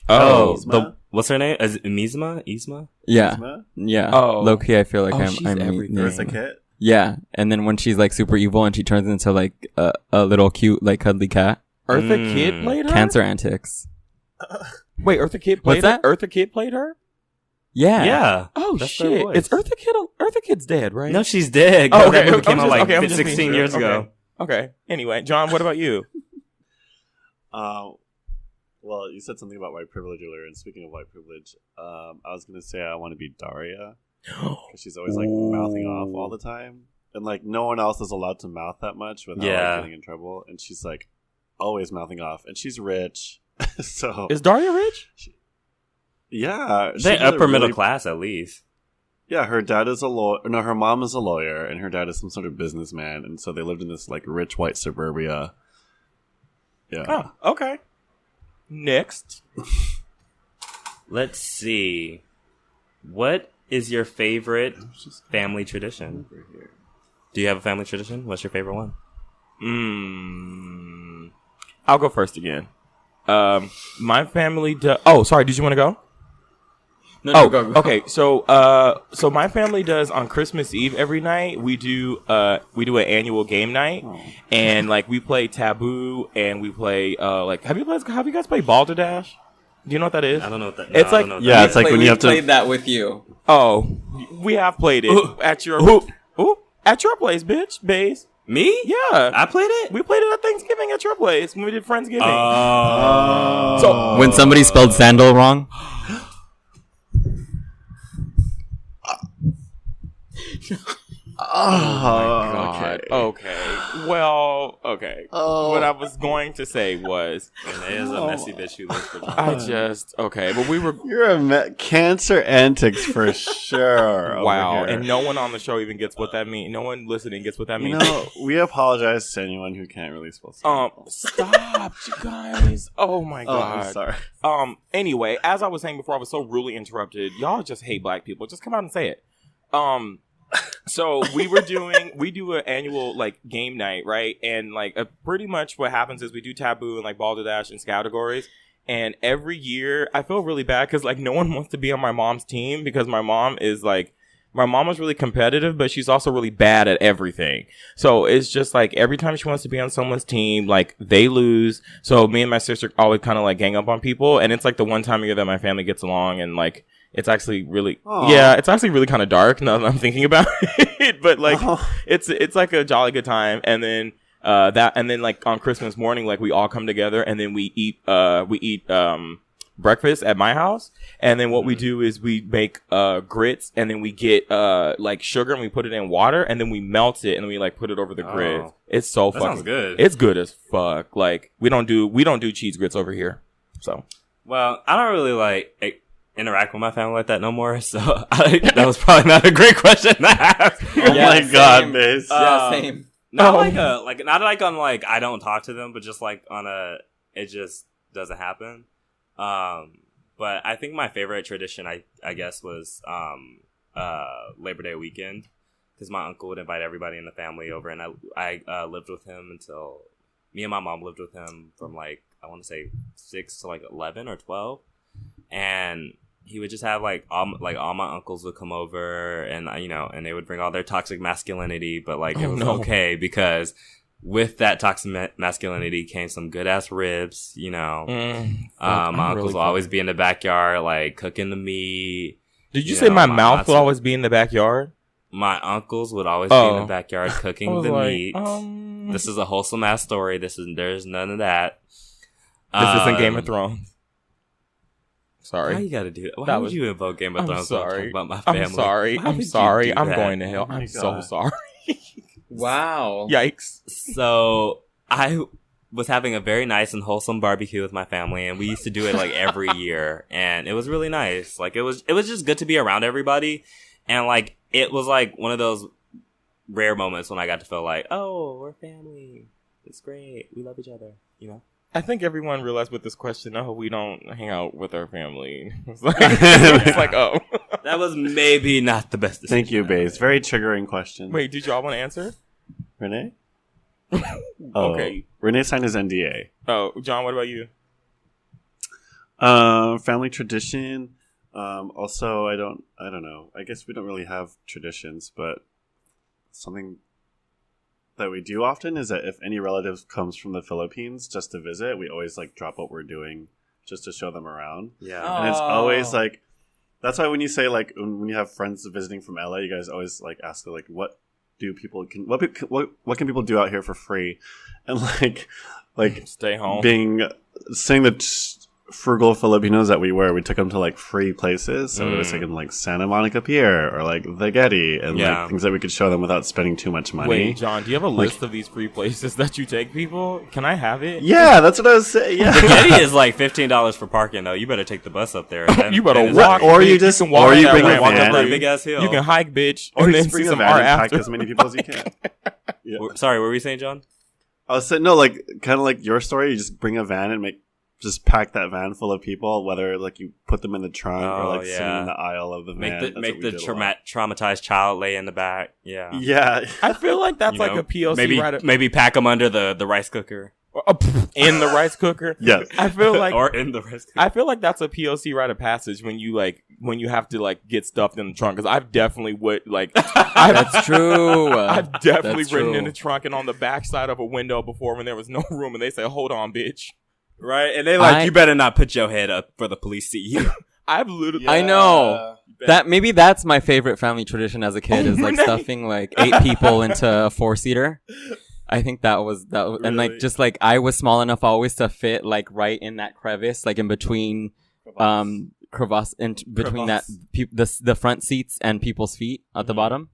What's her name? Is it Yzma? Yeah. Yzma? Yeah. Oh. Low-key, I feel like she's everything. Eartha Kitt? Yeah. And then when she's like super evil and she turns into like a little cute like cuddly cat. Eartha Kitt played her? Cancer Antics. Wait, Eartha Kitt played What's that? her? Eartha Kitt played her? Yeah. Yeah. Oh That's their shit! voice. It's Eartha Kitt. Eartha Kitt's dead, right? No, she's dead. Oh, okay. That movie came out like I'm just being 16 sure. years ago. Okay. Anyway, John, what about you? Well, you said something about white privilege earlier, and speaking of white privilege, I was going to say I want to be Daria, because she's always, like, mouthing off all the time, and, like, no one else is allowed to mouth that much without like, getting in trouble, and she's, like, always mouthing off, and she's rich, so... Is Daria rich? Yeah. They're upper middle class, at least. Yeah, her dad is a lawyer. No, her mom is a lawyer, and her dad is some sort of businessman, and so they lived in this, like, rich white suburbia. Yeah. Oh, okay. Next. Let's see. What is your favorite family tradition? Do you have a family tradition? What's your favorite one? I'll go first again. My family does... Oh, sorry. Did you want to go? No, go. Okay. So my family does on Christmas Eve every night. We do an annual game night, and like we play Taboo, and we play like have you guys played Balderdash? Do you know what that is? I don't know what that. It's like it's like when you have to. Played that with you. Oh, we have played it at your at your place, bitch, base. Me? Yeah, I played it. we played it at Thanksgiving at your place when we did Friendsgiving. So When somebody spelled sandal wrong. God. Okay. Well, okay. What I was going to say was, Renee is a messy bitch who lives for John. but we were. You're a Cancer Antics for sure. Wow, over here. and no one on the show even gets what that means. No one listening gets what that You means. know, we apologize to anyone who can't really spell sandal. Stop, you guys. Oh my I'm god. sorry. Anyway, as I was saying before, I was so rudely interrupted. Y'all just hate black people. Just come out and say it. So we do an annual like game night, right? And like pretty much what happens is we do Taboo and like Balderdash and categories. And every year I feel really bad because like no one wants to be on my mom's team because my mom was really competitive, but she's also really bad at everything. So it's just like every time she wants to be on someone's team, like they lose. So me and my sister always kind of like gang up on people. And it's like the one time a year that my family gets along and like it's actually really, it's actually really kind of dark now that I'm thinking about it. But like it's like a jolly good time. And then like on Christmas morning, like we all come together and then we eat breakfast at my house. And then what we do is we make grits and then we get like sugar and we put it in water and then we melt it and then we like put it over the grits. It's so That fucking sounds good. It's good as fuck. Like we don't do cheese grits over here. So Well, I don't really like interact with my family like that no more. So that was probably not a great question to ask. Oh my god, Mace. Yeah, same. Not like on like I don't talk to them, but just like on it just doesn't happen. But I think my favorite tradition I guess was Labor Day weekend. because my uncle would invite everybody in the family over, and I lived with him until me and my mom lived with him from like I want to say 6 to like 11 or 12, and he would just have all my uncles would come over, and and they would bring all their toxic masculinity, but it was okay because with that toxic masculinity came some good ass ribs, my uncles will always be in the backyard cooking the meat. Did you say my mouth will always be in the backyard? My uncles would always be in the backyard cooking the meat. This is a wholesome ass story. There's none of that. This isn't Game of Thrones. Sorry. Why you gotta do that? Why would you invoke Game of Thrones? Sorry. About my family? I'm sorry. I'm going to hell. I'm so sorry. Wow. Yikes. So I was having a very nice and wholesome barbecue with my family, and we used to do it every year, and it was really nice. It was just good to be around everybody, and it was one of those rare moments when I got to feel oh, we're family. It's great. We love each other. I think everyone realized with this question, we don't hang out with our family. It's oh. That was maybe not the best decision. Thank you, Baze. Very triggering question. Wait, did y'all want to answer? Renee? Okay. Renee signed his NDA. Oh, John, what about you? Family tradition. Also, I don't know. I guess we don't really have traditions, but something that we do often is that if any relative comes from the Philippines just to visit, we always drop what we're doing just to show them around. Yeah. And it's always that's why when you say when you have friends visiting from LA, you guys always ask what can people do out here for free? And stay home. Saying the frugal Filipinos that we were, we took them to free places. So we was taking Santa Monica Pier or the Getty and things that we could show them without spending too much money. Wait, John, do you have a list of these free places that you take people? Can I have it? Yeah, that's what I was saying. Yeah. The Getty is $15 for parking though. You better take the bus up there. You better walk, or bitch. you just can walk or you that bring ramp. a Walk up van. that big ass hill. You can hike, bitch, Or and you then just bring see a some van art and pack after. as many people as you can. Yeah. Sorry, what were you saying, John? I was saying no, kind of your story. You just bring a van and just pack that van full of people, whether you put them in the trunk or sitting in the aisle of the van. Make the traumatized child lay in the back. Yeah. Yeah. I feel like that's a POC maybe pack them under the rice cooker. In the rice cooker. Yes. I feel or in the rice cooker. I feel like that's a POC rite of passage when you have to get stuffed in the trunk, because I've definitely That's true. I've definitely ridden in the trunk and on the backside of a window before when there was no room, and they say, "Hold on, bitch." Right, and they you better not put your head up for the police see you. I've literally. I know that maybe that's my favorite family tradition as a kid is stuffing 8 people into a 4-seater. I think that was really? And just I was small enough always to fit right in that crevice, in between crevasse in between the front seats and people's feet at the bottom.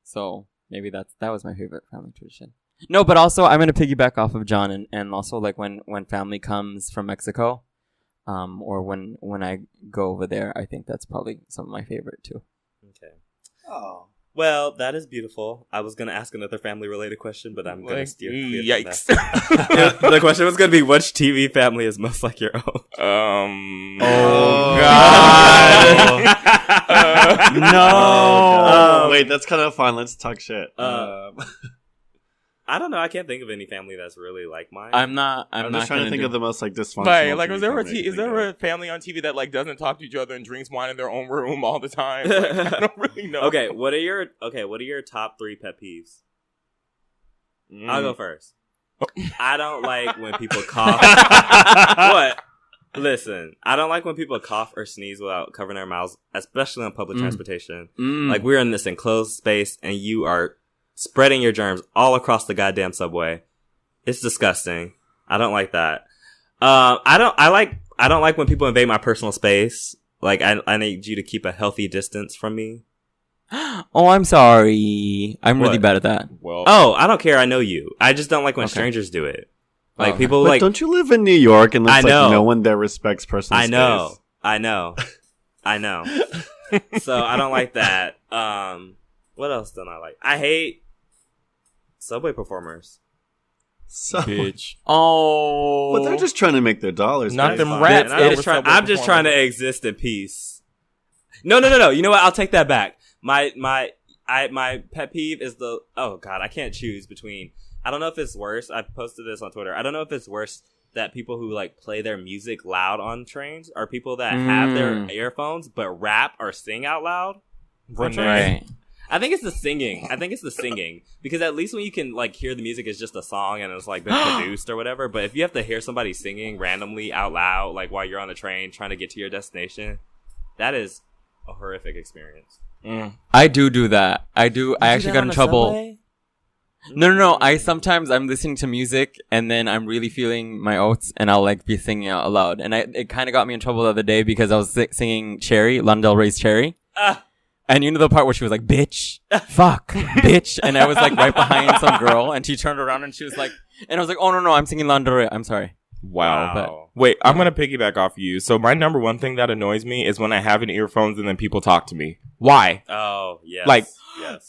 So maybe that was my favorite family tradition. No, but also I'm gonna piggyback off of John and also when family comes from Mexico, or when I go over there, I think that's probably some of my favorite too. Okay. Oh. Well, that is beautiful. I was gonna ask another family related question, but I'm gonna steer clear. Yikes! The question was gonna be, which TV family is most like your own? Oh God! No. Wait, that's kind of fun. Let's talk shit. I don't know. I can't think of any family that's really like mine. I'm not just trying to think of the most dysfunctional. Right, is there a family on TV that doesn't talk to each other and drinks wine in their own room all the time? I don't really know. Okay, what are your top 3 pet peeves? I'll go first. I don't like when people cough. What? Listen, I don't like when people cough or sneeze without covering their mouths, especially on public transportation. We're in this enclosed space and you are spreading your germs all across the goddamn subway. It's disgusting. I don't like that. I don't like when people invade my personal space. I need you to keep a healthy distance from me. Oh, I'm sorry. I'm really bad at that. Well, I don't care. I know you. I just don't like when strangers do it. People but don't you live in New York and it's no one there respects personal space? I know. So I don't like that. What else don't I like? I hate subway performers. Bitch. Oh. But they're just trying to make their dollars. Not them rats. I'm just trying to exist in peace. No. You know what? I'll take that back. My My pet peeve is oh god, I can't choose between. I don't know if it's worse. I posted this on Twitter. I don't know if it's worse that people who like play their music loud on trains or people that have their earphones but rap or sing out loud on trains. Right. I think it's the singing because at least when you can like hear the music is just a song and it's like been produced or whatever. But if you have to hear somebody singing randomly out loud, like while you're on the train trying to get to your destination, that is a horrific experience. I do that. I actually got in trouble. Subway? No. I'm listening to music and then I'm really feeling my oats and I'll like be singing out loud. And it kind of got me in trouble the other day because I was singing Cherry, Lana Del Rey's Cherry. And you know the part where she was like, bitch, fuck, bitch. And I was like right behind some girl and she turned around and she was like, and I was like, oh no, I'm singing Lana Del Rey. I'm sorry. Wow. Wait, I'm going to piggyback off of you. So my number one thing that annoys me is when I have an earphones and then people talk to me. Why? Oh, yes. Like, yes.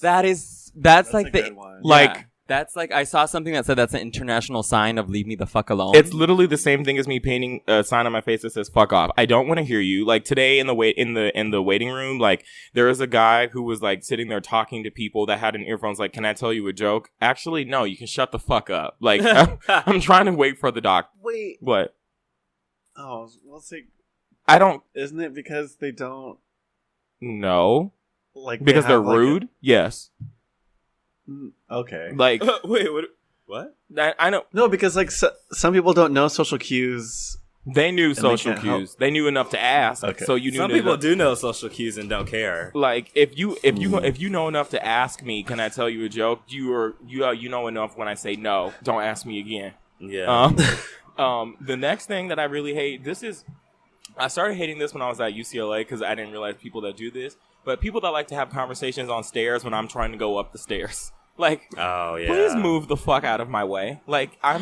That's like a the, good one. like, yeah. That's like, I saw something that said that's an international sign of leave me the fuck alone. it's literally the same thing as me painting a sign on my face that says "fuck off." I don't want to hear you. Like today in the waiting room, like there was a guy who was like sitting there talking to people that had an earphones. Like, can I tell you a joke? Actually, no. You can shut the fuck up. Like I'm trying to wait for the doc. Wait. What? Oh, we'll see. I don't. Isn't it because they don't No. like Because they're have, like, rude. Yes. Okay. Like Wait, what? I know. No, because like some people don't know social cues. They knew social can't help. cues. They knew enough to ask. Okay. So you knew. Some people do know social cues and don't care. Like if you know enough to ask me, can I tell you a joke? You know enough when I say no. Don't ask me again. Yeah. The next thing that I really hate. I started hating this when I was at UCLA because I didn't realize people that do this. But people that like to have conversations on stairs when I'm trying to go up the stairs. Like, Oh yeah. please move the fuck out of my way. Like I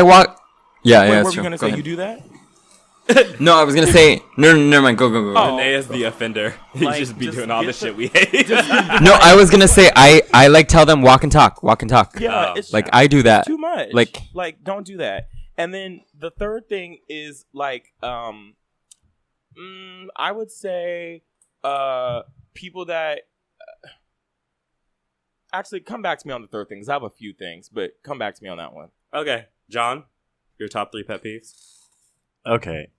walk. Yeah, What yeah. were That's you true. gonna Go say? ahead. You do that? No, I was gonna say no. Never mind. Go. Oh. Renee is the offender. He Like, just be just doing all the get shit we hate. No, I was gonna say I like tell them walk and talk. Yeah, Oh. it's Like I do that. too much. Like- don't do that. And then the third thing is like, I would say, people that actually come back to me on the third thing. 'Cause I have a few things, but come back to me on that one. Okay, John, your top 3 pet peeves. Okay.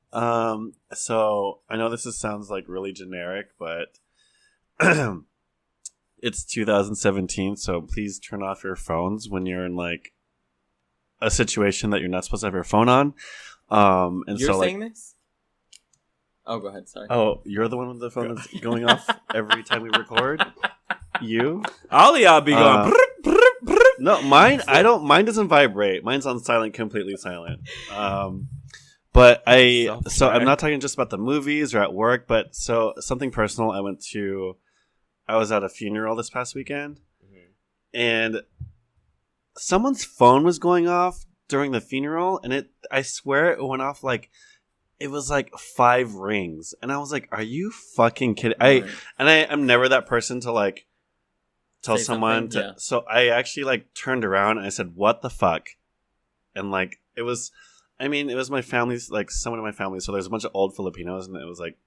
So I know sounds like really generic, but it's 2017, so please turn off your phones when you're in like a situation that you're not supposed to have your phone on. And You're so saying like, this? Oh, go ahead. Sorry. oh, you're the one with the phone that's going off every time we record. You? All of y'all be going. No, mine. I don't. Mine doesn't vibrate. Mine's on silent, completely silent. But so I'm not talking just about the movies or at work, but so something personal. I was at a funeral this past weekend, and someone's phone was going off during the funeral, and I swear it went off like it was like 5 rings, and I was like, "Are you fucking kidding?" I'm never that person to like tell Say someone something, to. yeah. So I actually like turned around and I said, "What the fuck?" And like it was my family's like someone in my family. So there's a bunch of old Filipinos, and it was like,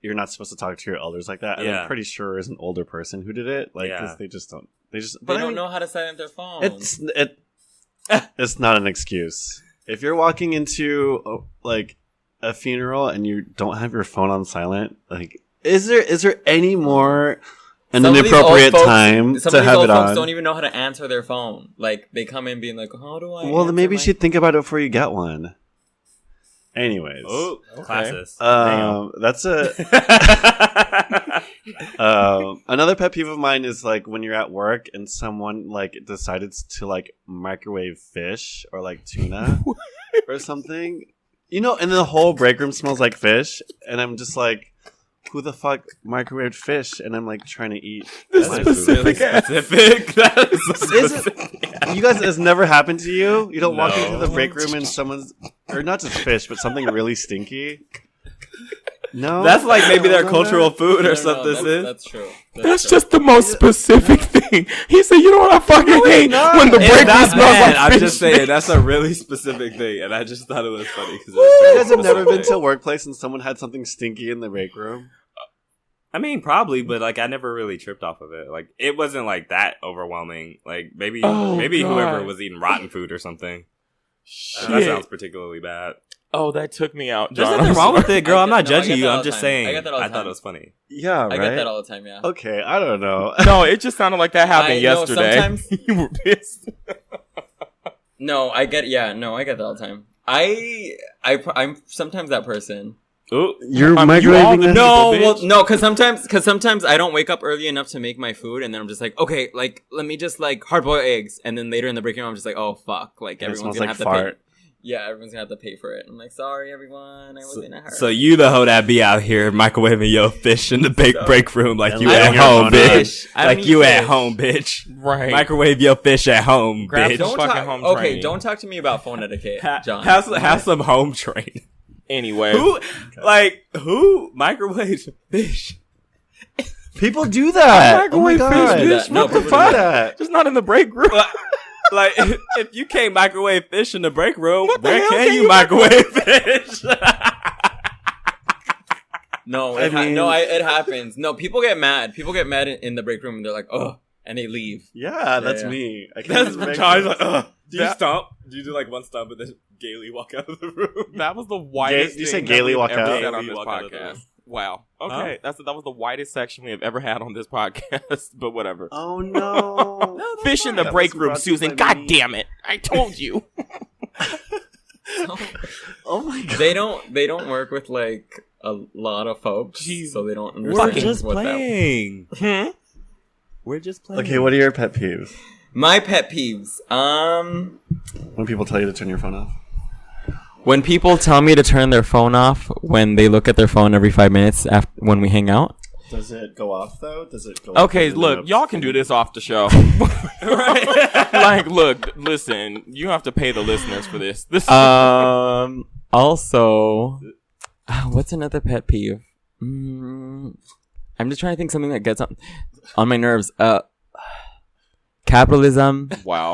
you're not supposed to talk to your elders like that. And Yeah. I'm pretty sure it's an older person who did it. Like, 'cause Yeah. they just don't. They just. They But I don't mean, know how to silence their phones. it's not an excuse. If you're walking into like a funeral and you don't have your phone on silent, like, is there any more an Some of these inappropriate old folks- time some to of these have old it folks on? don't even know how to answer their phone. Like they come in being like, "How do I?" Well, then maybe you answer should think about it before you get one. Anyways, Oh, classes. that's another pet peeve of mine is like when you're at work and someone like decided to like microwave fish or like tuna or something, and the whole break room smells like fish, and I'm just like, who the fuck microwaved fish? And I'm like trying to eat This my specific food. Specific. That is so Is specific. it, you guys, it's never happened to you? You don't walk No. into the break room and someone's, or not just fish, but something really stinky? No? That's like maybe their No, cultural food or No, something. sis. That's true. That's just the most specific thing. He said, "You know what I fucking hate not. when the It's break room not smells bad. like I'm fish." just saying that's a really specific thing, and I just thought it was funny because You guys have never been to a workplace and someone had something stinky in the break room? I mean, probably, but like I never really tripped off of it. Like it wasn't like that overwhelming. Like maybe whoever was eating rotten food or something. That sounds particularly bad. Oh, that took me out, There's John. nothing wrong with it, girl. I'm not I get judging you. that all I'm the just time. saying. I get that all the I thought time. it was funny. Yeah, right. I get that all the time. Yeah. Okay, I don't know. No, it just sounded like that happened I know, yesterday. sometimes- You were pissed. No, I get that all the time. I'm sometimes that person. Ooh. You're you microwaving all the- it? No, bitch. well, no, because sometimes I don't wake up early enough to make my food, and then I'm just like, okay, like let me just like hard boil eggs, and then later in the break room I'm just like, oh fuck, like It everyone's smells gonna like have fart. to pay. Yeah, everyone's gonna have to pay for it. I'm like, sorry everyone, I was in a hurry. So you the hoe that be out here microwaving your fish in the break room like And you letting at your home, phone bitch. I don't Like eat you at fish. home, bitch. Right. Microwave your fish at home, Grab bitch. some don't fucking talk. home Okay, training. don't talk to me about phone etiquette, John. Have some home training. Anyway. Who microwaves fish? People do that. Microwave oh my fish, God. bitch. No, What the people do fuck? that. Just not in the break room. Like if you can't microwave fish in the break room, What the where hell can can you you microwave fish? No, I mean- it happens. No, people get mad. People get mad in the break room, and they're like, oh, and they leave. Yeah, that's Yeah. me. I can't That's even make Charles. this. Like, ugh. Do you That- stomp? Do you do like one stomp and then gaily walk out of the room? That was the whitest Did you say thing gaily that we've walk ever out? said on Gaily this walk out of the podcast. room. Wow. Okay. That was the whitest section we have ever had on this podcast, but whatever. Oh no. Fish in the That break was room, brought to you Susan. by God me. damn it. I told you. Oh my God. They don't work with like a lot of folks, Jeez. so they don't We're understand just what that. playing. Hmm? We're just playing. Okay, what are your pet peeves? My pet peeves. When people tell you to turn your phone off. When people tell me to turn their phone off when they look at their phone every 5 minutes after when we hang out. Does it go off though? Does it go off? Okay, in the look, notes? y'all can do this off the show. Like, look, listen, you have to pay the listeners for this. This Also, what's another pet peeve? I'm just trying to think something that gets on my nerves. Capitalism. wow.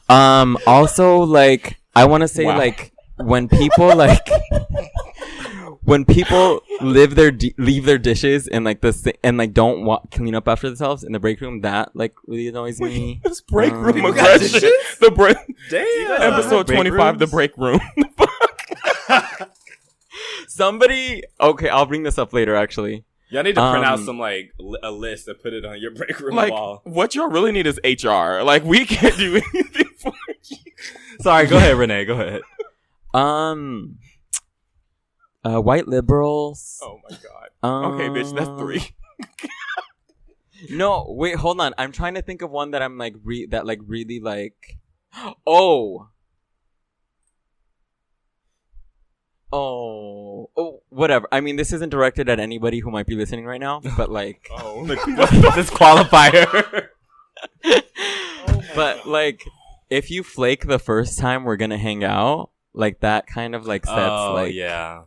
Also, like, I want to say, Wow. like, when people when people leave their dishes and like and like don't clean up after themselves in the break room, that like really annoys me. This break room People got aggression. dishes? The break. Damn. Episode break 25, the rooms? break room. Somebody, okay, I'll bring this up later. Actually, Y'all need to print out Um, some like a list and put it on your break room Like, wall. what y'all really need is HR. Like, we can't do anything for you. Sorry, go ahead, Renee. Go ahead. white liberals. Oh my god. Okay, bitch, that's 3. No, wait, hold on. I'm trying to think of one that I'm like really like. Oh, whatever. I mean, this isn't directed at anybody who might be listening right now, but like, Oh. This qualifier. but like, if you flake the first time we're gonna hang out, like that kind of like sets like yeah.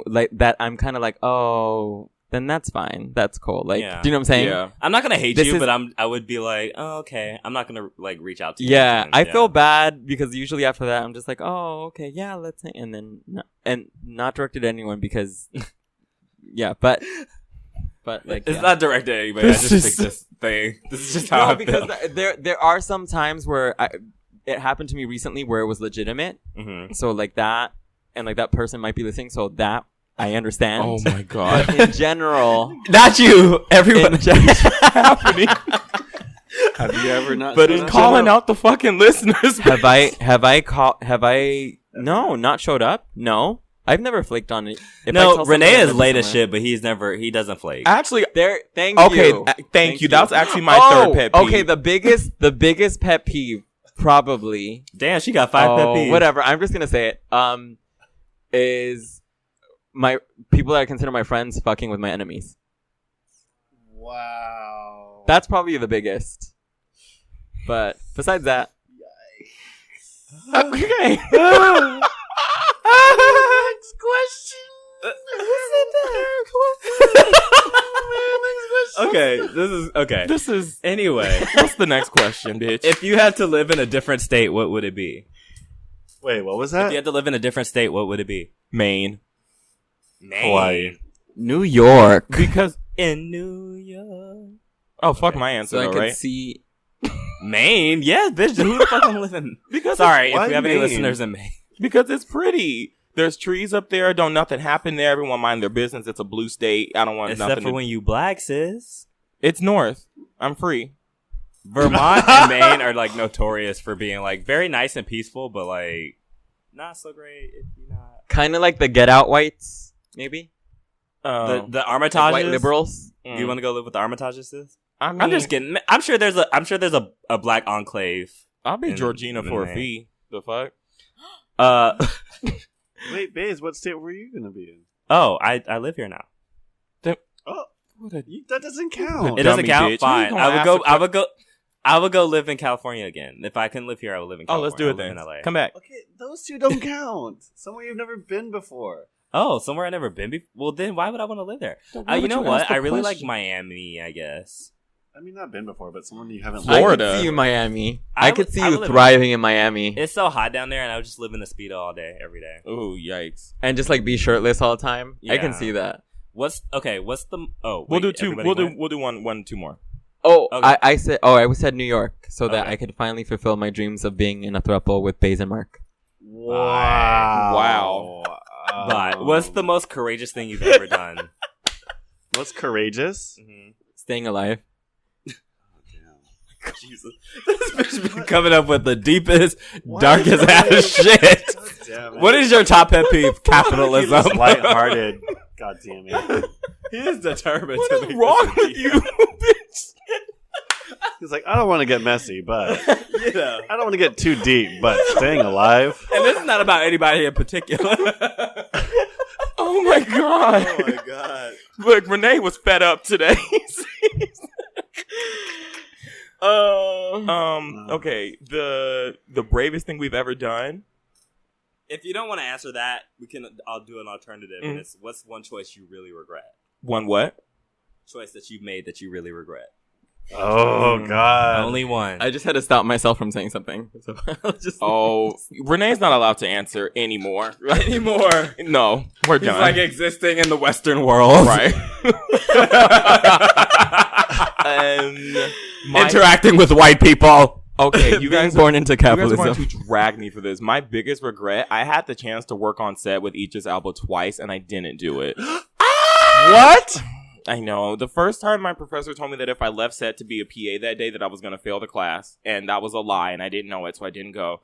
like that. I'm kind of like, oh, then that's fine. That's cool. Like, Yeah. do you know what I'm saying? Yeah. I'm not gonna hate This you, is- but I would be like, oh, okay. I'm not gonna like reach out to you. Yeah, again. I feel bad because usually after that I'm just like, oh, okay, yeah, let's hang, and then not directed at anyone because, yeah, but like It's yeah. not directed at anybody. I This just is- think this thing. This is just how No, I because feel. there are some times where it happened to me recently where it was legitimate. Mhm. So like that, and like that person might be listening. So that I understand. Oh my god. But in general, Not you. Everyone. happening? Have you ever not? But done in that? Calling out the fucking listeners. have I not showed up? No, I've never flaked on it. If I No, tell Renee somebody is I'm late as somewhere- shit, but he doesn't flake. Actually, There, thank okay, you. thank you. That's actually my third pet peeve. Okay, the biggest pet peeve, probably. Damn, she got 5 pet peeves. Whatever. I'm just gonna say it. Is my people that I consider my friends fucking with my enemies. Wow. That's probably the biggest. But besides that, Okay. Next question. Okay, this is okay. This is. Anyway, What's the next question, bitch? if you had to live in a different state, what would it be? Wait, what was If that? you had to live in a different state, what would it be? Maine. Hawaii. New York. Because in New York. Oh, fuck my answer, So I though, could right? see. Maine? Yeah, bitch. Who the fuck I'm living? Because Sorry if why we have any Maine? listeners in Maine. Because it's pretty. There's trees up there. Don't nothing happen there. Everyone mind their business. It's a blue state. I don't want Except nothing for to... when you black, sis. It's north. I'm free. Vermont and Maine are like notorious for being like very nice and peaceful, but like not so great if you're not. Kind of like the Get Out whites, maybe? The Like Armitages. white liberals? Do you want to go live with the Armitages, sis? I mean, I'm just kidding. I'm sure there's a black enclave. I'll be in- Georgina in for a Maine. fee. The fuck? Wait, Baze, what state were you gonna be in? Oh, I live here now. Oh, What a... that doesn't count. It doesn't Dummy count. bitch. How you Fine. gonna I would go live in California again. If I can live here, I would live in Oh, California. let's do it I'll live then. in LA. Come back. Okay, those two don't count. Somewhere you've never been before. Oh, somewhere I've never been before. Well, then why would I want to live there? Why You would know you what? ask the I really like question? Miami, I guess. I mean, not been before, but someone you haven't. Florida. I could see you in Miami. I I could would- see I you would live in- thriving in Miami. It's so hot down there, and I would just live in a Speedo all day, every day. Ooh, yikes. And just like be shirtless all the time. I can Yeah. see that. What's the? Oh, We'll wait, do two. everybody We'll do went? two more. Oh, Okay. I said New York so that Okay. I could finally fulfill my dreams of being in a throuple with Baze and Mark. Wow. But what's the most courageous thing you've ever done? What's courageous? Staying alive. Jesus, this bitch been coming up with the deepest, Why darkest is ass it- shit. God damn it. What is your top pet peeve? He's Capitalism. lighthearted. God damn it. He is determined. What to is make wrong this a with you, bitch? He's like, I don't want to get messy, but Yeah. I don't want to get too deep, but staying alive. And this is not about anybody in particular. Oh my god. god. Look, Renee was fed up today. Okay. The bravest thing we've ever done. If you don't want to answer that, I'll do an alternative. And it's what's one choice you really regret? One what? Choice that you've made that you really regret. Oh God. Only one. I just had to stop myself from saying something. So I'll just Oh, Renee's not allowed to answer anymore. anymore. No, we're He's done. like existing in the Western world. Right. And Interacting with white people. okay, you guys born into You guys are capitalism. going to drag me for this. My biggest regret, I had the chance to work on set with Idris Elba twice, and I didn't do it. What? I know. The first time my professor told me that if I left set to be a PA that day, that I was going to fail the class, and that was a lie, and I didn't know it, so I didn't go.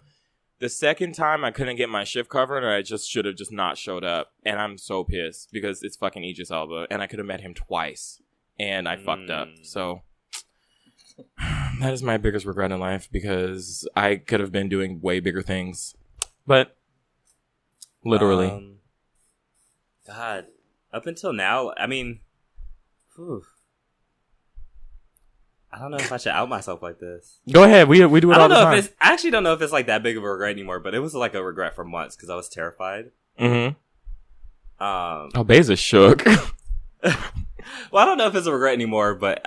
The second time, I couldn't get my shift covered, and I just should have just not showed up, and I'm so pissed, because it's fucking Idris Elba, and I could have met him twice, and I fucked up, so... That is my biggest regret in life, because I could have been doing way bigger things. But, literally. God. Up until now, I mean... Whew. I don't know if I should out myself like this. Go ahead, we do it all the time. I actually don't know if it's like that big of a regret anymore, but it was like a regret for months because I was terrified. Mm-hmm. Oh, Beza shook. Well, I don't know if it's a regret anymore, but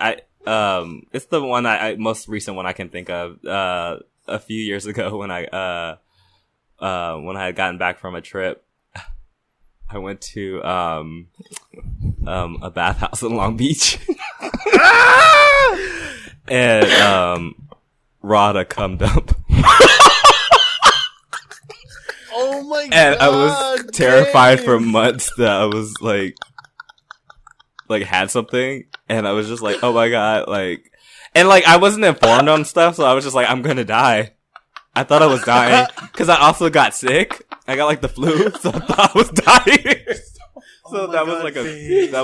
it's the one I most recent one I can think of. A few years ago when I had gotten back from a trip, I went to a bathhouse in Long Beach, and Rod a cum dump. Oh my God. And I was terrified for months that I was like had something, and I was just like, oh my God, and I wasn't informed on stuff, so I was just like, I'm gonna die. I thought I was dying because I also got sick. I got the flu, so I thought I was dying. So that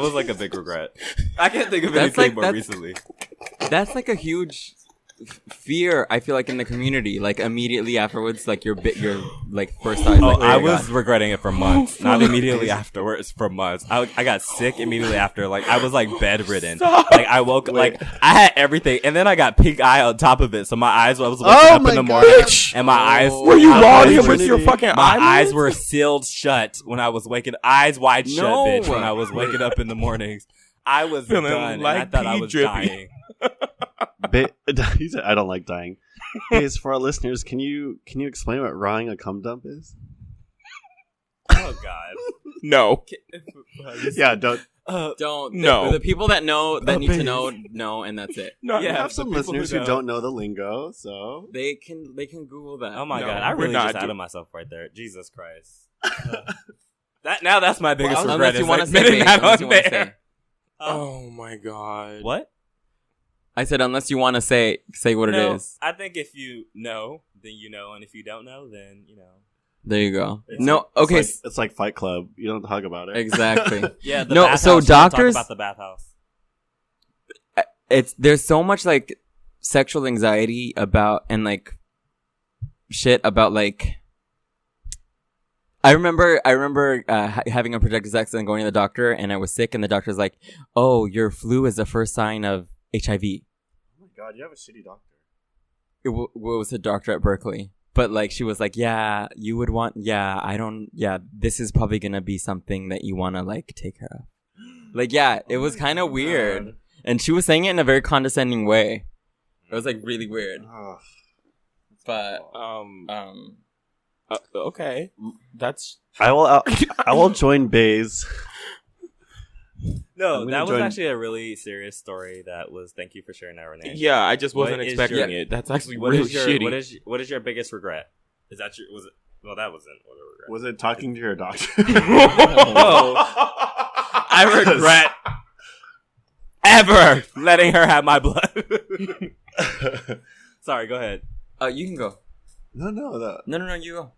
was like a big regret. I can't think of anything more recently. That's like a huge fear, I feel like, in the community. Immediately afterwards, your first time. I was regretting it for months. Not immediately afterwards, for months. I got sick immediately after. I was bedridden. I woke up, I had everything, and then I got pink eye on top of it. So my eyes, I was waking up in the morning, and my eyes Were you Roddy Roddy with your fucking my eyelids? eyes were sealed shut when I was waking. Eyes wide shut, No. bitch. When I was waking up in the mornings, I was Feeling done. And like I thought I pee was drippy. dying. He said, I don't like dying. Baze, for our listeners, can you explain what rawing a cum dump is? Oh God. No. Yeah, don't. Don't. No. The people that know, that need to know, and that's it. No, We yeah, have some listeners who don't know the lingo, so They can Google that. Oh my No, god, I we're really not just outed doing- myself right there. Jesus Christ. That's my biggest regret. Unless you want to say admitting base, that unless you on want to there. say. Oh my god. What? I said unless you want to say what it is. I think if you know, then you know, and if you don't know, then you know. There you go. It's No, okay. it's like Fight Club. You don't talk about it. Exactly. Yeah. The No, bathhouse, so you don't doctors- talk about the bathhouse. There's so much like sexual anxiety about and like shit about like. I remember having a projected sex and going to the doctor, and I was sick, and the doctor's like, "Oh, your flu is the first sign of HIV." Oh my god, you have a shitty doctor. It was a doctor at Berkeley, but like she was like, "Yeah, you would want. This is probably gonna be something that you want to like take care of." Like, yeah, it was kind of weird, and she was saying it in a very condescending way. It was like really weird, but okay. That's I will join Bays. No, I'm gonna that was join- actually a really serious story. That was. Thank you for sharing that, Renee. yeah. I just wasn't What is expecting your- it. That's actually What really is your shitty. what is your biggest regret? Is that your was it? Well, that wasn't what a regret. Was it talking to your doctor? Oh, I regret ever letting her have my blood. Sorry, go ahead. you can go. No, No, you go.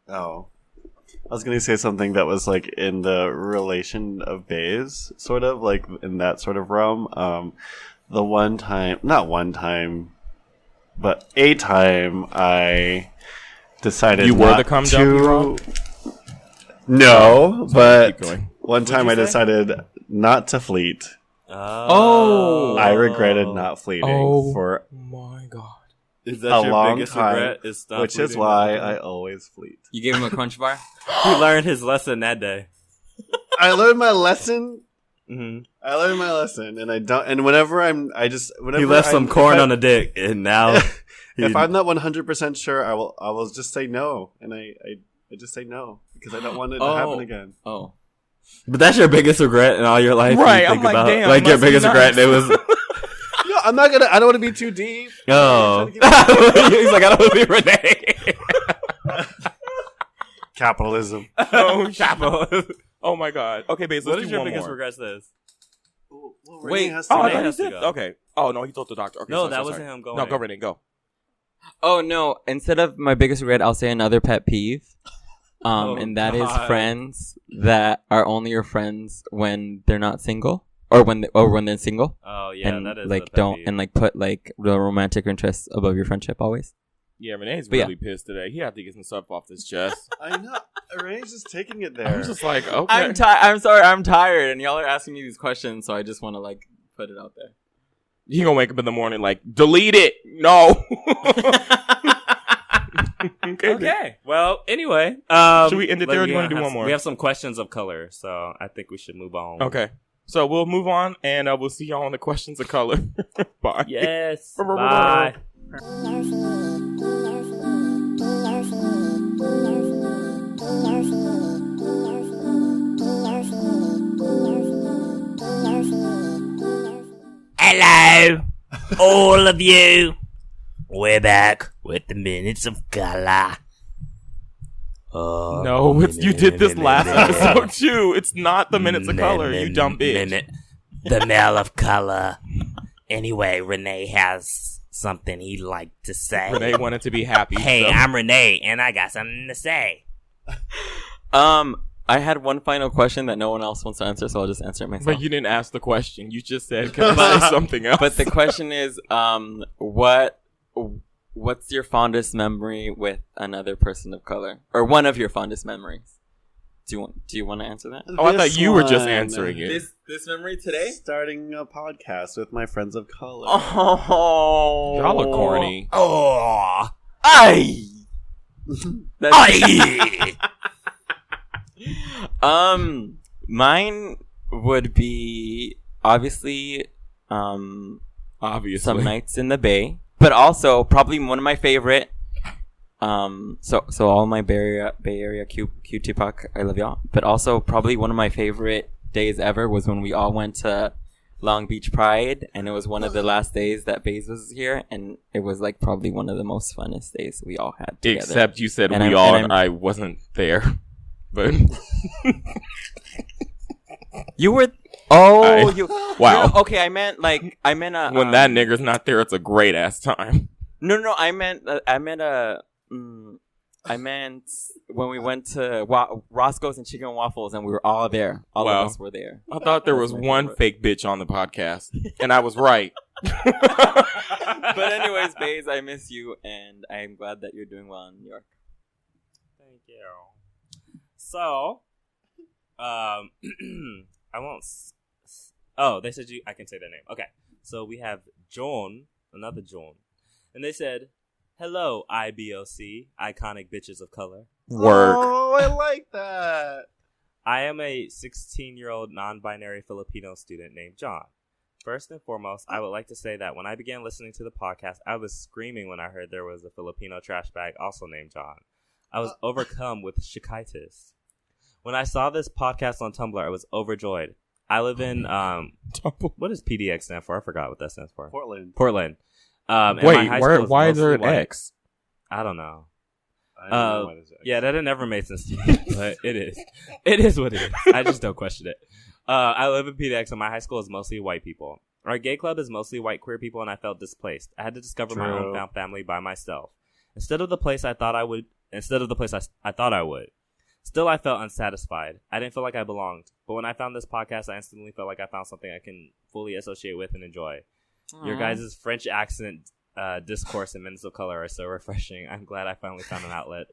Oh. I was going to say something that was like in the relation of Bays, sort of like in that sort of realm. The one time, not one time, but a time I decided You were not the cum to. junkie, Rob? No, keep but going. one time you I say? decided not to fleet. Oh. I regretted not fleeting Oh. for My god. Is a long time, which is why I always fleet. You gave him a crunch bar. He learned his lesson that day. I learned my lesson. Mm-hmm. I learned my lesson, and I don't. And whenever He left some corn on the dick, and now if I'm not 100% sure, I will just say no, and I just say no because I don't want it to happen again. Oh. But that's your biggest regret in all your life. Right, You I'm think like, about, damn, like your must be biggest nice. regret. It was. No, I'm not gonna. I don't want to be too deep. Oh, he's like, I don't want to be Renee. Capitalism. Oh, Chapo. oh my god. Okay, Baze, What let's is do your one biggest more. regret? This. Wait. Has Oh, to I Renee thought has he to did. go. Okay. Oh no, he told the doctor. Okay, No, so that sorry. wasn't him. Go No, ahead. go Renee, go. Oh no! Instead of my biggest regret, I'll say another pet peeve. And that is God. friends that are only your friends when they're not single, or when they're single, Oh yeah, and that is like a pet don't peeve. and like put like the romantic interests above your friendship always. Yeah, Renee's But yeah. really pissed today. He had to get some stuff off his chest. I know. Renee's just taking it I there. was just like, okay. I'm sorry. I'm tired, and y'all are asking me these questions, so I just want to like put it out there. He gonna wake up in the morning like, delete it. No. okay. Okay. Well, anyway, Should we end it there, or do you wanna do have one more? We have some questions of color, so I think we should move on. Okay. So we'll move on, and we'll see y'all on the questions of color. Bye. Yes. Bye. Bye. Hello, all of you. We're back with the minutes of color. Oh, No, you did this last episode too. It's not the minutes of color, you dumb bitch. The mail of color. Anyway, Renee has something he'd like to say. Renee wanted to be happy. Hey, so- I'm Renee, and I got something to say. I had one final question that no one else wants to answer, so I'll just answer it myself. But you didn't ask the question. You just said, can I say something else? But the question is, what's your fondest memory with another person of color, or one of your fondest memories? Do you want to answer that? Oh, I thought This you were just one. answering it. This memory today? Starting a podcast with my friends of color. Oh, Y'all are corny. Oh, Aye. aye. Mine would be obviously Obviously. some nights in the Bay, but also probably one of my favorite. So all my Bay Area Q Tupac, I love y'all. But also probably one of my favorite days ever was when we all went to Long Beach Pride, and it was one of the last days that Baze was here, and it was like probably one of the most funnest days we all had together. Except you said And we I'm- all, and and I wasn't there. But You were. Oh, wow. Okay, I meant when that nigger's not there, it's a great ass time. No, I meant when we went to Roscoe's and Chicken and Waffles, and we were all there. All Wow. of us were there. I thought there was one fake bitch on the podcast, and I was right. But anyways, Baze, I miss you, and I'm glad that you're doing well in New York. Thank you. So, I won't. Oh, they said I can say their name. Okay, so we have John, another John, and they said, "Hello, IBOC, iconic bitches of color. Work. Oh, I like that. I am a 16-year-old non-binary Filipino student named John. First and foremost, I would like to say that when I began listening to the podcast, I was screaming when I heard there was a Filipino trash bag also named John. I was overcome with shikaitis. When I saw this podcast on Tumblr, I was overjoyed. I live in, what does PDX stand for? I forgot what that stands for. Portland. And my Wait, high school is why is there an mostly white. X? I don't know. I don't know why there's X. Yeah, that had never made sense to me, but it is. It is what it is. I just don't question it. I live in PDX, and my high school is mostly white people. Our gay club is mostly white queer people, and I felt displaced. I had to discover my own found family by myself. Instead of the place I thought I would. Still, I felt unsatisfied. I didn't feel like I belonged. But when I found this podcast, I instantly felt like I found something I can fully associate with and enjoy. Your guys' French accent, discourse, and minutes of color are so refreshing. I'm glad I finally found an outlet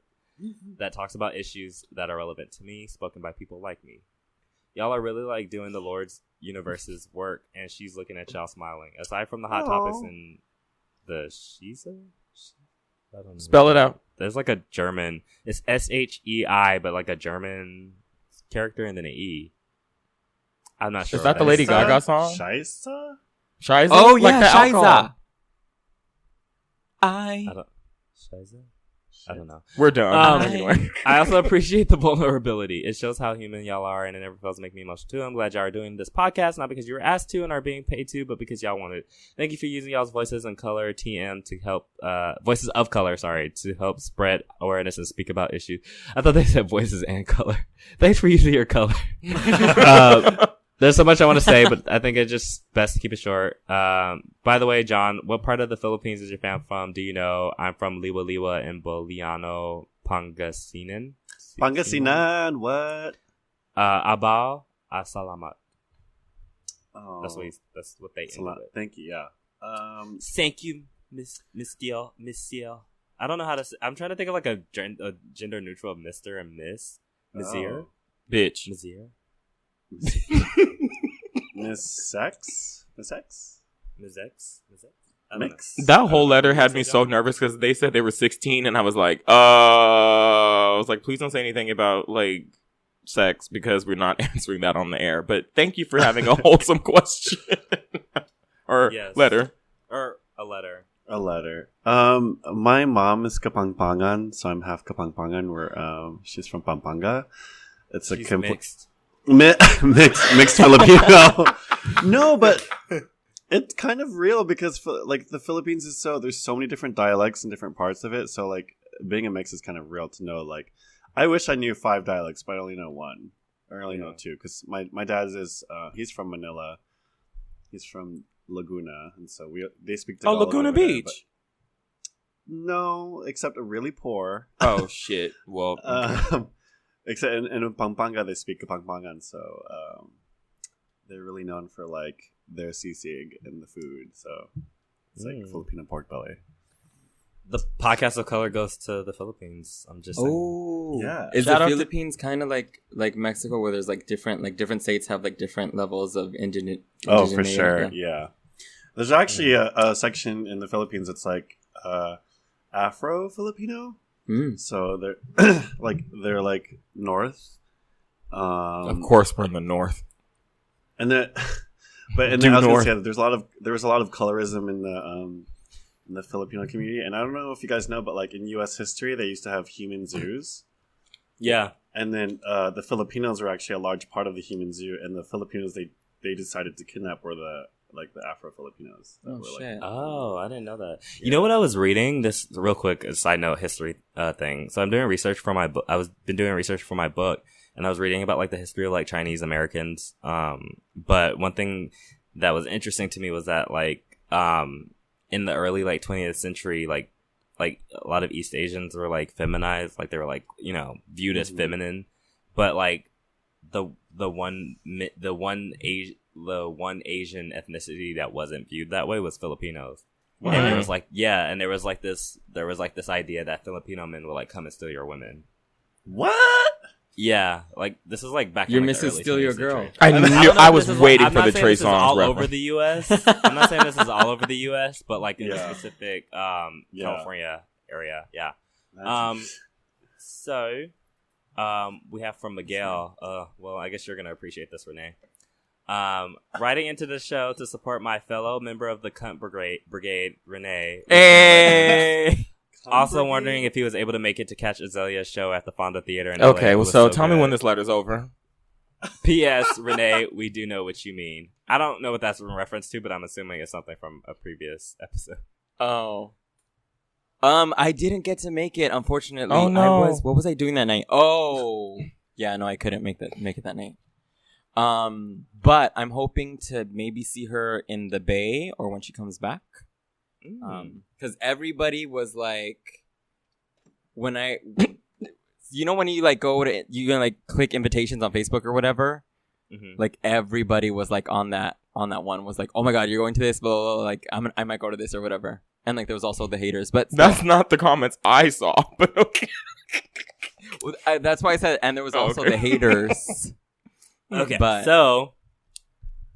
that talks about issues that are relevant to me, spoken by people like me. Y'all are really like doing the Lord's universe's work, and she's looking at y'all smiling. Aside from the hot topics and the Shiza? I don't know. Spell it out. There's like a German. It's SHEI, but like a German character and then an E. I'm not sure. Is that the Lady Shiza? Gaga song? Shiza? Shiza? Oh, Like yeah, the alcohol. Shiza. I don't know. We're done. Anyway, I also appreciate the vulnerability. It shows how human y'all are, and it never fails to make me emotional too. I'm glad y'all are doing this podcast, not because you were asked to and are being paid to, but because y'all wanted. Thank you for using y'all's voices and color TM to help voices of color, to help spread awareness and speak about issues. I thought they said voices and color. Thanks for using your color. There's so much I want to say, but I think it's just best to keep it short. By the way, John, what part of the Philippines is your fam from? Do you know? I'm from Liwa Liwa in Boliano, Pangasinan. Pangasinan, what? Abao, Asalamat. Oh, That's what they ended with. Thank you, yeah. Thank you, Miss Giel. I don't know how to say. I'm trying to think of like a gender neutral of Mr. and Miss. Mizir. Bitch. Mizir. Miss X? Miss X? I don't Mix? know. That whole letter had me so nervous because they said they were 16, and I was like, please don't say anything about like sex because we're not answering that on the air. But thank you for having a wholesome question or Yes. letter. Or a letter. A letter. My mom is Kapampangan, so I'm half Kapampangan. Where she's from Pampanga. It's a She's complete mixed. mixed Filipino. No, but it's kind of real because like the Philippines is there's so many different dialects in different parts of it. So like being a mix is kind of real to know. Like I wish I knew 5 dialects, but I only know 1. I only know 2 because my dad is he's from Manila. He's from Laguna, and so they speak Tagalog. Laguna over there, Beach. but no, except really poor. Oh shit. Well, Except in Pampanga they speak Kapampangan, so they're really known for like their sisig and the food. So it's like Filipino pork belly. The podcast of color goes to the Philippines. I'm just saying. Oh, Yeah. Is Shout the out to- Philippines kind of like Mexico, where there's like different states have like different levels of indigenous? Oh, for sure. Yeah. There's actually a section in the Philippines that's like Afro-Filipino. So they're they're like north. of course we're in the north. And then, but and Due I was gonna north. say that there was a lot of colorism in the Filipino community, and I don't know if you guys know, but like in U.S. history, they used to have human zoos. Yeah. And then the Filipinos were actually a large part of the human zoo, and the Filipinos they decided to kidnap were the Afro-Filipinos. Oh, shit. Oh, I didn't know that. You know what I was reading? This real quick, a side note history thing. So I'm doing research for my book. Been doing research for my book, and I was reading about like the history of like Chinese Americans. But one thing that was interesting to me was that like in the early like 20th century, like a lot of East Asians were like feminized, like they were like, you know, viewed as feminine, but like the one Asian ethnicity that wasn't viewed that way was Filipinos. What? And there was like this idea that Filipino men would like come and steal your women. What? Yeah, like this is like back. You're in, like, Mrs. Steal Your Girl. I was waiting for the Trey Songz all reference. over the U.S. I'm not saying this is all over the U.S., but like in a specific California area. Yeah. So we have from Miguel. Well, I guess you're gonna appreciate this, Renee. Writing into the show to support my fellow member of the Cunt Brigade, Renee. Hey. Also wondering if he was able to make it to catch Azalea's show at the Fonda Theater in Okay, LA. well, so tell me when this letter's over. P.S. Renee, we do know what you mean. I don't know what that's in reference to, but I'm assuming it's something from a previous episode. Oh. I didn't get to make it, unfortunately. Oh, no. What was I doing that night? Oh. Yeah, no, I couldn't make it that night. But I'm hoping to maybe see her in the Bay or when she comes back. Because everybody was like, when you like go to, you can like click invitations on Facebook or whatever. Mm-hmm. Like everybody was like on that one was like, oh my God, you're going to this, blah, blah, blah. Like I might go to this or whatever. And like there was also the haters, but that's not the comments I saw. But okay, that's why I said, and there was also the haters. Okay, but so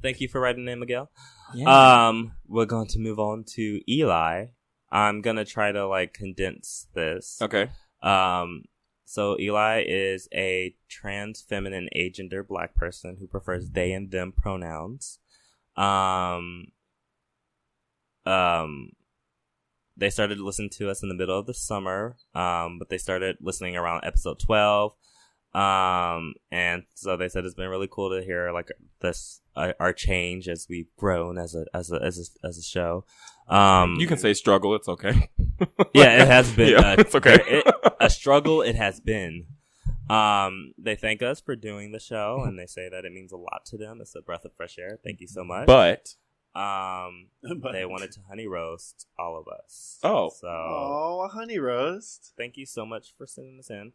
thank you for writing in, Miguel. Yeah. We're going to move on to Eli. I'm gonna try to like condense this. Okay. So Eli is a trans feminine agender black person who prefers they and them pronouns. They started listening to us in the middle of the summer, but they started listening around episode 12. And so they said it's been really cool to hear like this our change as we've grown as a show. You can say struggle, it's okay. Yeah, it has been. Yeah, it's okay. A struggle it has been. They thank us for doing the show, and they say that it means a lot to them. It's a breath of fresh air. Thank you so much. But they wanted to honey roast all of us. Oh, so a honey roast. Thank you so much for sending this in.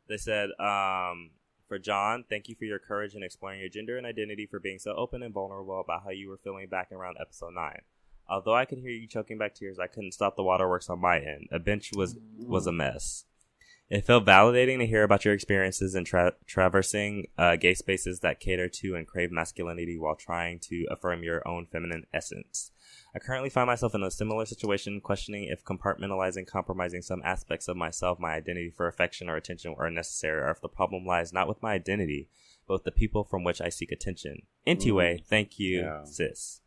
They said, for John, thank you for your courage in exploring your gender and identity, for being so open and vulnerable about how you were feeling back around episode 9. Although I could hear you choking back tears, I couldn't stop the waterworks on my end. A bench was a mess. It felt validating to hear about your experiences in traversing gay spaces that cater to and crave masculinity while trying to affirm your own feminine essence. I currently find myself in a similar situation, questioning if compartmentalizing, compromising some aspects of myself, my identity for affection or attention are necessary, or if the problem lies not with my identity, but with the people from which I seek attention. Anyway, thank you, sis.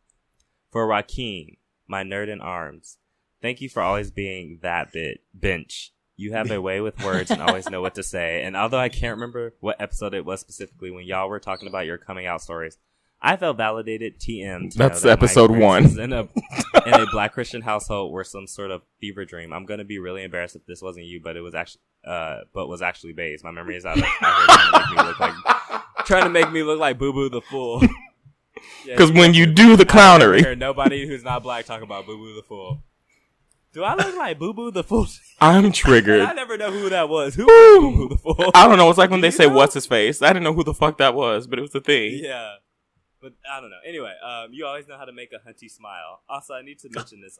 For Joaquin, my nerd in arms, thank you for always being that bench. You have a way with words and always know what to say. And although I can't remember what episode it was specifically when y'all were talking about your coming out stories, I felt validated TM. That's episode 1. In a Black Christian household were some sort of fever dream. I'm gonna be really embarrassed if this wasn't you, but it was actually Baze. My memory is out here trying to make me look like Boo Boo the Fool. Because when you do the clownery, nobody who's not black talk about Boo Boo the Fool. Do I look like Boo Boo the Fool? I'm triggered. I never know who that was. Who was Boo Boo the Fool? I don't know. It's like when they say, what's his face? I didn't know who the fuck that was, but it was the thing. Yeah. But I don't know. Anyway, you always know how to make a hunty smile. Also, I need to mention this.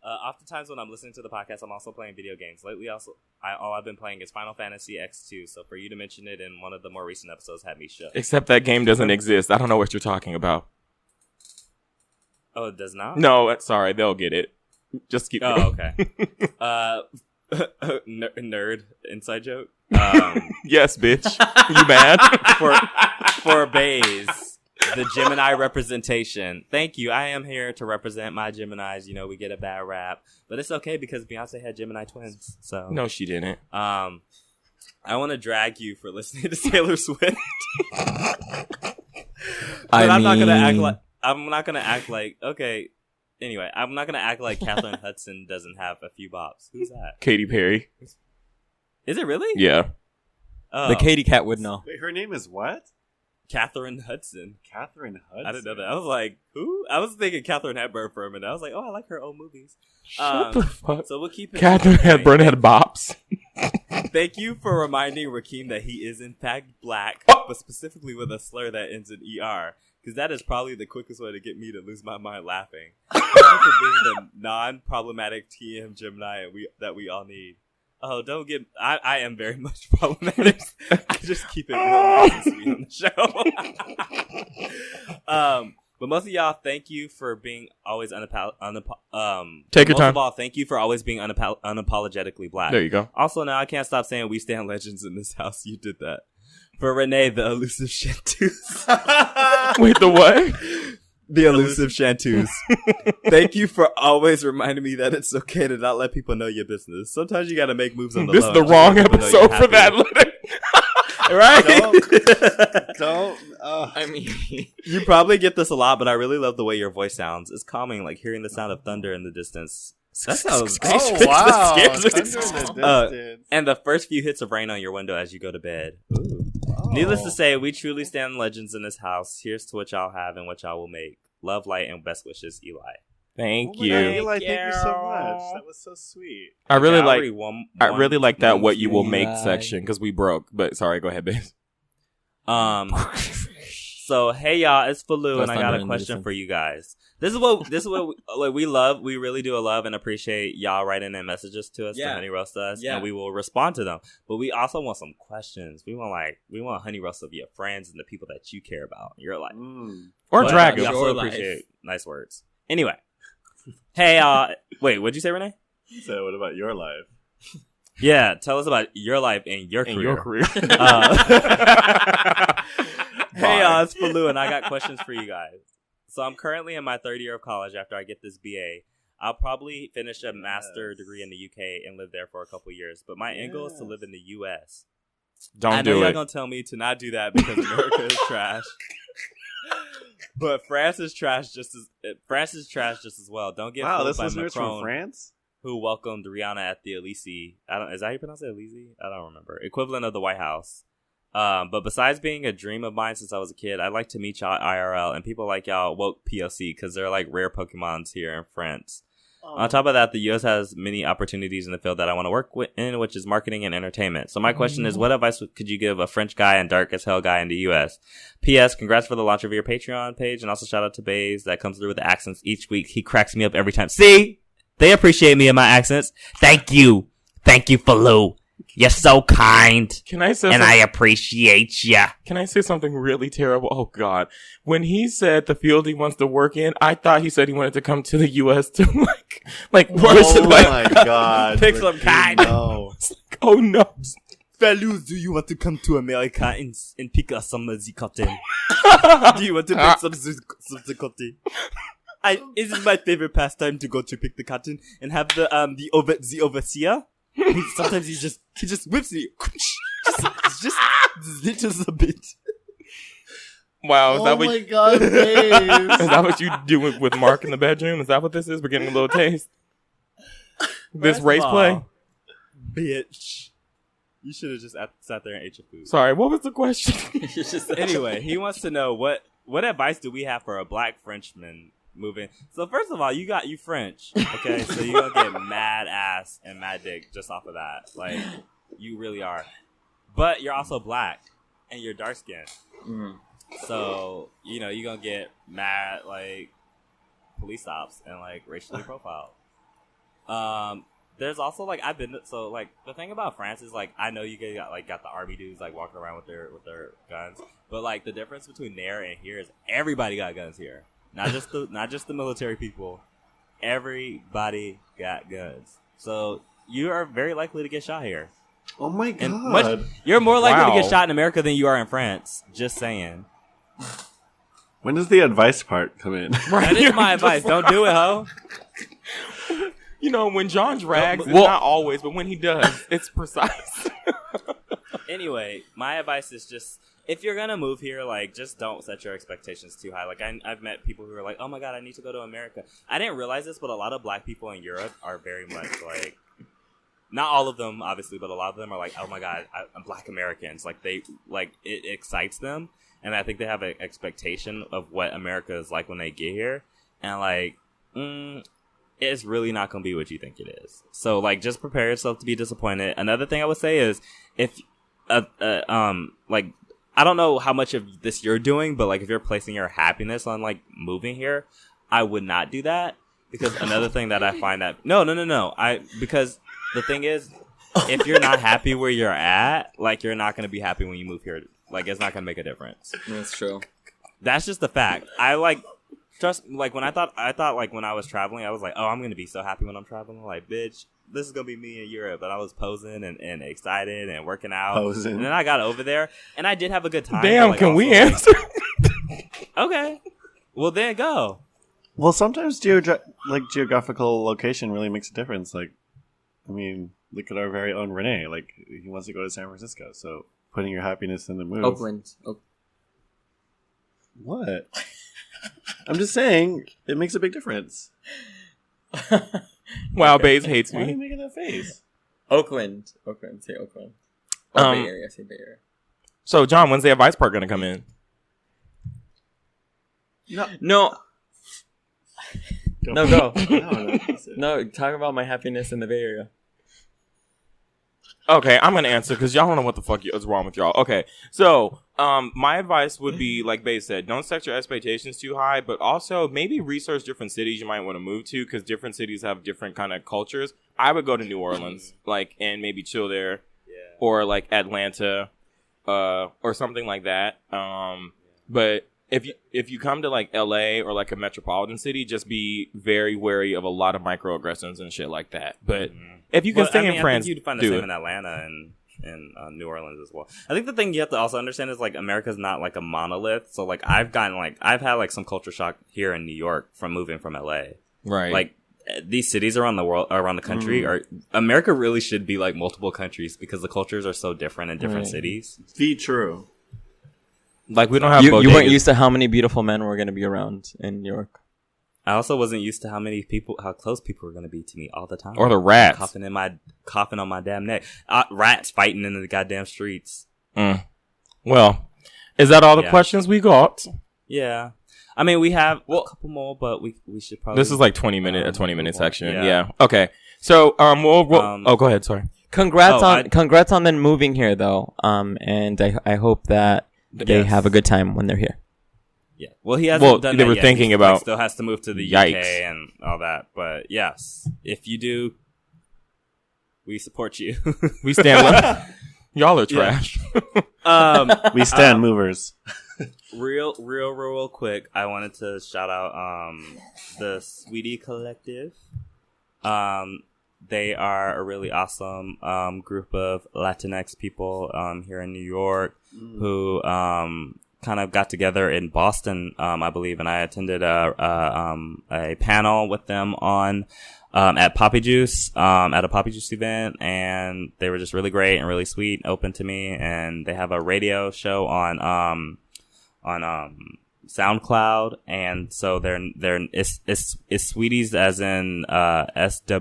Oftentimes when I'm listening to the podcast, I'm also playing video games. Lately, all I've been playing is Final Fantasy X2. So for you to mention it in one of the more recent episodes had me shook. Except that game doesn't exist. I don't know what you're talking about. Oh, it does not? No, sorry. They'll get it. Just keep going. Oh, okay. Nerd inside joke. Yes, bitch. You mad? For Baze, the Gemini representation. Thank you. I am here to represent my Geminis. You know, we get a bad rap, but it's okay because Beyonce had Gemini twins. So no, she didn't. I want to drag you for listening to Taylor Swift. I'm not gonna act like. I'm not gonna act like. Okay. Anyway, I'm not gonna act like Catherine Hudson doesn't have a few bops. Who's that? Katy Perry. Is it really? Yeah. Oh, the Katy Cat would know. Wait, her name is what? Catherine Hudson. Catherine Hudson. I didn't know that. I was like, who? I was thinking Catherine Hepburn for a minute. I was like, oh, I like her old movies. Shut the fuck. So we'll keep it. Catherine Hepburn had bops. Thank you for reminding Rakeem that he is in fact black, but specifically with a slur that ends in ER. Because that is probably the quickest way to get me to lose my mind laughing. Thank you for being the non-problematic TM Gemini that we all need. Oh, don't get... I am very much problematic. I just keep it real nice and sweet on the show. But most of y'all, thank you for being always Take your most time. of all, thank you for always being unapologetically black. There you go. Also, now I can't stop saying we stand legends in this house. You did that. For Renee, the elusive chanteuse. Wait, the what? The elusive chanteuse. Thank you for always reminding me that it's okay to not let people know your business. Sometimes you got to make moves on the This low. is the wrong episode for that letter. Right? Don't. I mean, You probably get this a lot, but I really love the way your voice sounds. It's calming, like hearing the sound of thunder in the distance. That sounds Oh wow! That scares me. Thunder in the distance. And the first few hits of rain on your window as you go to bed. Ooh. Oh. Needless to say, we truly stand legends in this house. Here's to what y'all have and what y'all will make. Love, light, and best wishes, Eli. Thank Oh my you. God, Eli, thank you so much. That was so sweet. I really Okay, like. already won I really like that. one What you will few. make section because we broke. But sorry, go ahead, babe. So hey y'all, it's Falou, That's and I got not a question innocent. for you guys. This is what like, we love. We really do love and appreciate y'all writing in messages to us to Yeah. honey roast us, Yeah. and we will respond to them. But we also want some questions. We want honey roast of your friends and the people that you care about in your life. Or But dragon. We also Your life. appreciate nice words. Anyway, hey, wait, what'd you say, Renee? So, what about your life? Yeah, tell us about your life and your In career. your career. Hey, it's Falou, and I got questions for you guys. So I'm currently in my third year of college. After I get this BA, I'll probably finish a master degree in the UK and live there for a couple years. But my end goal is to live in the US. I Don't know do y'all it. gonna tell me to not do that because America is trash. But France is trash just as well. Don't get Wow, fooled this by listener's from Macron, France? who welcomed Rihanna at the Elysee. Is that how you pronounce it, Elysee? I don't remember. Equivalent of the White House. But besides being a dream of mine since I was a kid, I'd like to meet y'all IRL and people like y'all woke POC because they're like rare Pokemons here in France. On top of that, the U.S. has many opportunities in the field that I want to work in, which is marketing and entertainment. So my question is, what advice could you give a French guy and dark as hell guy in the U.S.? P.S. Congrats for the launch of your Patreon page, and also shout out to Baze that comes through with the accents each week. He cracks me up every time. See? They appreciate me and my accents. Thank you. Thank you, Falou. You're so kind, Can I say and I appreciate ya. Can I say something really terrible? Oh God! When he said the field he wants to work in, I thought he said he wanted to come to the U.S. to like work. Oh like, my God! Pick some kind. No. oh no! Fellows, do you want to come to America and pick us some of the cotton? Do you want to pick some of the cotton? It is my favorite pastime to go to pick the cotton and have the overseer. Sometimes he just whips me, just a bit. Wow! Is that what? my God, Dave. Is that what you do with Mark in the bedroom? Is that what this is? We're getting a little taste. This First race of play. all, bitch. You should have just sat there and ate your food. Sorry, what was the question? Anyway, he wants to know what advice do we have for a black Frenchman moving? So first of all, you French, okay? So you're gonna get mad ass and mad dick just off of that. Like, you really are. But you're also black and you're dark skinned. So, you're gonna get mad, like, police stops and, like, racially profiled. There's also, like, the thing about France is, like, I know you guys got the army dudes, like, walking around with their guns. But, like, the difference between there and here is everybody got guns here. Not just the military people. Everybody got guns. So, you are very likely to get shot here. Oh my And God! you're more likely to Wow. get shot in America than you are in France. Just saying. When does the advice part come in? That is my advice. Don't do it, ho. You know, when John drags, it's not always, but when he does, it's precise. Anyway, my advice is just, if you're gonna move here, like, just don't set your expectations too high. Like, I've met people who are like, oh my god, I need to go to America. I didn't realize this, but a lot of black people in Europe are very much like, not all of them, obviously, but a lot of them are like, oh my god, I'm black Americans. Like, it excites them, and I think they have an expectation of what America is like when they get here, and like, it's really not gonna be what you think it is. So, like, just prepare yourself to be disappointed. Another thing I would say is, if like, I don't know how much of this you're doing, but like, if you're placing your happiness on like moving here, I would not do that, because another thing that I find that because the thing is, if you're not happy where you're at, like, you're not going to be happy when you move here. Like, it's not going to make a difference. That's true. That's just the fact. I like, trust, like, when I thought like when I was traveling, I was like, oh, I'm going to be so happy when I'm traveling. Like, bitch, this is going to be me in Europe. And I was posing and excited and working out. Posing. And then I got over there and I did have a good time. Damn, but, like, can also, we like, answer? Okay. Well, then go. Well, sometimes geographical location really makes a difference. Like, I mean, look at our very own Renee. Like, he wants to go to San Francisco. So putting your happiness in the move. Oakland. What? I'm just saying, it makes a big difference. Wow, Baze hates Why are you me. making that face? Oakland. Say Oakland. Or Bay Area. Say Bay Area. So, John, when's the advice part going to come in? No. No, go. No, No, talk about my happiness in the Bay Area. Okay, I'm going to answer because y'all don't know what the fuck is wrong with y'all. Okay, so my advice would be, like Bae said, don't set your expectations too high, but also maybe research different cities you might want to move to, because different cities have different kind of cultures. I would go to New Orleans, like, and maybe chill there, or like Atlanta, or something like that. But if you come to like LA or like a metropolitan city, just be very wary of a lot of microaggressions and shit like that. But if you can stay in France, I think you'd find the same in Atlanta and New Orleans as well. I think the thing you have to also understand is, like, America's not like a monolith. So, like, I've had like some culture shock here in New York from moving from LA. Right. Like, these cities around the world, around the country, America really should be like multiple countries, because the cultures are so different in different cities. Be true. Like, we don't have You weren't bodegas. used to how many beautiful men were going to be around in New York. I also wasn't used to how close people were going to be to me all the time. Or the rats. Coughing on my damn neck. Rats fighting in the goddamn streets. Well, is that all the questions we got? Yeah. I mean, we have a couple more, but we should probably... This is like a 20 minute section. Yeah. Okay. So, we'll go ahead. Sorry. Congrats on them moving here, though. And I hope that they have a good time when they're here. Yeah. Well, he hasn't done that they were yet. thinking He about... still has to move to the Yikes. UK and all that. But yes, if you do, we support you. We stand y'all are trash. We stand movers. Real quick, I wanted to shout out the Sweetie Collective. They are a really awesome group of Latinx people here in New York who kind of got together in Boston, I believe, and I attended a panel with them on at Poppy Juice at a Poppy Juice event, and they were just really great and really sweet, open to me, and they have a radio show on SoundCloud, and so it's Sweeties as in SWEETYS,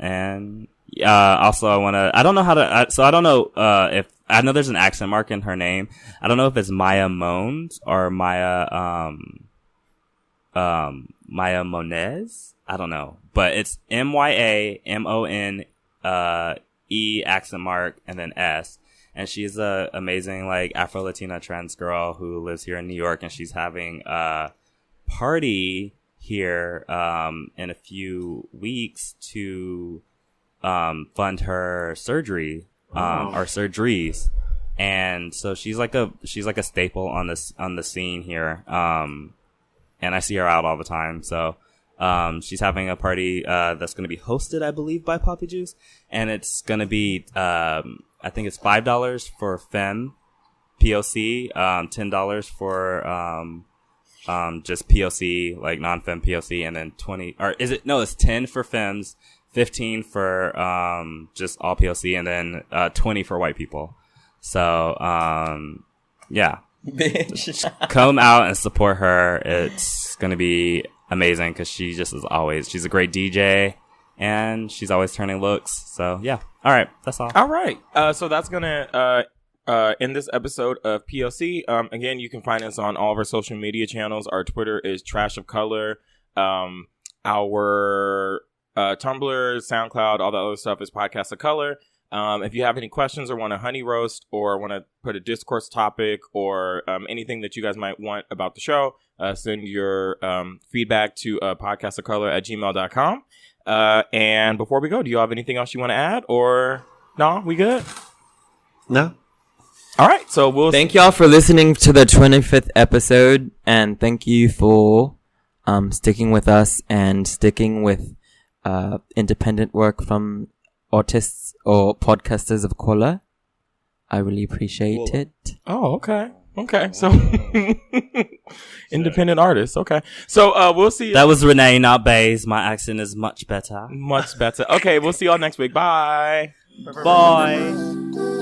and also I don't know if I know there's an accent mark in her name. I don't know if it's Maya Mones or Maya Monez. I don't know, but it's MYAMONE accent mark and then S, and she's a amazing like Afro-Latina trans girl who lives here in New York, and she's having a party here in a few weeks to fund her surgery or surgeries, and so she's like a staple on the scene here, and I see her out all the time. So she's having a party that's going to be hosted, I believe, by Poppy Juice, and it's going to be I think it's $5 for femme POC, $10 for just POC, like non-femme POC, and then 20, or is it, no, it's 10 for femmes, 15 for, just all POC, and then, 20 for white people. So, yeah. Bitch. Come out and support her. It's going to be amazing because she just is always, she's a great DJ and she's always turning looks. So yeah. All right. That's all. All right. So that's going to end this episode of POC. Again, you can find us on all of our social media channels. Our Twitter is Trash of Color. Our Tumblr, SoundCloud, all the other stuff is Podcast of Color. If you have any questions or want to honey roast or want to put a discourse topic or anything that you guys might want about the show, send your feedback to podcastofcolor@gmail.com. And before we go, do you have anything else you want to add, or no, we good? No. All right. So we'll thank y'all for listening to the 25th episode, and thank you for sticking with us and sticking with independent work from artists or podcasters of color. I really appreciate it. Oh, okay. Okay. So independent artists. Okay. So we'll see. That was Renee, not Bays. My accent is much better. Much better. Okay. We'll see y'all next week. Bye. Bye.